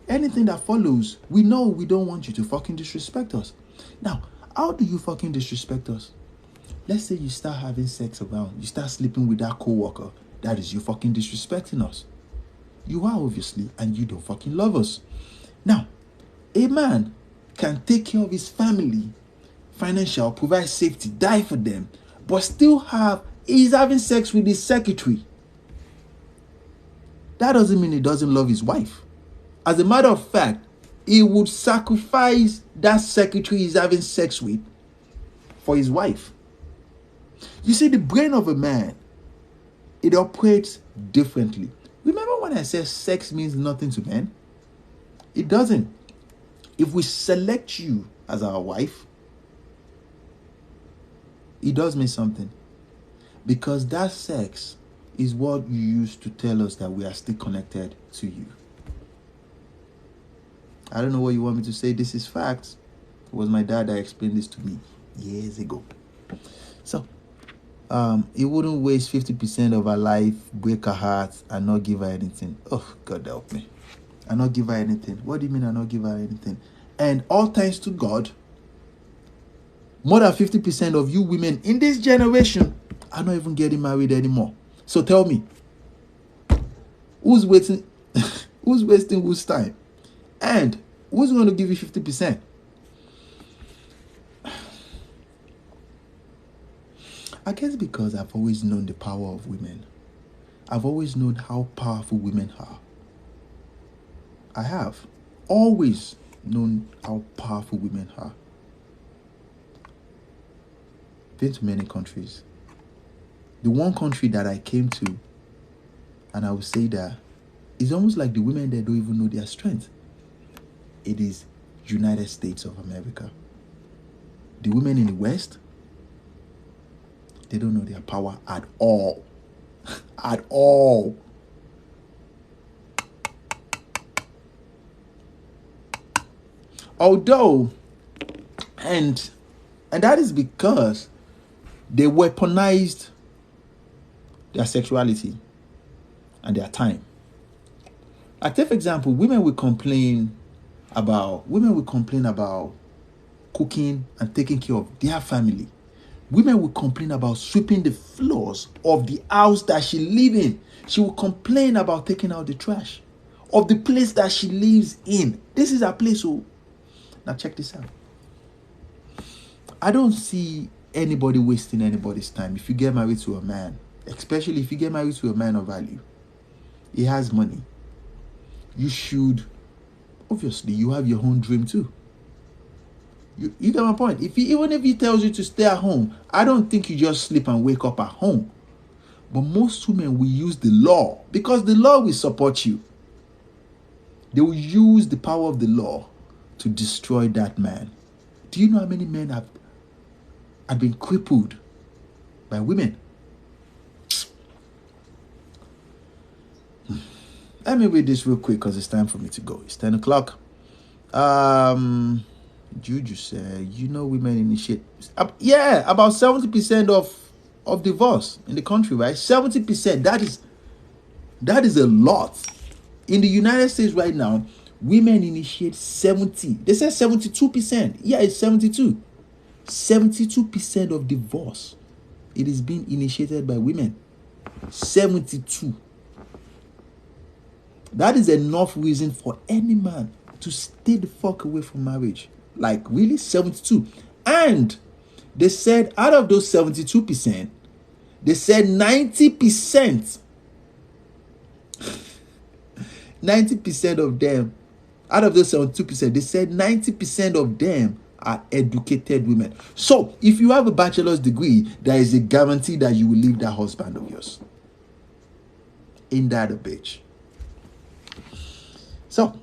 Anything that follows, we know we don't want you to fucking disrespect us. Now, how do you fucking disrespect us? Let's say you start having sex around, you start sleeping with that co-worker. That is you fucking disrespecting us. You are obviously, and you don't fucking love us. Now, a man can take care of his family, financial, provide safety, die for them, but still he's having sex with his secretary. That doesn't mean he doesn't love his wife. As a matter of fact, he would sacrifice that secretary he's having sex with for his wife. You see, the brain of a man, it operates differently. Remember when I said sex means nothing to men? It doesn't. If we select you as our wife, it does mean something. Because that sex is what you use to tell us that we are still connected to you. I don't know what you want me to say. This is facts. It was my dad that explained this to me years ago. So, he wouldn't waste 50% of her life, break her heart, and not give her anything. Oh, God help me. And not give her anything. What do you mean I not give her anything? And all thanks to God, more than 50% of you women in this generation are not even getting married anymore. So tell me, who's waiting? Who's wasting whose time? And who's going to give you 50%? I guess because I've always known the power of women. I've always known how powerful women are. I have always known how powerful women are. Been to many countries. The one country that I came to, and I would say that it's almost like the women there don't even know their strength. It is United States of America. The women in the West, they don't know their power at all. At all. Although, and that is because they weaponized their sexuality and their time. Like, take for example, women will complain about cooking and taking care of their family. Women will complain about sweeping the floors of the house that she lives in. She will complain about taking out the trash of the place that she lives in. This is her place. So now check this out. I don't see anybody wasting anybody's time. If you get married to a man, especially if you get married to a man of value, he has money, you should, obviously, you have your own dream too. You get my point? Even if he tells you to stay at home, I don't think you just sleep and wake up at home. But most women will use the law because the law will support you. They will use the power of the law to destroy that man. Do you know how many men have been crippled by women? Let me read this real quick because it's time for me to go. It's 10 o'clock. Juju said, women initiate. Yeah, about 70% of divorce in the country, right? 70%. That is a lot. In the United States right now, women initiate 70. They said 72%. Yeah, it's 72. 72% of divorce, it is being initiated by women. 72. That is enough reason for any man to stay the fuck away from marriage. Like, really? 72. And they said out of those 72%, they said 90%, 90% of them, out of those 72%, they said 90% of them are educated women. So, if you have a bachelor's degree, there is a guarantee that you will leave that husband of yours. Ain't that a bitch? So,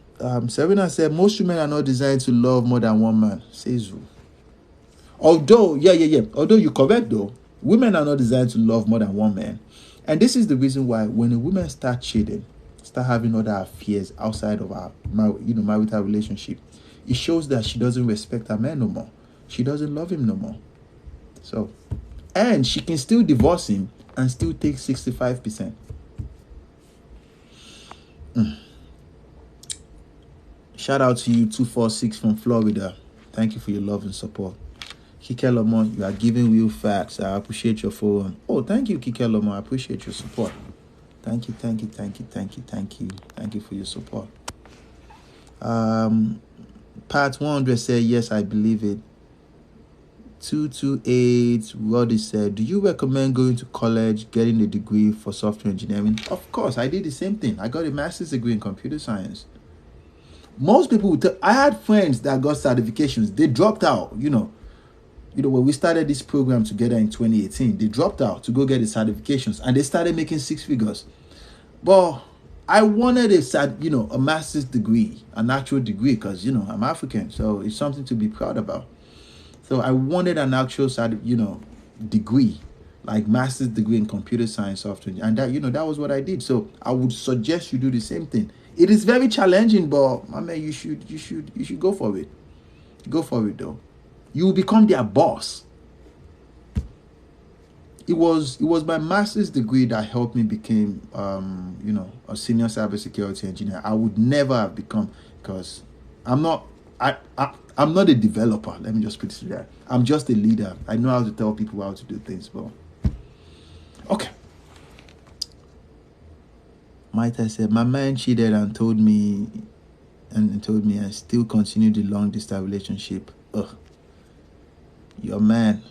Serena said, most women are not designed to love more than one man. Says who? Although, although you're correct though, women are not designed to love more than one man. And this is the reason why when a woman starts cheating, start having other affairs outside of our marital relationship, it shows that she doesn't respect her man no more. She doesn't love him no more. So, and she can still divorce him and still take 65%. Shout out to you, 246 from Florida. Thank you for your love and support. Kike Lomo, you are giving real facts. I appreciate your forum. Oh, thank you, Kike Lomo. I appreciate your support. Thank you for your support. Part 100 said, yes, I believe it. 228, Roddy said, do you recommend going to college, getting a degree for software engineering? Of course, I did the same thing. I got a master's degree in computer science. Most people, I had friends that got certifications. They dropped out, when we started this program together in 2018, they dropped out to go get the certifications and they started making six figures. But I wanted a master's degree, an actual degree, because, I'm African. So it's something to be proud about. So I wanted an actual, degree, like master's degree in computer science software. And that was what I did. So I would suggest you do the same thing. It is very challenging, but I mean, you should go for it. Go for it though. You will become their boss. It was my master's degree that helped me become a senior cybersecurity engineer. I would never have become, because I'm not a developer. Let me just put it to that. I'm just a leader. I know how to tell people how to do things, but okay. Maita said, my man cheated and told me I still continue the long distance relationship. Ugh. Your man.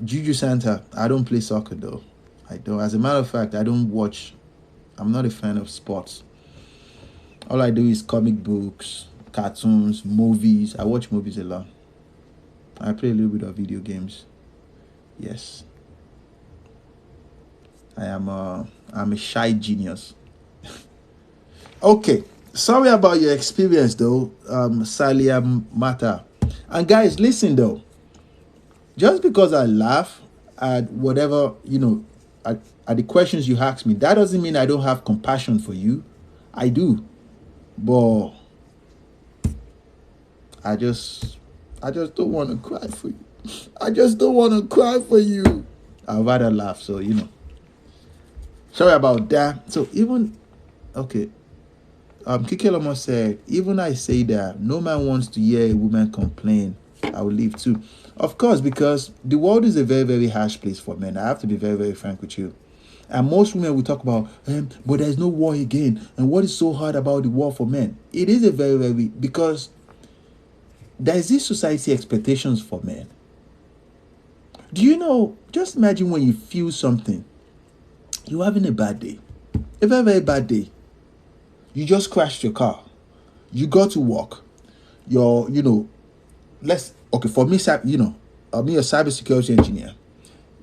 Juju Santa, I don't play soccer though. I don't. As a matter of fact, I don't watch. I'm not a fan of sports. All I do is comic books, cartoons, movies. I watch movies a lot. I play a little bit of video games. Yes. I'm a shy genius. Okay. Sorry about your experience though, Salia Mata. And guys, listen though. Just because I laugh at whatever, at the questions you ask me, that doesn't mean I don't have compassion for you. I do. But I just don't want to cry for you. I just don't want to cry for you. I'd rather laugh, so sorry about that. So okay. Kikeloma said, even I say that no man wants to hear a woman complain, I will leave too. Of course, because the world is a very, very harsh place for men. I have to be very, very frank with you. And most women will talk about, but there's no war again. And what is so hard about the war for men? It is a very, very, because there's this society expectations for men. Do you know, just imagine when you feel something, you're having a bad day, a very, very bad day. You just crashed your car. You got to work. For me, me a cybersecurity engineer.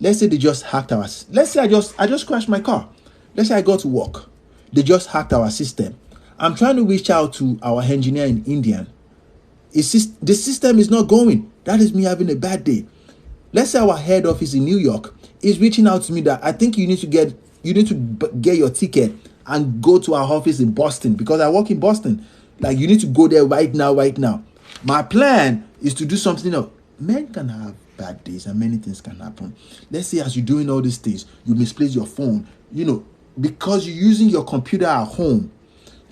Let's say they just hacked let's say I just crashed my car. Let's say I got to work. They just hacked our system. I'm trying to reach out to our engineer in India. The system is not going. That is me having a bad day. Let's say our head office in New York is reaching out to me that I think you need to get your ticket and go to our office in Boston, because I work in Boston. Like, you need to go there right now. My plan is to do something else. Men can have bad days and many things can happen. Let's say as you're doing all these things, you misplace your phone, because you're using your computer at home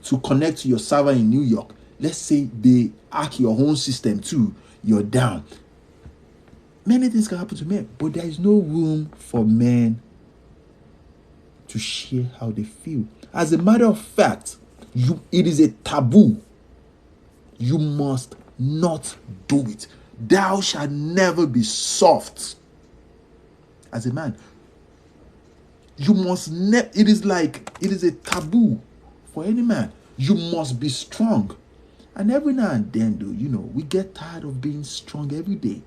to connect to your server in New York. Let's say they hack your home system too, you're down. Many things can happen to men, but there is no room for men to share how they feel. As a matter of fact, it is a taboo. You must not do it. Thou shalt never be soft. As a man, you must never. It is a taboo for any man. You must be strong. And every now and then, though, we get tired of being strong every day.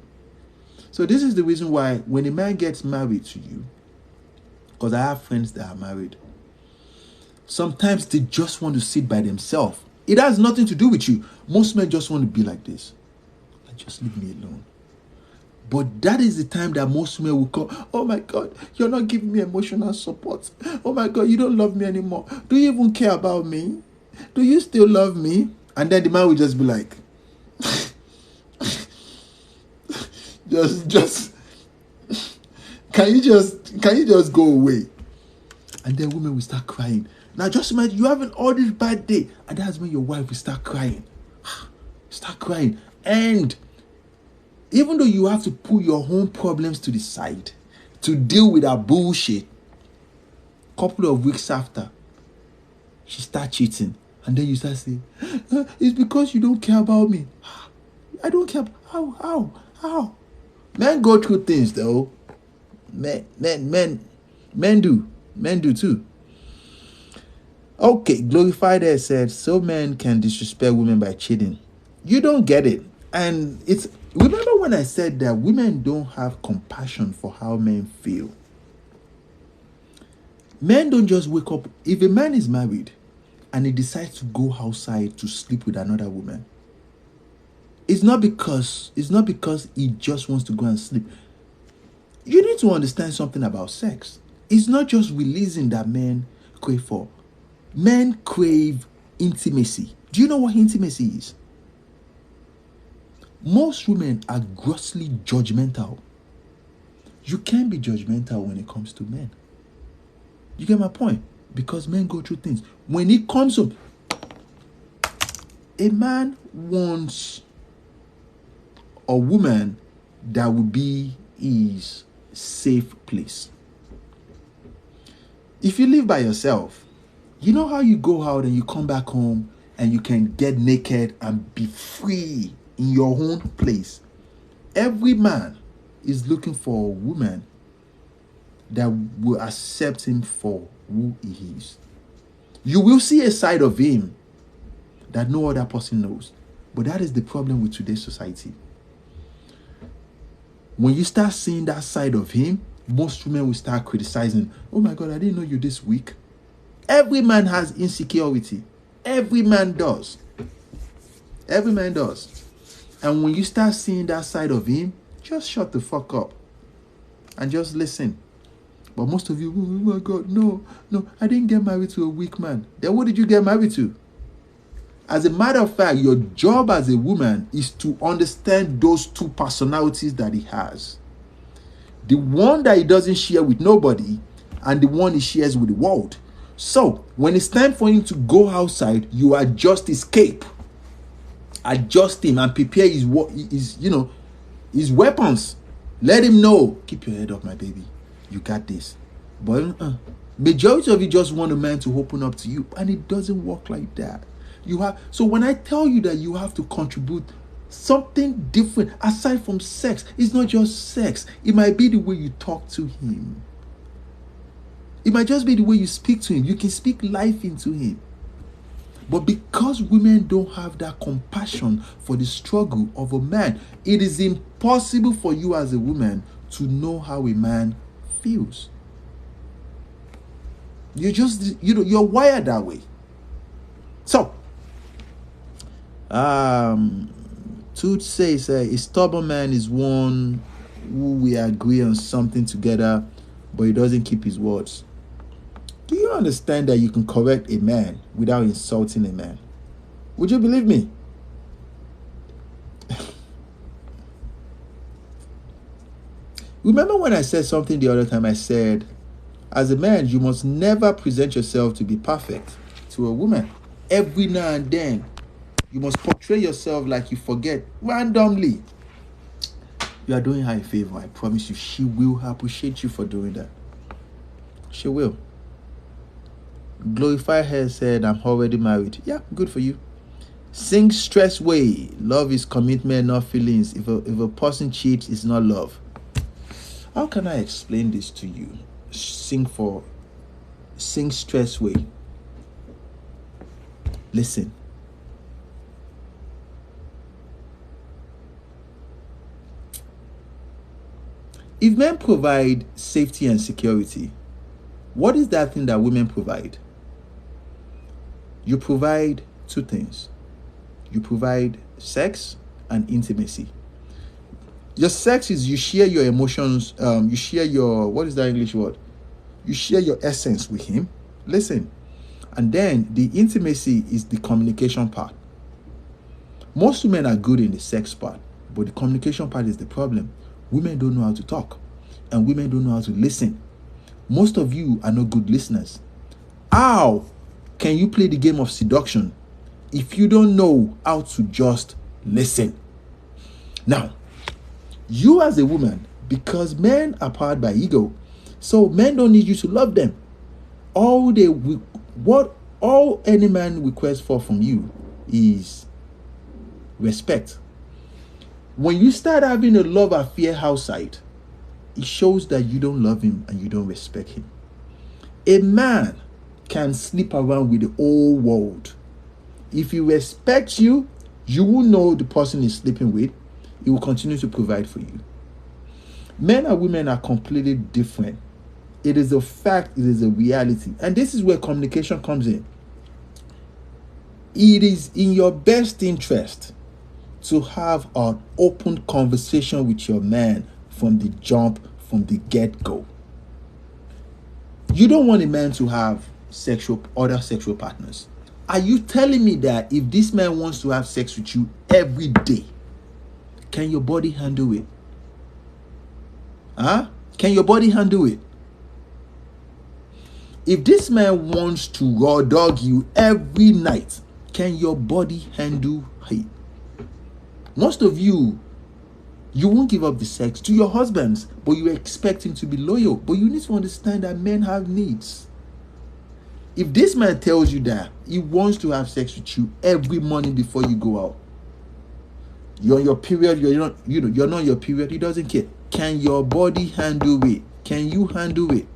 So this is the reason why when a man gets married to you, because I have friends that are married, sometimes they just want to sit by themselves. It has nothing to do with you. Most men just want to be like this. Just leave me alone. But that is the time that most men will call, oh my God, you're not giving me emotional support. Oh my God, you don't love me anymore. Do you even care about me? Do you still love me? And then the man will just be like, just can you just go away? And then women will start crying. Now just imagine you having all this bad day, and that's when your wife will start crying. Start crying. And even though you have to put your own problems to the side to deal with that bullshit, couple of weeks after, she start cheating. And then you start saying, it's because you don't care about me. I don't care. How? Men go through things though. Men do too. Okay, Glorified Air said, so men can disrespect women by cheating. You don't get it. And remember when I said that women don't have compassion for how men feel? Men don't just wake up. If a man is married and he decides to go outside to sleep with another woman, it's not because he just wants to go and sleep. You need to understand something about sex. It's not just releasing that men crave for. Men crave intimacy. Do you know what intimacy is? Most women are grossly judgmental. You can't be judgmental when it comes to men. You get my point? Because men go through things. When it comes to a man wants a woman that will be his safe place. If you live by yourself, you know how you go out and you come back home and you can get naked and be free in your own place. Every man is looking for a woman that will accept him for who he is. You will see a side of him that no other person knows. But that is the problem with today's society. When you start seeing that side of him, most women will start criticizing. Oh my God, I didn't know you this weak. Every man has insecurity. Every man does. Every man does. And when you start seeing that side of him, just shut the fuck up and just listen. But most of you, oh my God, no, I didn't get married to a weak man. Then what did you get married to? As a matter of fact, your job as a woman is to understand those two personalities that he has. The one that he doesn't share with nobody and the one he shares with the world. So, when it's time for him to go outside, you adjust his cape. Adjust him and prepare his weapons. Let him know, keep your head up, my baby. You got this. But majority of you just want a man to open up to you, and it doesn't work like that. So when I tell you that you have to contribute something different aside from sex, it's not just sex. It might be the way you talk to him. It might just be the way you speak to him. You can speak life into him. But because women don't have that compassion for the struggle of a man, it is impossible for you as a woman to know how a man feels. You're wired that way. So, Tooth says a stubborn man is one who we agree on something together, but he doesn't keep his words. Do you understand that you can correct a man without insulting a man? Would you believe me? Remember when I said something the other time? I said, as a man, you must never present yourself to be perfect to a woman. Every now and then, you must portray yourself like you forget randomly. You are doing her a favor. I promise you, she will appreciate you for doing that. She will. Glorify her said, I'm already married. Yeah, good for you. Sing stress way. Love is commitment, not feelings. If a person cheats, it's not love. How can I explain this to you? Sing stress way. Listen. If men provide safety and security, what is that thing that women provide? You provide two things. You provide sex and intimacy. Your sex is you share your emotions, you share your, what is that English word? You share your essence with him. Listen. And then the intimacy is the communication part. Most women are good in the sex part, but the communication part is the problem. Women don't know how to talk, and women don't know how to listen. Most of you are not good listeners. How can you play the game of seduction if you don't know how to just listen? Now, you as a woman, because men are powered by ego, so men don't need you to love them. All any man requests from you is respect. When you start having a love affair outside, it shows that you don't love him and you don't respect him. A man can sleep around with the whole world. If he respects you, you will know the person he's sleeping with. He will continue to provide for you. Men and women are completely different. It is a fact, it is a reality. And this is where communication comes in. It is in your best interest to have an open conversation with your man from the jump, from the get-go. You don't want a man to have other sexual partners. Are you telling me that if this man wants to have sex with you every day, can your body handle it? Can your body handle it? If this man wants to raw dog you every night, can your body handle it? Most of you won't give up the sex to your husbands, but you expect him to be loyal. But you need to understand that men have needs. If this man tells you that he wants to have sex with you every morning before you go out, you're on your period, you're not on your period, he doesn't care. Can your body handle it? Can you handle it?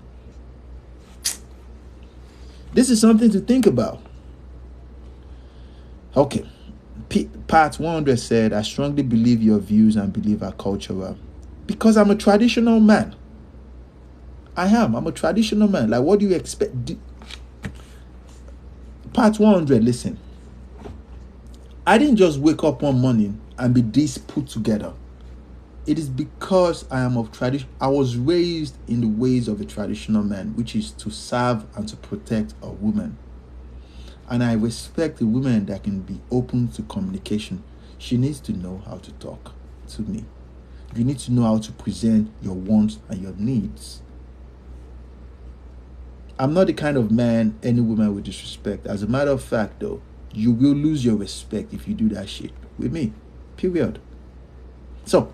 This is something to think about. Okay. Part 100 said, I strongly believe your views and believe are cultural. Because I'm a traditional man. I'm a traditional man. Like, what do you expect? Part 100, listen. I didn't just wake up one morning and be this put together. It is because I am of tradition. I was raised in the ways of a traditional man, which is to serve and to protect a woman. And I respect a woman that can be open to communication. She needs to know how to talk to me. You need to know how to present your wants and your needs. I'm not the kind of man any woman would disrespect. As a matter of fact, though, you will lose your respect if you do that shit with me. Period. So,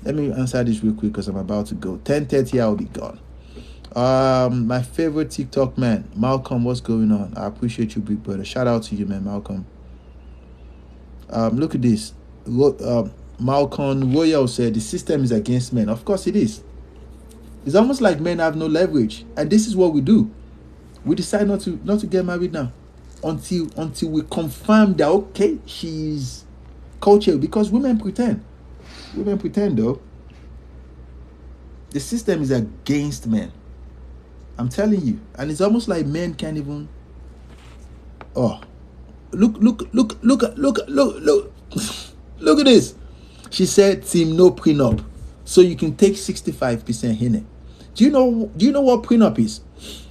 let me answer this real quick because I'm about to go. 10:30, I'll be gone. My favorite TikTok man, Malcolm, what's going on? I appreciate you, big brother. Shout out to you, man, Malcolm. Look at this. Malcolm Royal said the system is against men. Of course it is. It's almost like men have no leverage, and this is what we do. We decide not to get married now until we confirm that okay, she's cultured, because women pretend. Women pretend though. The system is against men. I'm telling you. And it's almost like men can't even. Oh. Look at this. She said, team no prenup. So you can take 65% in it. Do you know what prenup is?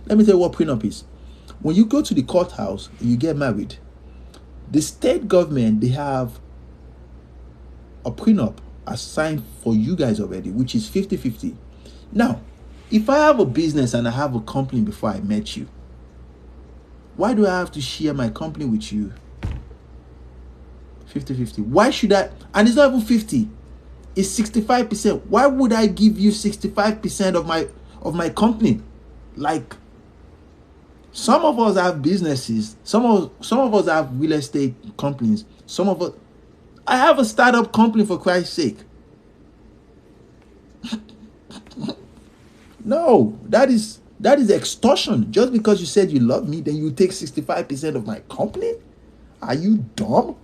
Let me tell you what prenup is. When you go to the courthouse and you get married, the state government, they have a prenup assigned for you guys already, which is 50-50. Now, if I have a business and I have a company before I met you, why do I have to share my company with you 50-50? Why should I? And it's not even 50, it's 65%. Why would I give you 65% of my company? Like, some of us have businesses, some of us have real estate companies, some of us, I have a startup company, for Christ's sake. No, that is extortion. Just because you said you love me, then you take 65% of my company? Are you dumb?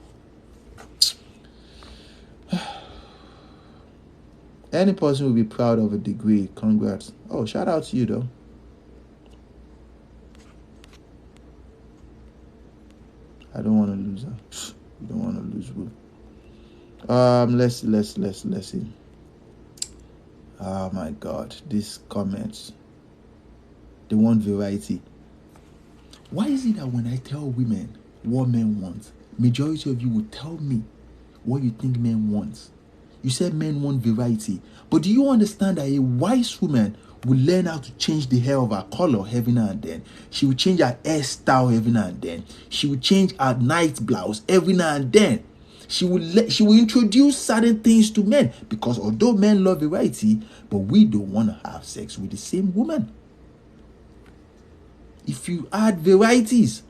Any person will be proud of a degree. Congrats. Oh, shout out to you though. I don't want to lose her. You don't want to lose Will. Let's see. Oh my God, these comments. They want variety. Why is it that when I tell women what men want, majority of you will tell me what you think men want? You said men want variety. But do you understand that a wise woman will learn how to change the hair of her color every now and then? She will change her hairstyle every now and then. She will change her night blouse every now and then. She will introduce certain things to men, because although men love variety, but we don't want to have sex with the same woman. If you add varieties,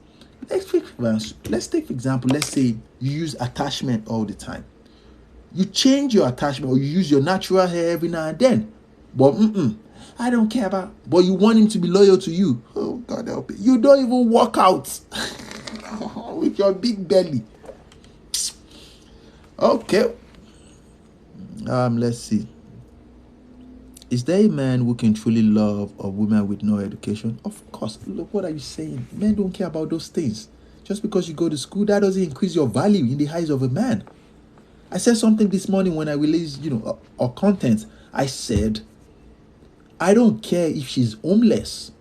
let's take for example, let's say you use attachment all the time. You change your attachment, or you use your natural hair every now and then. But I don't care about. But you want him to be loyal to you. Oh, God help it. You don't even work out with your big belly. Okay. Let's see. Is there a man who can truly love a woman with no education? Of course. Look, what are you saying? Men don't care about those things. Just because you go to school, that doesn't increase your value in the eyes of a man. I said something this morning when I released, our content. I said, I don't care if she's homeless,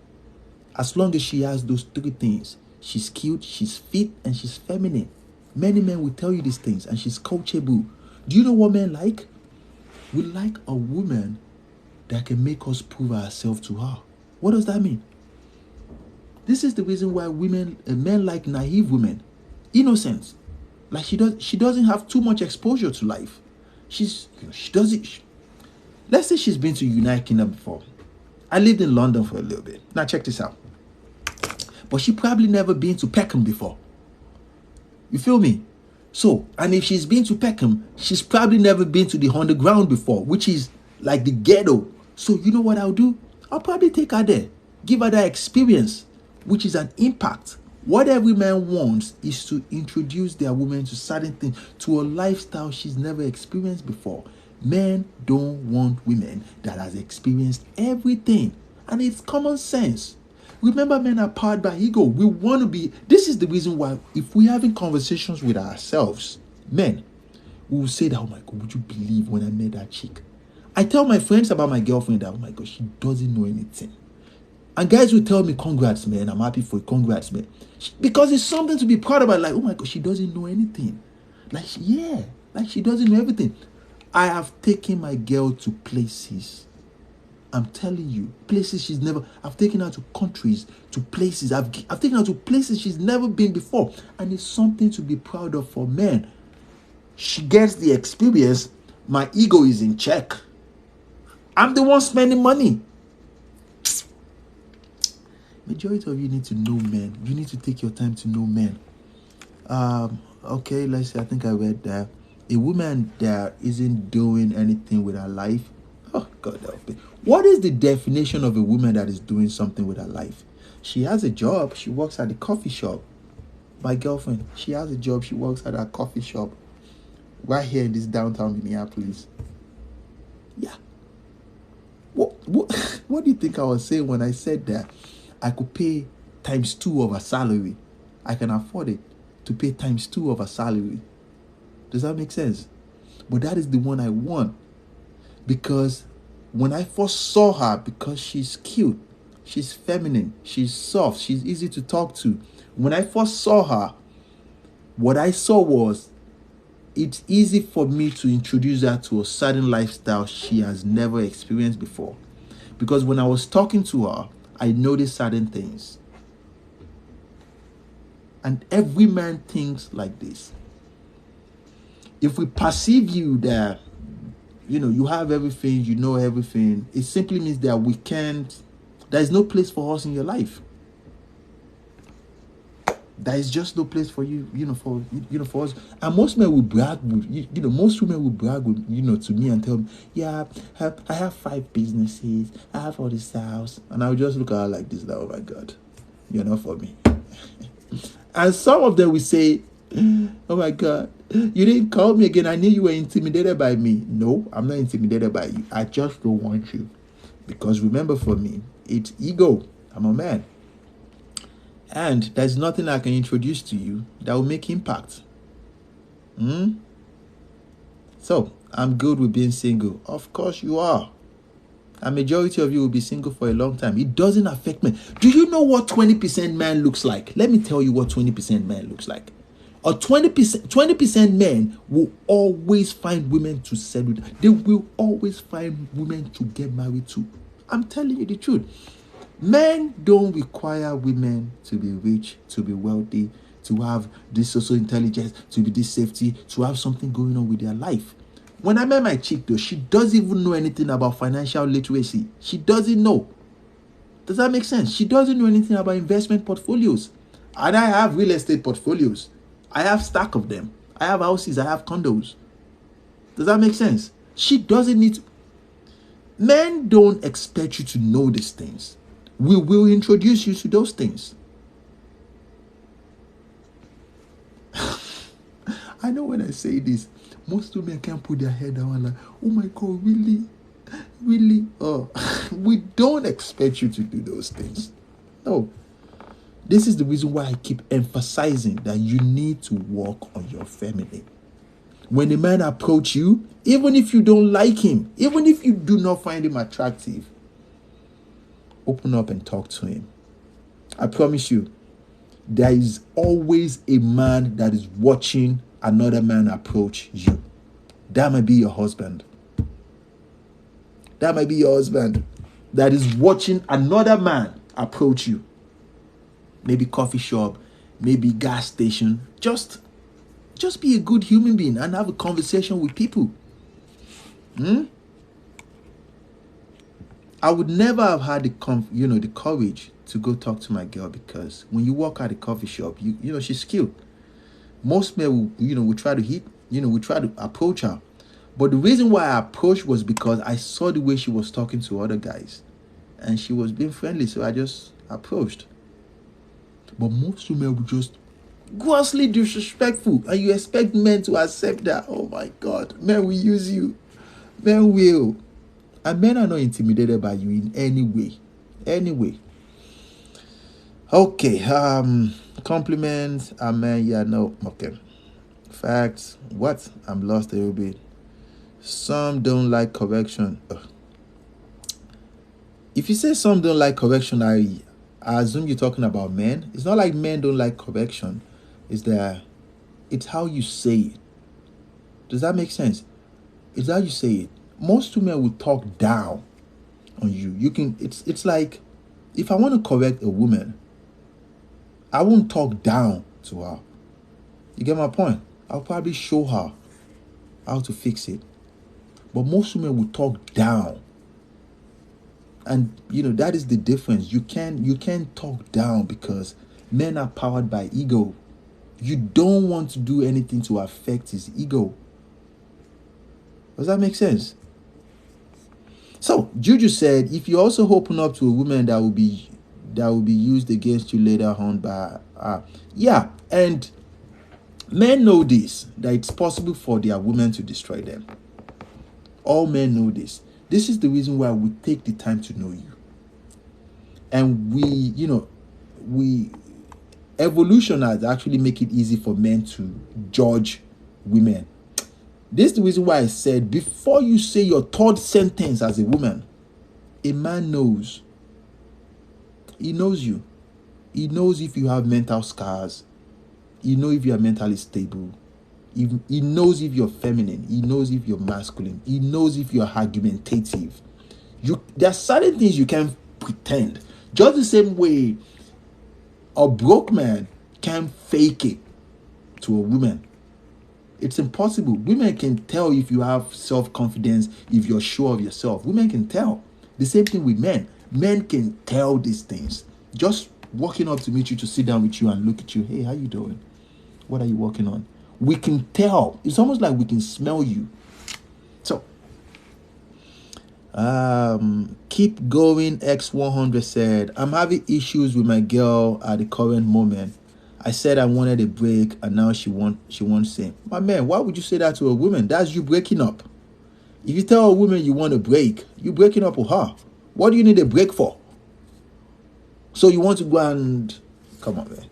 as long as she has those three things. She's cute, she's fit, and she's feminine. Many men will tell you these things, and she's coachable. Do you know what men like? We like a woman that can make us prove ourselves to her. What does that mean? This is the reason why men like naive women, innocent. Like she doesn't have too much exposure to life. Let's say she's been to United Kingdom before. I lived in London for a little bit. Now check this out. But she probably never been to Peckham before. You feel me? So, and if she's been to Peckham, she's probably never been to the underground before, which is like the ghetto. So you know what I'll do? I'll probably take her there, give her that experience, which is an impact. What every man wants is to introduce their woman to certain things, to a lifestyle she's never experienced before. Men don't want women that has experienced everything. And it's common sense. Remember, men are powered by ego. We want to be. This is the reason why, if we're having conversations with ourselves, men, we will say that, oh my God, would you believe when I met that chick? I tell my friends about my girlfriend that, oh my God, she doesn't know anything. And guys will tell me, congrats, man. I'm happy for you. Congrats, man. Because it's something to be proud about. Like, oh my God, she doesn't know anything. Like she doesn't know everything. I have taken my girl to places. I'm telling you, places she's never. I've taken her to countries, to places. I've taken her to places she's never been before. And it's something to be proud of for men. She gets the experience. My ego is in check. I'm the one spending money. Majority of you need to know men. You need to take your time to know men. Okay, let's see. I think I read that. A woman that isn't doing anything with her life. Oh, God help me. What is the definition of a woman that is doing something with her life? She has a job. She works at the coffee shop. My girlfriend, she has a job. She works at a coffee shop right here in this downtown Minneapolis. Yeah. What do you think I was saying when I said that I could pay times 2 of her salary? I can afford it to pay times 2 of her salary. Does that make sense? But that is the one I want. Because when I first saw her, because she's cute, she's feminine, she's soft, she's easy to talk to. When I first saw her, what I saw was, it's easy for me to introduce her to a certain lifestyle she has never experienced before. Because when I was talking to her, I noticed certain things. And every man thinks like this. If we perceive you that, you have everything, you know everything, it simply means that there is no place for us in your life. There is just no place for you, for us. And most men will brag with, most women will brag with, to me and tell me, yeah, I have 5 businesses, I have all this house. And I'll just look at her like this, oh my God, you're not for me. And some of them will say, oh my God, you didn't call me again. I knew you were intimidated by me. No, I'm not intimidated by you. I just don't want you. Because remember, for me, it's ego. I'm a man. And there's nothing I can introduce to you that will make impact. So, I'm good with being single. Of course you are. A majority of you will be single for a long time. It doesn't affect me. Do you know what 20% man looks like? Let me tell you what 20% man looks like. Or 20% men will always find women to settle. They will always find women to get married to. I'm telling you the truth. Men don't require women to be rich, to be wealthy, to have this social intelligence, to be this safety, to have something going on with their life. When I met my chick, though, she doesn't even know anything about financial literacy. She doesn't know. Does that make sense? She doesn't know anything about investment portfolios. And I have real estate portfolios. I have stack of them. I have houses. I have condos. Does that make sense? She doesn't need to. Men don't expect you to know these things. We will introduce you to those things. I know when I say this, most women can't put their head down and like, oh my God, really? Really? Oh, we don't expect you to do those things. No. This is the reason why I keep emphasizing that you need to work on your feminine. When a man approaches you, even if you don't like him, even if you do not find him attractive, open up and talk to him. I promise you, there is always a man that is watching another man approach you. That might be your husband. That might be your husband that is watching another man approach you. Maybe coffee shop, maybe gas station. Just be a good human being and have a conversation with people. I would never have had the courage to go talk to my girl, because when you walk out of the coffee shop, she's skilled. Most men will try to approach her. But the reason why I approached was because I saw the way she was talking to other guys. And she was being friendly, so I just approached. But most women will just grossly disrespectful. And you expect men to accept that. Oh my God. Men will use you. Men will. And men are not intimidated by you in any way. Anyway. Okay. Compliments. Amen. Yeah, no. Okay. Facts. What? I'm lost a little bit. Some don't like correction. If you say some don't like correction, I assume you're talking about men. It's not like men don't like correction. It's how you say it. Does that make sense? It's how you say it. Most women will talk down on you. It's like, if I want to correct a woman, I won't talk down to her. You get my point? I'll probably show her how to fix it. But most women will talk down. And that is the difference. You can't talk down, because men are powered by ego. You don't want to do anything to affect his ego. Does that make sense? So Juju said, if you also open up to a woman that will be used against you later on by yeah, and men know this, that it's possible for their women to destroy them. All men know this. This is the reason why we take the time to know you. And evolution has actually make it easy for men to judge women. This is the reason why I said, before you say your third sentence as a woman, a man knows. He knows you. He knows if you have mental scars. He knows if you are mentally stable. He knows if you're feminine. He knows if you're masculine. He knows if you're argumentative. There are certain things you can pretend. Just the same way a broke man can fake it to a woman. It's impossible. Women can tell if you have self-confidence, if you're sure of yourself. Women can tell. The same thing with men. Men can tell these things. Just walking up to meet you, to sit down with you and look at you. Hey, how you doing? What are you working on? We can tell. It's almost like we can smell you. So, keep going. X100 said, I'm having issues with my girl at the current moment. I said I wanted a break, and now she wants same. My man, why would you say that to a woman? That's you breaking up. If you tell a woman you want a break, you're breaking up with her. What do you need a break for? So you want to go and... Come on, man.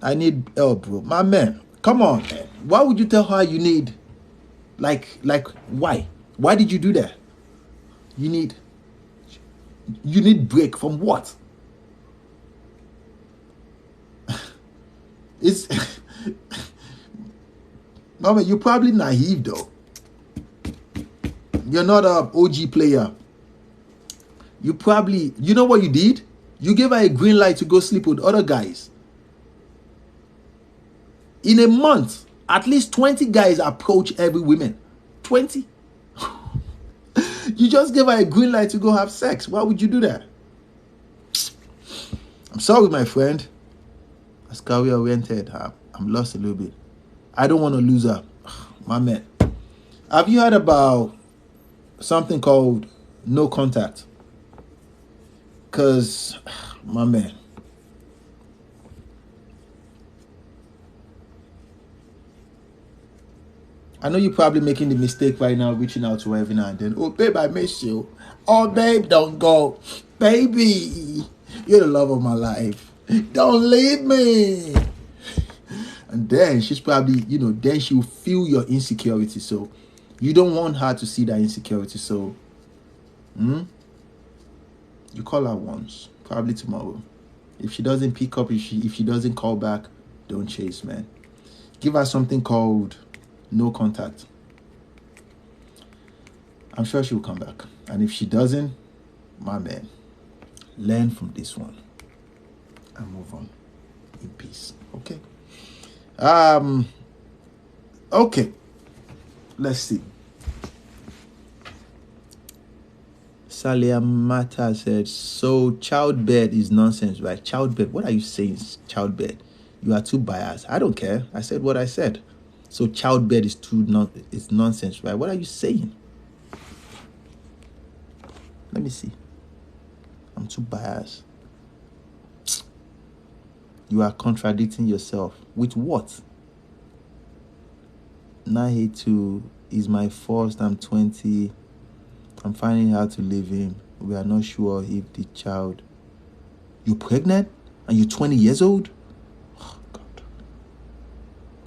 I need help, bro. My man, come on, man. Why would you tell her you need... Like, why? Why did you do that? You need break from what? It's Mama, you're probably naive though. You're not a OG player. You know what you did? You gave her a green light to go sleep with other guys. In a month, at least 20 guys approach every woman. 20. You just gave her a green light to go have sex. Why would you do that? I'm sorry, my friend. As career oriented, I'm lost a little bit. I don't want to lose her. My man. Have you heard about something called no contact? Because, my man. I know you're probably making the mistake right now, reaching out to her every now and then. Oh, babe, I miss you. Oh, babe, don't go. Baby, you're the love of my life. Don't leave me. And then she's probably, then she'll feel your insecurity. So you don't want her to see that insecurity. So you call her once, probably tomorrow. If she doesn't pick up, if she doesn't call back, don't chase, man. Give her something called no contact. I'm sure she'll come back. And if she doesn't, my man, learn from this one and move on in peace. Okay. Okay. Let's see. Salia Mata said, so childbed is nonsense, right? Childbed. What are you saying, childbed? You are too biased. I don't care. I said what I said. So childbed is it's nonsense, right? What are you saying? Let me see. I'm too biased. You are contradicting yourself. With what? 982 is my first. I'm 20. I'm finding out to leave him. We are not sure if the child... You're pregnant? And you're 20 years old? Oh, God.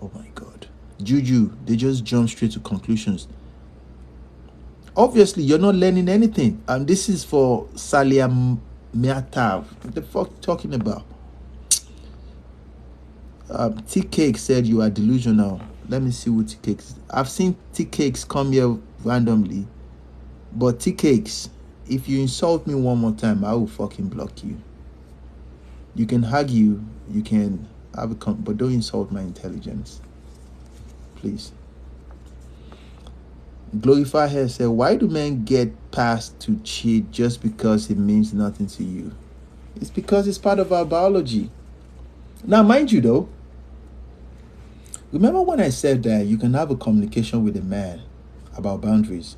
Oh, my God. Juju, they just jump straight to conclusions. Obviously, you're not learning anything. And this is for Salia Miatav. What the fuck are you talking about? T-Cake said you are delusional. Let me see what T-Cakes... I've seen T-Cakes come here randomly. But T-Cakes, if you insult me one more time, I will fucking block you. You can argue, you can have a but don't insult my intelligence. Please. Glorify Hair said, why do men get passed to cheat just because it means nothing to you? It's because it's part of our biology. Now, mind you though, remember when I said that you can have a communication with a man about boundaries?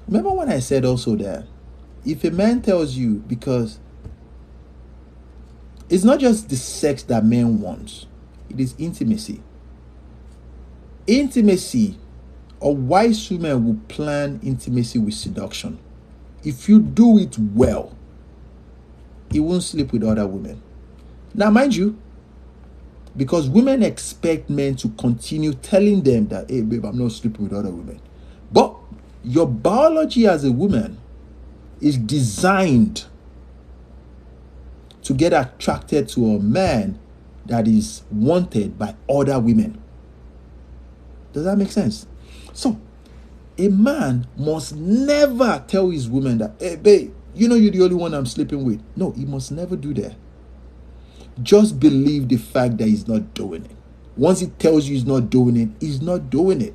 Remember when I said also that if a man tells you, because it's not just the sex that men want, it is intimacy. Intimacy, a wise woman will plan intimacy with seduction. If you do it well, he won't sleep with other women. Now, mind you, because women expect men to continue telling them that, hey, babe, I'm not sleeping with other women. But your biology as a woman is designed to get attracted to a man that is wanted by other women. Does that make sense? So a man must never tell his woman that, hey babe, you know you're the only one I'm sleeping with. No, he must never do that. Just believe the fact that he's not doing it. Once he tells you he's not doing it, he's not doing it.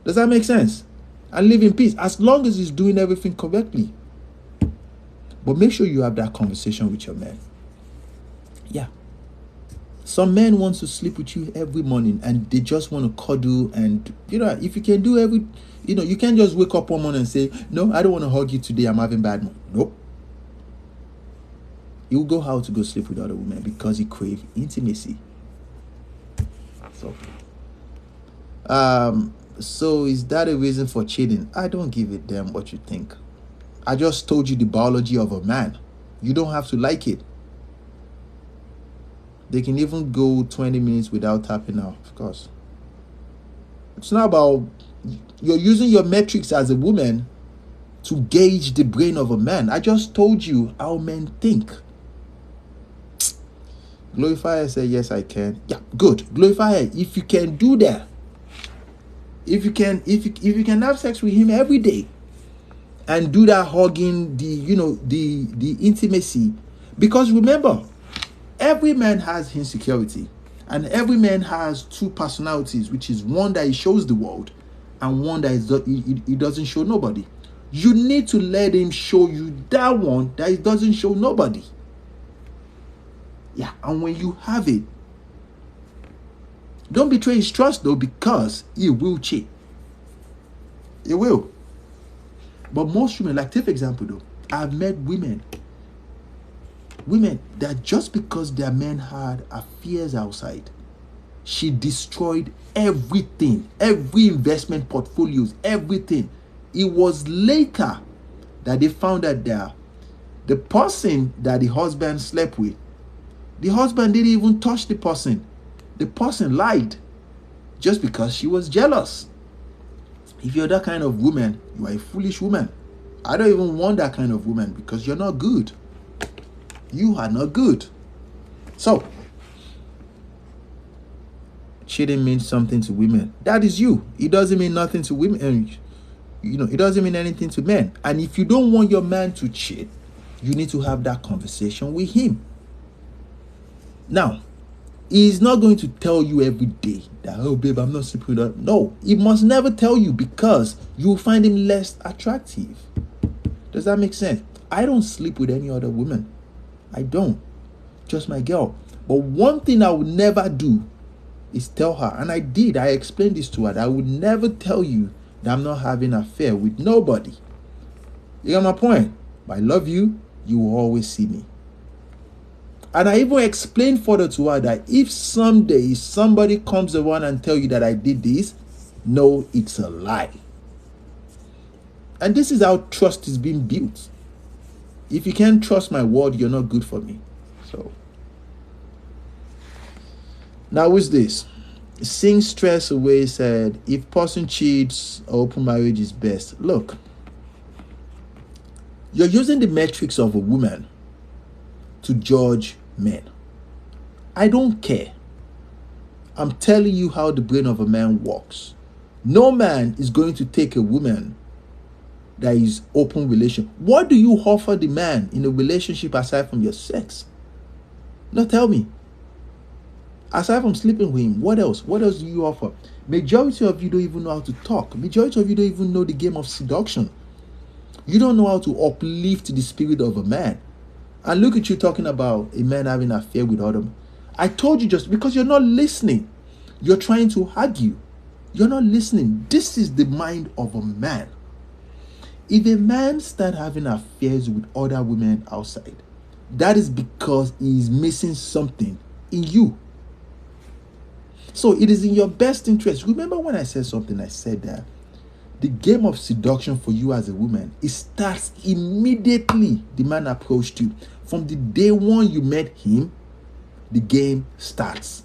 Does that make sense? And live in peace as long as he's doing everything correctly. But make sure you have that conversation with your man. Yeah. Some men want to sleep with you every morning and they just want to cuddle. And, if you can do you can't just wake up one morning and say, no, I don't want to hug you today. I'm having bad mood. Nope. He'll go out to go sleep with other women because he craves intimacy. So is that a reason for cheating? I don't give a damn what you think. I just told you the biology of a man. You don't have to like it. They can even go 20 minutes without tapping out, of course. It's not about... You're using your metrics as a woman to gauge the brain of a man. I just told you how men think. Glorifier said, yes, I can. Yeah, good. Glorifier, if you can do that, if you can have sex with him every day and do that hugging, the intimacy, because remember, every man has insecurity and every man has two personalities, which is one that he shows the world and one that he doesn't show nobody. You need to let him show you that one that he doesn't show nobody. Yeah, and when you have it, don't betray his trust though, because he will cheat. He will. But most women, like take for example though, I've met women that just because their men had affairs outside, she destroyed everything, every investment portfolios, everything. It was later that they found out that the person that the husband slept with, the husband didn't even touch the person. The person lied just because she was jealous. If you're that kind of woman, you are a foolish woman. I don't even want that kind of woman because you're not good. You are not good. So, cheating means something to women. That is you. It doesn't mean nothing to women. It doesn't mean anything to men. And if you don't want your man to cheat, you need to have that conversation with him. Now, he's not going to tell you every day that, oh, babe, I'm not sleeping with her. No, he must never tell you because you'll find him less attractive. Does that make sense? I don't sleep with any other woman. I don't. Just my girl. But one thing I would never do is tell her, and I did. I explained this to her, that I would never tell you that I'm not having an affair with nobody. You get my point? But I love you. You will always see me. And I even explained further to her that if someday somebody comes around and tell you that I did this, no, it's a lie. And this is how trust is being built. If you can't trust my word, you're not good for me. So, now who's this? Sing Stress Away said, if person cheats, open marriage is best. Look, you're using the metrics of a woman to judge men. I don't care. I'm telling you how the brain of a man works. No man is going to take a woman that is open relation. What do you offer the man in a relationship aside from your sex? No, tell me. Aside from sleeping with him, what else? What else do you offer? Majority of you don't even know how to talk. Majority of you don't even know the game of seduction. You don't know how to uplift the spirit of a man. And look at you talking about a man having an affair with other. I told you just because you're not listening. You're trying to argue. You're not listening. This is the mind of a man. If a man starts having affairs with other women outside, that is because he is missing something in you. So it is in your best interest. Remember when I said something, I said that the game of seduction for you as a woman, it starts immediately the man approached you. From the day one you met him, the game starts.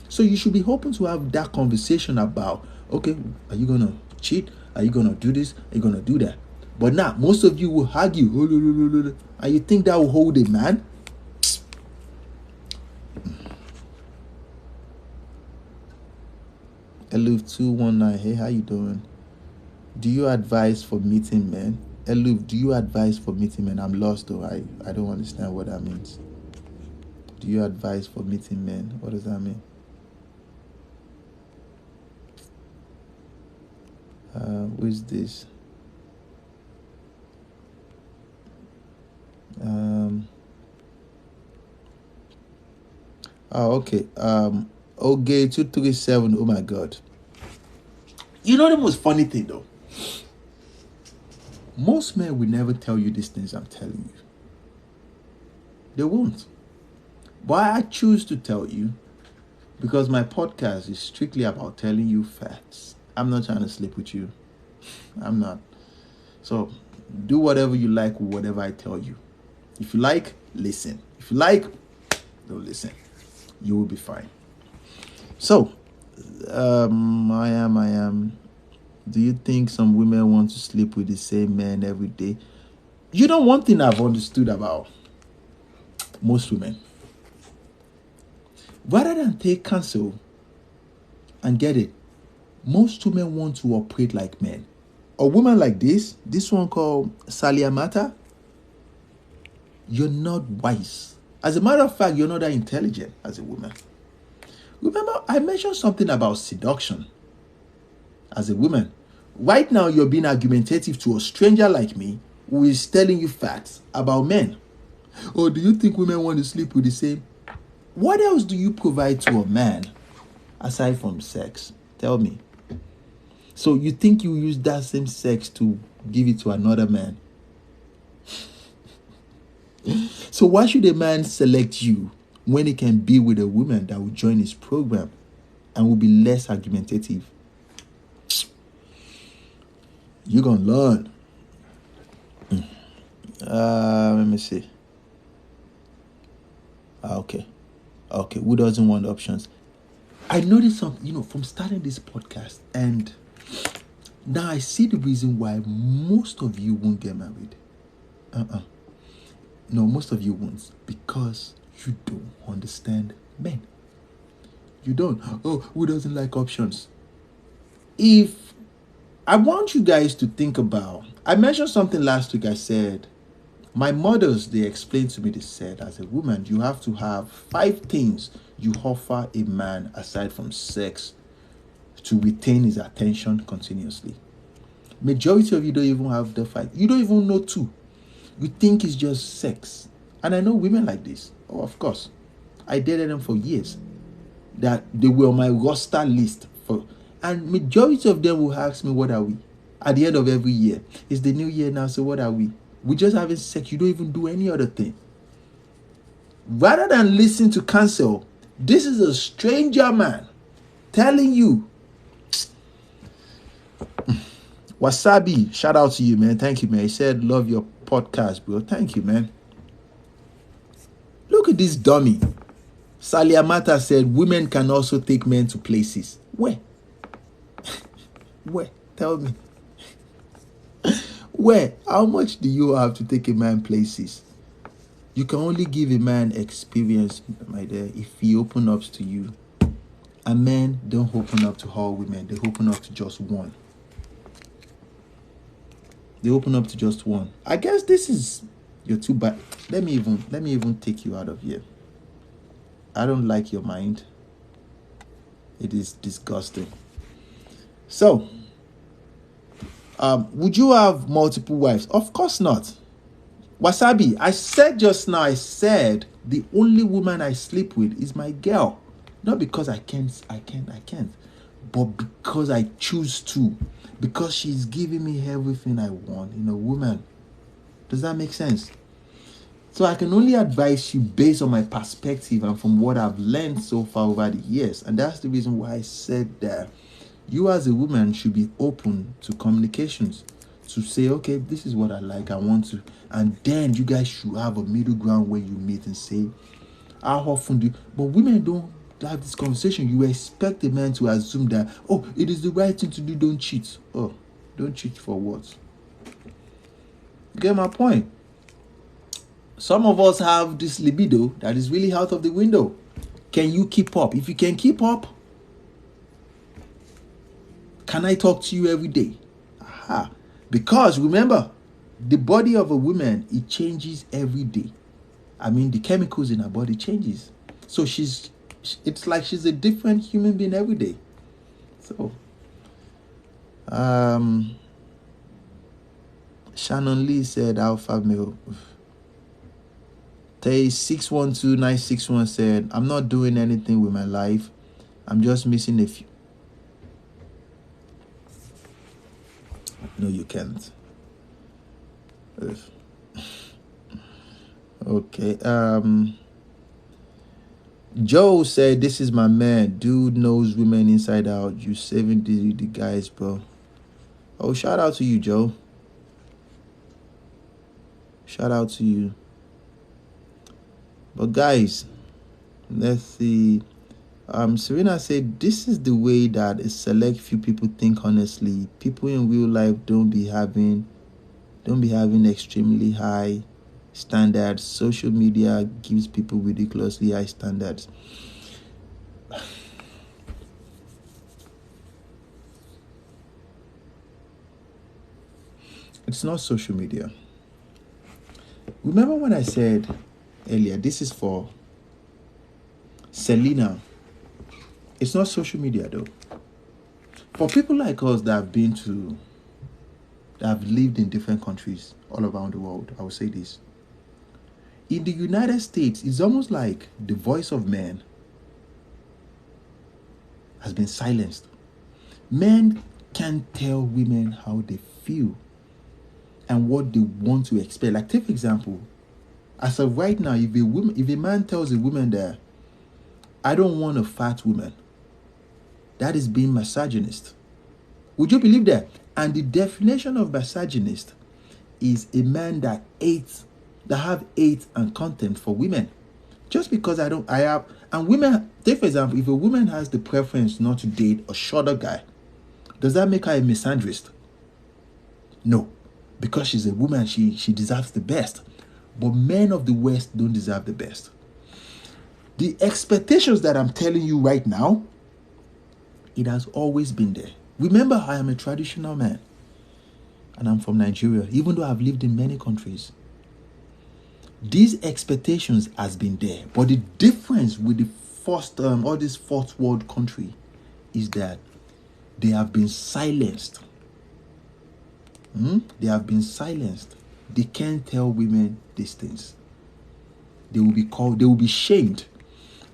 So you should be hoping to have that conversation about, okay, are you going to cheat? Are you going to do this? Are you going to do that? But now, most of you will argue, and you think that will hold a man? Eluf219, hey, how you doing? Do you advise for meeting men? Eluf, do you advise for meeting men? I'm lost though. I don't understand what that means. Do you advise for meeting men? What does that mean? Who is this? Okay. Okay, 237. Oh my God. You know the most funny thing though? Most men will never tell you these things I'm telling you. They won't. But I choose to tell you because my podcast is strictly about telling you facts. I'm not trying to sleep with you. I'm not. So do whatever you like with whatever I tell you. If you like, listen. If you like, don't listen. You will be fine. So, I am. Do you think some women want to sleep with the same man every day? You know, one thing I've understood about most women, rather than take counsel and get it, most women want to operate like men. A woman like this one called Saliamata, you're not wise. As a matter of fact, you're not that intelligent as a woman. Remember, I mentioned something about seduction as a woman. Right now, you're being argumentative to a stranger like me who is telling you facts about men. Or do you think women want to sleep with the same? What else do you provide to a man aside from sex? Tell me. So you think you use that same sex to give it to another man? So why should a man select you when he can be with a woman that will join his program and will be less argumentative? You're going to learn. Let me see. Okay. Who doesn't want options? I noticed something, from starting this podcast, and now I see the reason why most of you won't get married. No, most of you won't, because you don't understand men. You don't. Oh, who doesn't like options? If I want you guys to think about, I mentioned something last week. I said, my mothers, they explained to me, they said, as a woman, you have to have 5 things you offer a man aside from sex to retain his attention continuously. Majority of you don't even have the 5. You don't even know 2. You think it's just sex. And I know women like this. Oh, of course. I dated them for years. That they were on my roster list. And majority of them will ask me, what are we? At the end of every year. It's the new year now, so what are we? We just having sex. You don't even do any other thing. Rather than listen to counsel, this is a stranger man telling you. Wasabi, shout out to you, man. Thank you, man. He said, love your podcast, bro. Thank you, man. Look at this dummy. Saliamata said, women can also take men to places. Where? Where? Tell me. Where? How much do you have to take a man places? You can only give a man experience, my dear, if he opens up to you. And men don't open up to all women. They open up to just one. They open up to just one. I guess this is your too bad. Let me even take you out of here. I don't like your mind. It is disgusting. So, would you have multiple wives? Of course not. Wasabi, I said just now, the only woman I sleep with is my girl. Not because I can't. But because I choose to. Because she's giving me everything I want in a woman. Does that make sense? So I can only advise you based on my perspective and from what I've learned so far over the years. And that's the reason why I said that you as a woman should be open to communications. To say, okay, this is what I like, I want to. And then you guys should have a middle ground where you meet and say, how often do you... But women don't have this conversation. You expect a man to assume that, oh, it is the right thing to do, don't cheat. Oh, don't cheat for what? You get my point? Some of us have this libido that is really out of the window. Can you keep up? If you can keep up, Can I talk to you every day? Aha. Because remember, the body of a woman, it changes every day. I mean, the chemicals in her body changes. So it's like she's a different human being every day. So, Shannon Lee said alpha male. Tay612961 said, I'm not doing anything with my life. I'm just missing a few. No, you can't. Okay. Joe said, this is my man. Dude knows women inside out. You saving the guys, bro. Oh, shout out to you, Joe. Shout out to you. But guys, let's see. Serena said, this is the way that a select few people think honestly. People in real life don't be having extremely high standards. Social media gives people ridiculously high standards. It's not social media. Remember when I said earlier, this is for Selena. It's not social media though. For people like us that have lived in different countries all around the world, I will say this. In the United States, it's almost like the voice of men has been silenced. Men can't tell women how they feel and what they want to expect. Like, take for example, as of right now, if a man tells a woman that I don't want a fat woman, that is being misogynist. Would you believe that? And the definition of misogynist is a man that have hate and contempt for women. Just because and women, take for example, if a woman has the preference not to date a shorter guy, does that make her a misandrist? No, because she's a woman, she deserves the best. But men of the West don't deserve the best. The expectations that I'm telling you right now, it has always been there. Remember, I am a traditional man. And I'm from Nigeria, even though I've lived in many countries. These expectations has been there. But the difference with the all this fourth world country is that they have been silenced. They have been silenced. They can't tell women these things. They will be shamed.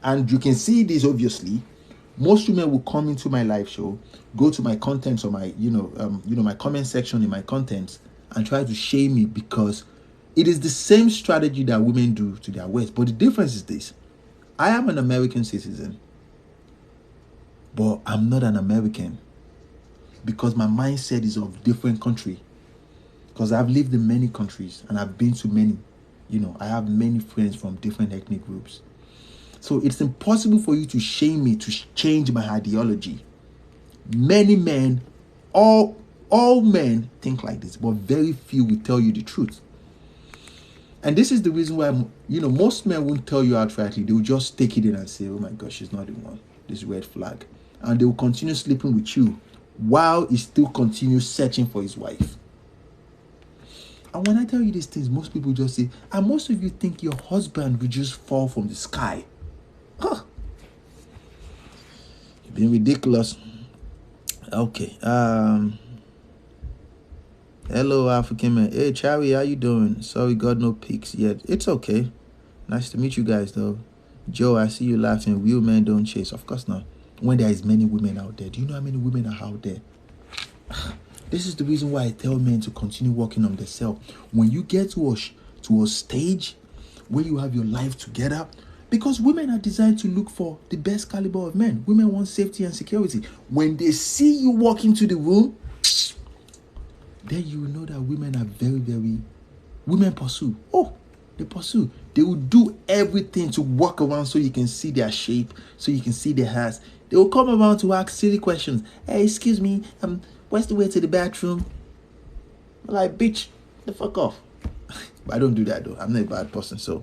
And you can see this obviously. Most women will come into my live show, go to my contents or my, my comment section in my contents and try to shame me because it is the same strategy that women do to their West. But the difference is this. I am an American citizen, but I'm not an American because my mindset is of different country. Because I've lived in many countries and I've been to many, I have many friends from different ethnic groups. So it's impossible for you to shame me to change my ideology. Many men, all men think like this, but very few will tell you the truth. And this is the reason why, most men won't tell you outrightly. They will just take it in and say, oh my gosh, she's not the one. This red flag. And they will continue sleeping with you while he still continues searching for his wife. And when I tell you these things, most people just say, and most of you think your husband will just fall from the sky. Huh. You're being ridiculous. Okay. Hello, African man. Hey, Charlie, how you doing? Sorry, got no pics yet. It's okay. Nice to meet you guys, though. Joe, I see you laughing. Real men don't chase. Of course not. When there is many women out there. Do you know how many women are out there? This is the reason why I tell men to continue working on themselves. When you get to a stage where you have your life together, because women are designed to look for the best caliber of men. Women want safety and security. When they see you walk into the room, then you will know that women are very, very... Women pursue. Oh, they pursue. They will do everything to walk around so you can see their shape, so you can see their hands. They will come around to ask silly questions. Hey, excuse me, where's the way to the bathroom? I'm like, bitch, the fuck off. But I don't do that though. I'm not a bad person, so...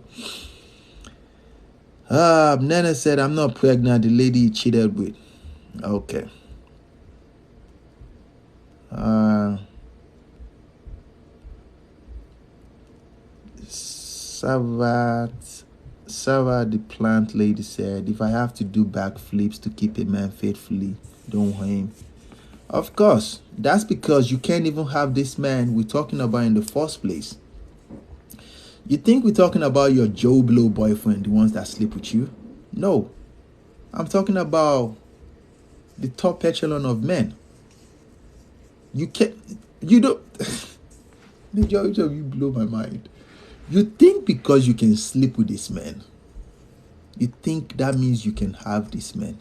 Nana said, I'm not pregnant. The lady cheated with. Okay. Sarah, the plant lady, said, if I have to do backflips to keep a man faithfully, don't want him. Of course, that's because you can't even have this man we're talking about in the first place. You think we're talking about your Joe Blow boyfriend, the ones that sleep with you? No. I'm talking about the top echelon of men. You don't. Majority of you blow my mind. You think because you can sleep with this man, you think that means you can have this man.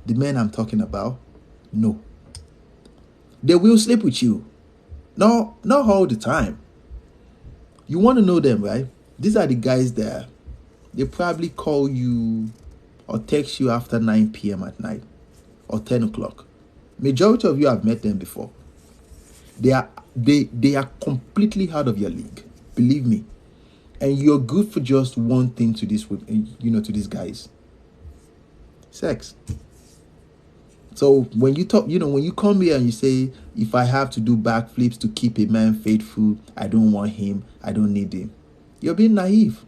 The men I'm talking about, no. They will sleep with you. No, not all the time. You want to know them, right? These are the guys that they probably call you or text you after 9 p.m. at night or 10 o'clock. Majority of you have met them before. They are completely out of your league. Believe me. And you're good for just one thing to this, to these guys. Sex. So when you talk, when you come here and you say, if I have to do backflips to keep a man faithful, I don't want him, I don't need him. You're being naive.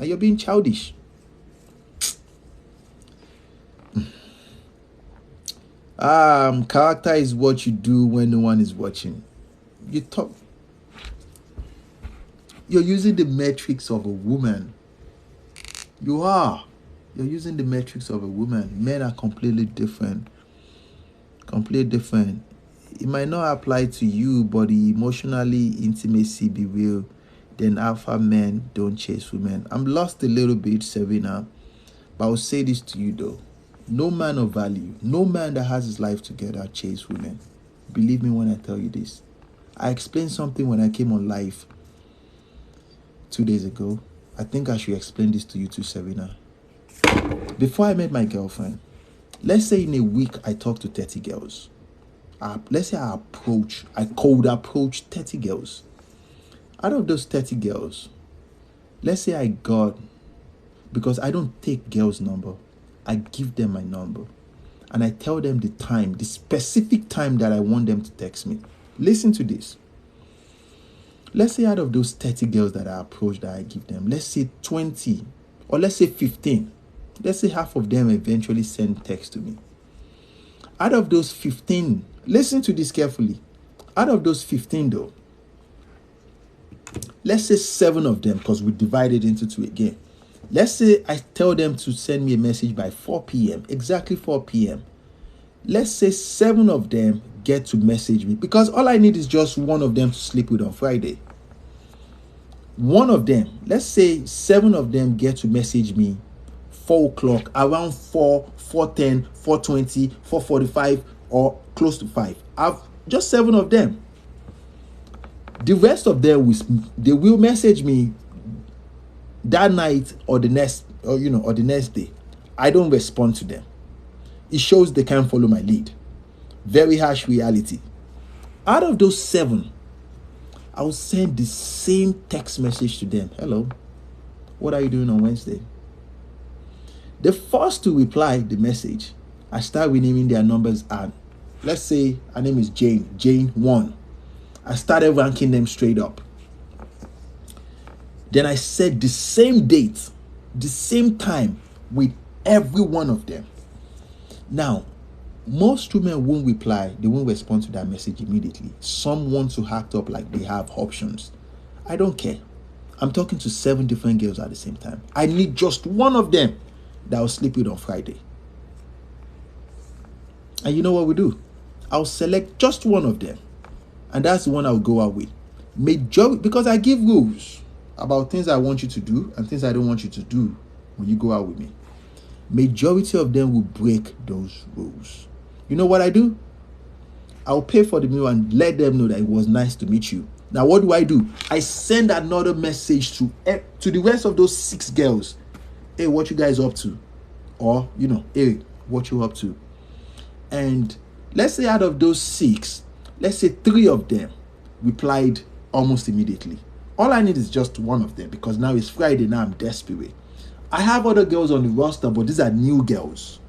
You're being childish. Character is what you do when no one is watching. You're using the metrics of a woman. You're using the metrics of a woman. Men are completely different. Completely different. It might not apply to you, but the emotionally intimacy be real. Then alpha men don't chase women. I'm lost a little bit, Serena, but I'll say this to you though. No man of value, no man that has his life together chase women. Believe me when I tell you this. I explained something when I came on live 2 days ago. I think I should explain this to you too, Serena. Before I met my girlfriend, let's say in a week I talk to 30 girls. Let's say I cold approach 30 girls. Out of those 30 girls, let's say I got, because I don't take girls' number, I give them my number. And I tell them the time, the specific time that I want them to text me. Listen to this. Let's say out of those 30 girls that I approach, that I give them, let's say 20 or let's say 15. Let's say half of them eventually send text to me. Out of those 15, listen to this carefully. Out of those 15 though, let's say 7 of them, because we divided into 2 again. Let's say I tell them to send me a message by 4 p.m., exactly 4 p.m. Let's say 7 of them get to message me, because all I need is just one of them to sleep with on Friday. One of them, let's say 7 of them get to message me 4 o'clock, around 4, 4:10, 4:20, 4:45, or close to 5. I've just 7 of them. The rest of them they will message me that night or the next day. I don't respond to them. It shows they can't follow my lead. Very harsh reality. Out of those 7, I will send the same text message to them. Hello, what are you doing on Wednesday? The first to reply the message, I start renaming their numbers, and let's say her name is Jane 1. I started ranking them straight up. Then I said the same date, the same time with every one of them. Now, most women won't reply. They won't respond to that message immediately. Some want to act up like they have options. I don't care. I'm talking to 7 different girls at the same time. I need just one of them that I'll sleep with on Friday. And you know what we do? I'll select just one of them. And that's the one I'll go out with. Because I give rules about things I want you to do and things I don't want you to do when you go out with me. Majority of them will break those rules. You know what I do? I'll pay for the meal and let them know that it was nice to meet you. Now what do? I send another message to the rest of those 6 girls. Hey, what you guys up to? Or, hey, what you up to? And let's say out of those 6, let's say 3 of them replied almost immediately. All I need is just one of them, because now it's Friday, now I'm desperate. I have other girls on the roster, but these are new girls.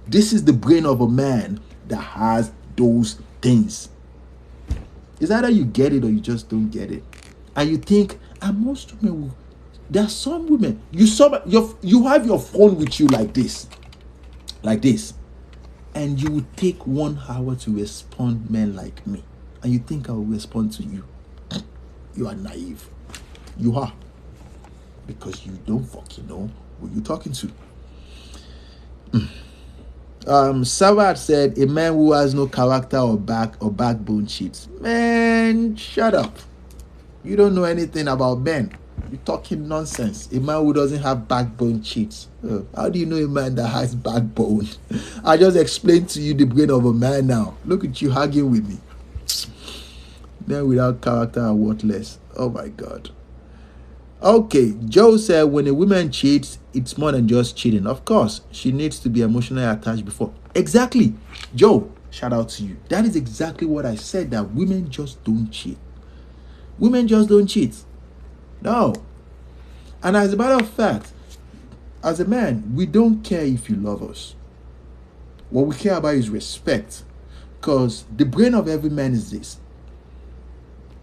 This is the brain of a man that has those things. It's either you get it or you just don't get it. And you think, and most women will, there are some women, you have your phone with you like this, and you will take 1 hour to respond men like me, and you think I will respond to you. You are naive. You are. Because you don't fucking know who you're talking to. Savard said, a man who has no character or backbone cheats. Man, shut up. You don't know anything about men. You're talking nonsense. A man who doesn't have backbone cheats. How do you know a man that has backbone? I just explained to you the brain of a man now. Look at you arguing with me. Men without character are worthless. Oh my God. Okay, Joe said, when a woman cheats, it's more than just cheating. Of course, she needs to be emotionally attached before. Exactly. Joe, shout out to you. That is exactly what I said, that women just don't cheat. Women just don't cheat. No. And as a matter of fact, as a man, we don't care if you love us. What we care about is respect. Because the brain of every man is this.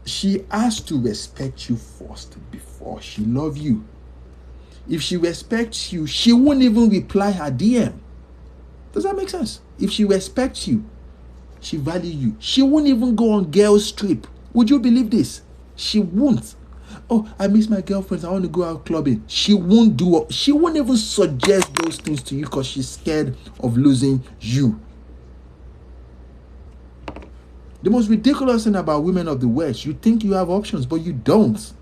She has to respect you first before she love you. If she respects you, she won't even reply her DM. Does that make sense? If she respects you, she value you, she won't even go on girls trip. Would you believe this? She won't. Oh, I miss my girlfriends, I want to go out clubbing. She won't even suggest those things to you because she's scared of losing you. The most ridiculous thing about women of the West, you think you have options, but you don't.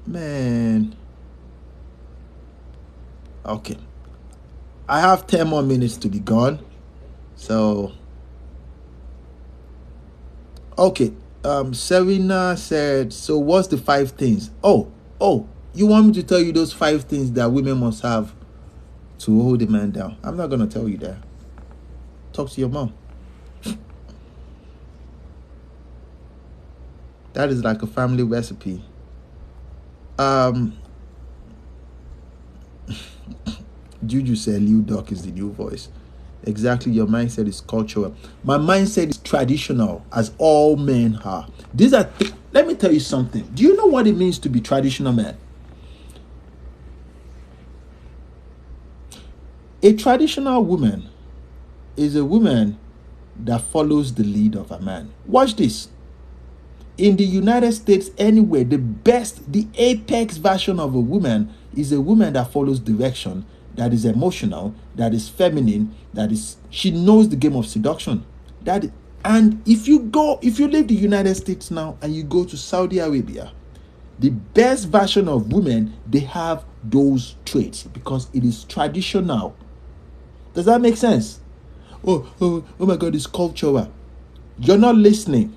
Man. Okay. I have 10 more minutes to be gone. So. Okay. Serena said, so what's the 5 things? Oh, you want me to tell you those 5 things that women must have to hold a man down? I'm not going to tell you that. Talk to your mom. That is like a family recipe. Juju said Liu Duck is the new voice. Exactly, your mindset is cultural. My mindset is traditional, as all men are. Let me tell you something. Do you know what it means to be traditional man? A traditional woman is a woman that follows the lead of a man. Watch this. In the United States, anywhere, the apex version of a woman is a woman that follows direction, that is emotional, that is feminine, she knows the game of seduction. And if you leave the United States now and you go to Saudi Arabia, the best version of women, they have those traits because it is traditional. Does that make sense? Oh my God, it's cultural. You're not listening.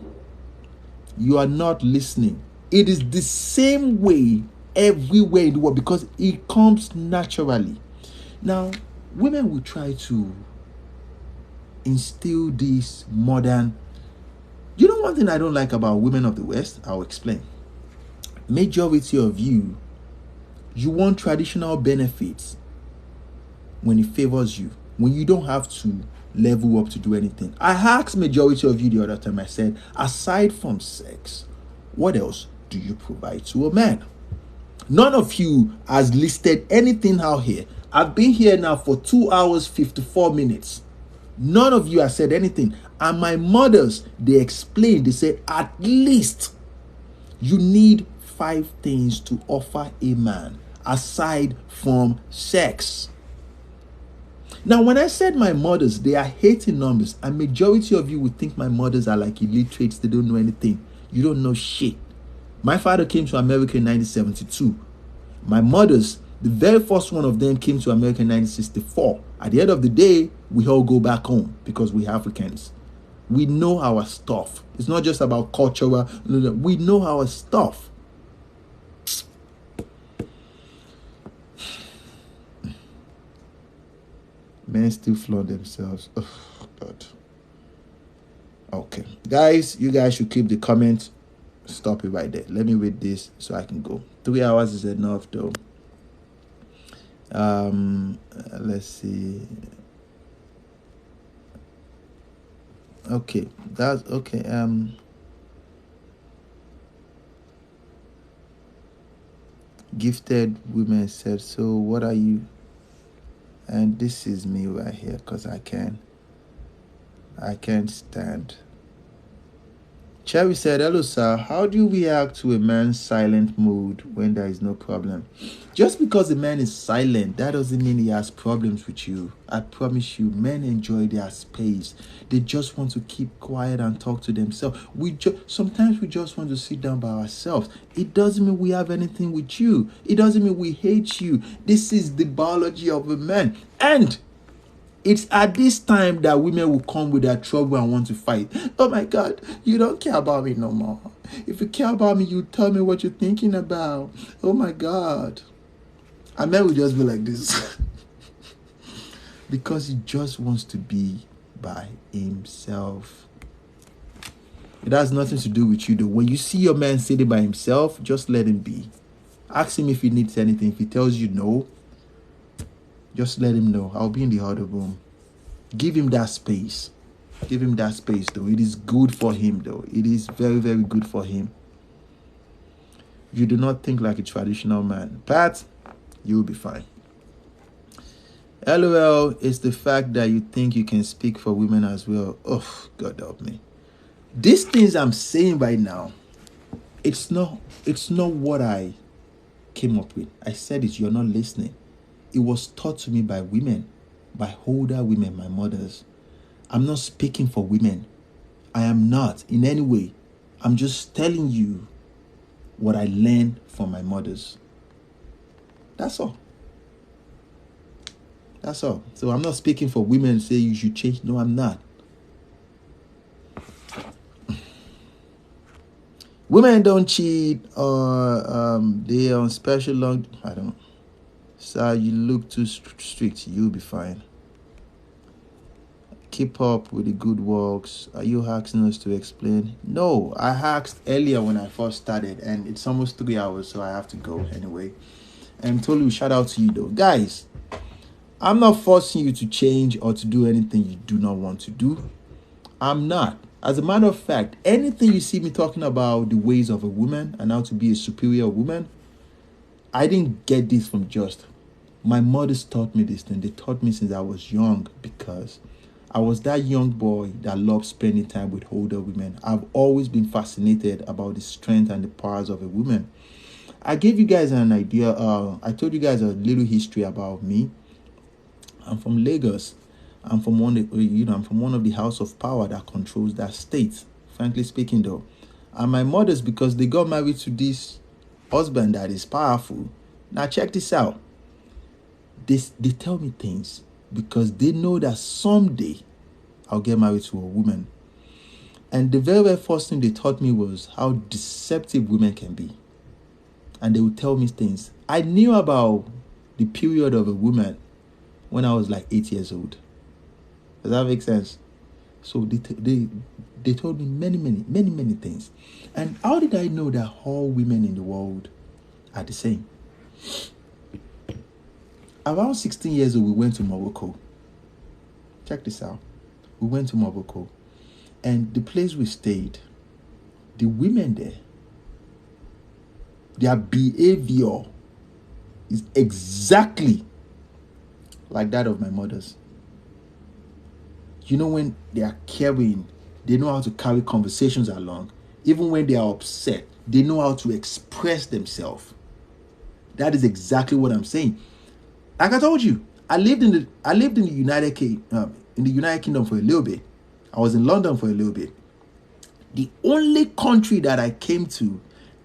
You are not listening. It is the same way everywhere in the world because it comes naturally. Now, women will try to instill this modern. You know one thing I don't like about women of the West? I'll explain. Majority of you want traditional benefits when it favors you, when you don't have to level up to do anything. I asked majority of you the other time, I said, aside from sex, what else do you provide to a man? None of you has listed anything out here. I've been here now for 2 hours, 54 minutes. None of you have said anything. And my mothers, they explained, they said, at least you need 5 things to offer a man aside from sex. Now, when I said my mothers, they are hating numbers. And majority of you would think my mothers are like illiterates. They don't know anything. You don't know shit. My father came to America in 1972. My mothers, the very first one of them came to America in 1964. At the end of the day, we all go back home because we're Africans. We know our stuff. It's not just about cultural. We know our stuff. Men still flaunt themselves. Oh, God. Okay. Guys, you guys should keep the comments. Stop it right there. Let me read this so I can go. 3 hours is enough, though. Let's see. Okay, that's okay. Gifted women said, so what are you? And this is me right here, because I can't stand. Cherry said, hello, sir. How do you react to a man's silent mood when there is no problem? Just because a man is silent, that doesn't mean he has problems with you. I promise you, men enjoy their space. They just want to keep quiet and talk to themselves. Sometimes we just want to sit down by ourselves. It doesn't mean we have anything with you. It doesn't mean we hate you. This is the biology of a man. And it's at this time that women will come with their trouble and want to fight. Oh my God, you don't care about me no more. If you care about me, you tell me what you're thinking about. Oh my God. And men will just be like this. Because he just wants to be by himself. It has nothing to do with you though. When you see your man sitting by himself, just let him be. Ask him if he needs anything. If he tells you no, just let him know. I'll be in the other room. Give him that space. Give him that space, though. It is good for him, though. It is very, very good for him. You do not think like a traditional man. Pat, you'll be fine. LOL is the fact that you think you can speak for women as well. Oh, God help me. These things I'm saying right now, it's not what I came up with. I said it, you're not listening. It was taught to me by women, by older women, my mothers. I'm not speaking for women. I am not in any way. I'm just telling you what I learned from my mothers. That's all. That's all. So I'm not speaking for women and say you should change. No, I'm not. Women don't cheat or they are on special long. I don't. Sir, you look too strict. You'll be fine. Keep up with the good works. Are you asking us to explain? No, I asked earlier when I first started, and it's almost 3 hours, so I have to go anyway. And totally shout out to you though. Guys, I'm not forcing you to change or to do anything you do not want to do. I'm not. As a matter of fact, anything you see me talking about the ways of a woman and how to be a superior woman, I didn't get this from just. My mothers taught me this thing. They taught me since I was young because I was that young boy that loved spending time with older women. I've always been fascinated about the strength and the powers of a woman. I gave you guys an idea. I told you guys a little history about me. I'm from Lagos. I'm from one of the house of power that controls that state. Frankly speaking, though, and my mothers, because they got married to this husband that is powerful. Now check this out. They tell me things because they know that someday I'll get married to a woman. And the very, very first thing they taught me was how deceptive women can be. And they would tell me things. I knew about the period of a woman when I was like 8 years old. Does that make sense? So they told me many things. And how did I know that all women in the world are the same? Around 16 years old, we went to Morocco. Check this out. We went to Morocco. And the place we stayed, the women there, their behavior is exactly like that of my mother's. You know, when they are caring, they know how to carry conversations along. Even when they are upset, they know how to express themselves. That is exactly what I'm saying. Like I told you, I lived in the United Kingdom for a little bit. I was in London for a little bit. The only country that I came to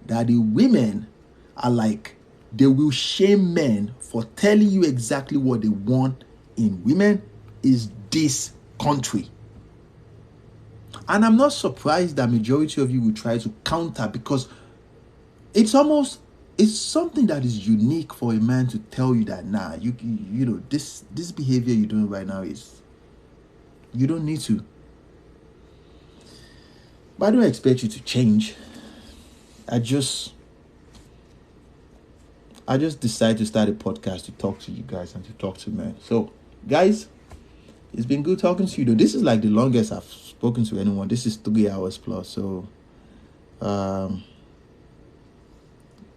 that the women are like, they will shame men for telling you exactly what they want in women is this country. And I'm not surprised that majority of you will try to counter, because it's something that is unique for a man to tell you that, nah, you know, this behavior you're doing right now is, you don't need to. But I don't expect you to change. I just decided to start a podcast to talk to you guys and to talk to men. So, guys, it's been good talking to you, though. This is like the longest I've spoken to anyone. This is 3 hours plus. So,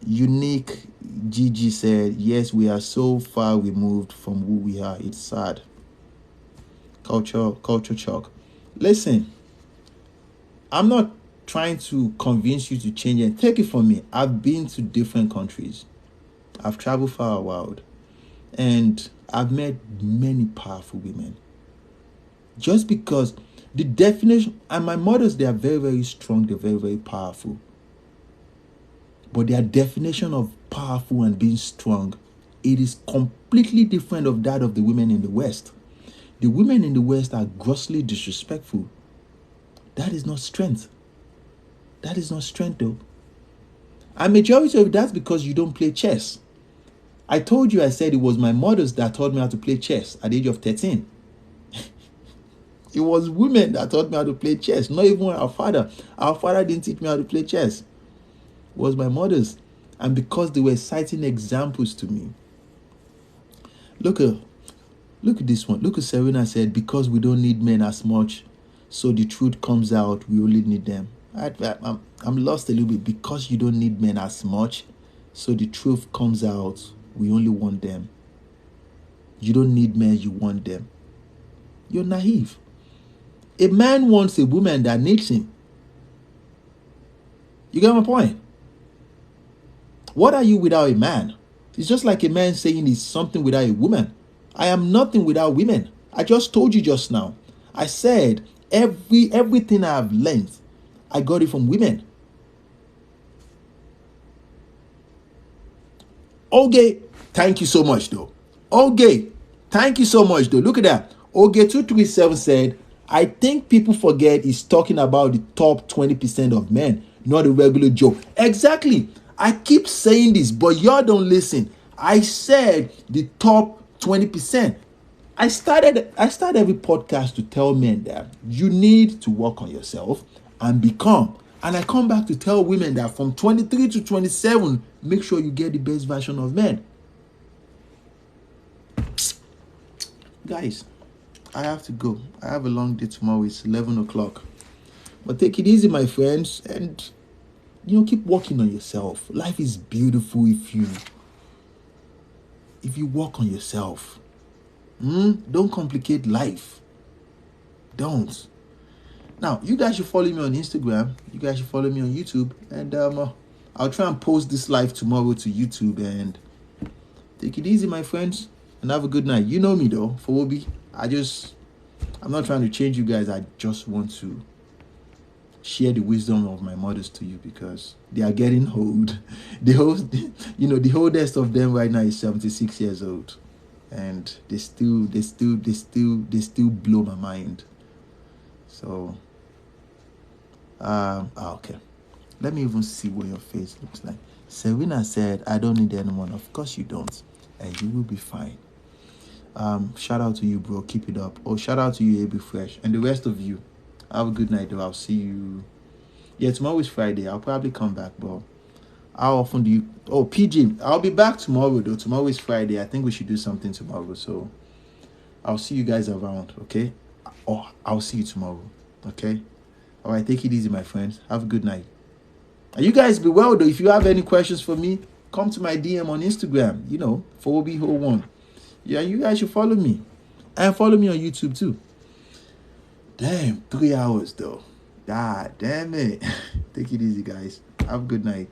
Unique Gigi said, yes, we are so far removed from who we are. It's sad. Culture shock. Listen, I'm not trying to convince you to change it. Take it from me. I've been to different countries. I've traveled far a world. And I've met many powerful women. Just because the definition, and my mothers, they are very, very strong. They're very, very powerful. But their definition of powerful and being strong, it is completely different of that of the women in the West. The women in the West are grossly disrespectful. That is not strength. That is not strength, though. And majority of that's because you don't play chess. I told you, I said it was my mothers that taught me how to play chess at the age of 13. It was women that taught me how to play chess, not even our father. Our father didn't teach me how to play chess. It was my mothers. And because they were citing examples to me. Look at this one. Look at Serena said, because we don't need men as much, so the truth comes out, we only need them. I'm lost a little bit. Because you don't need men as much, so the truth comes out, we only want them. You don't need men, you want them. You're naive. A man wants a woman that needs him. You get my point? What are you without a man? It's just like a man saying he's something without a woman. I am nothing without women. I just told you just now. I said everything I have learned, I got it from women. Okay, thank you so much though. Okay, thank you so much though. Look at that. Okay237 said, I think people forget he's talking about the top 20% of men, not a regular Joe. Exactly. I keep saying this, but y'all don't listen. I said the top 20%. I started every podcast to tell men that you need to work on yourself and become. And I come back to tell women that from 23 to 27, make sure you get the best version of men. Guys, I have to go. I have a long day tomorrow. It's 11 o'clock. But take it easy, my friends. And, keep working on yourself. Life is beautiful if you work on yourself. Don't complicate life. Don't. Now, you guys should follow me on Instagram. You guys should follow me on YouTube. And I'll try and post this live tomorrow to YouTube. And take it easy, my friends. And have a good night. You know me, though. For Obi, I'm not trying to change you guys. I just want to share the wisdom of my mothers to you because they are getting old. The oldest of them right now is 76 years old. And they still blow my mind. So, okay. Let me even see what your face looks like. Serena said, I don't need anyone. Of course you don't. And you will be fine. Shout out to you, bro. Keep it up. Oh, shout out to you, AB Fresh. And the rest of you. Have a good night, though. I'll see you. Yeah, tomorrow is Friday. I'll probably come back, but how often do you... Oh, PG, I'll be back tomorrow, though. Tomorrow is Friday. I think we should do something tomorrow, so I'll see you guys around, okay? Oh, I'll see you tomorrow, okay? All right, take it easy, my friends. Have a good night. And you guys be well, though. If you have any questions for me, come to my DM on Instagram, for OBHO1. Yeah, you guys should follow me. And follow me on YouTube, too. Damn, 3 hours, though. God damn it. Take it easy, guys. Have a good night.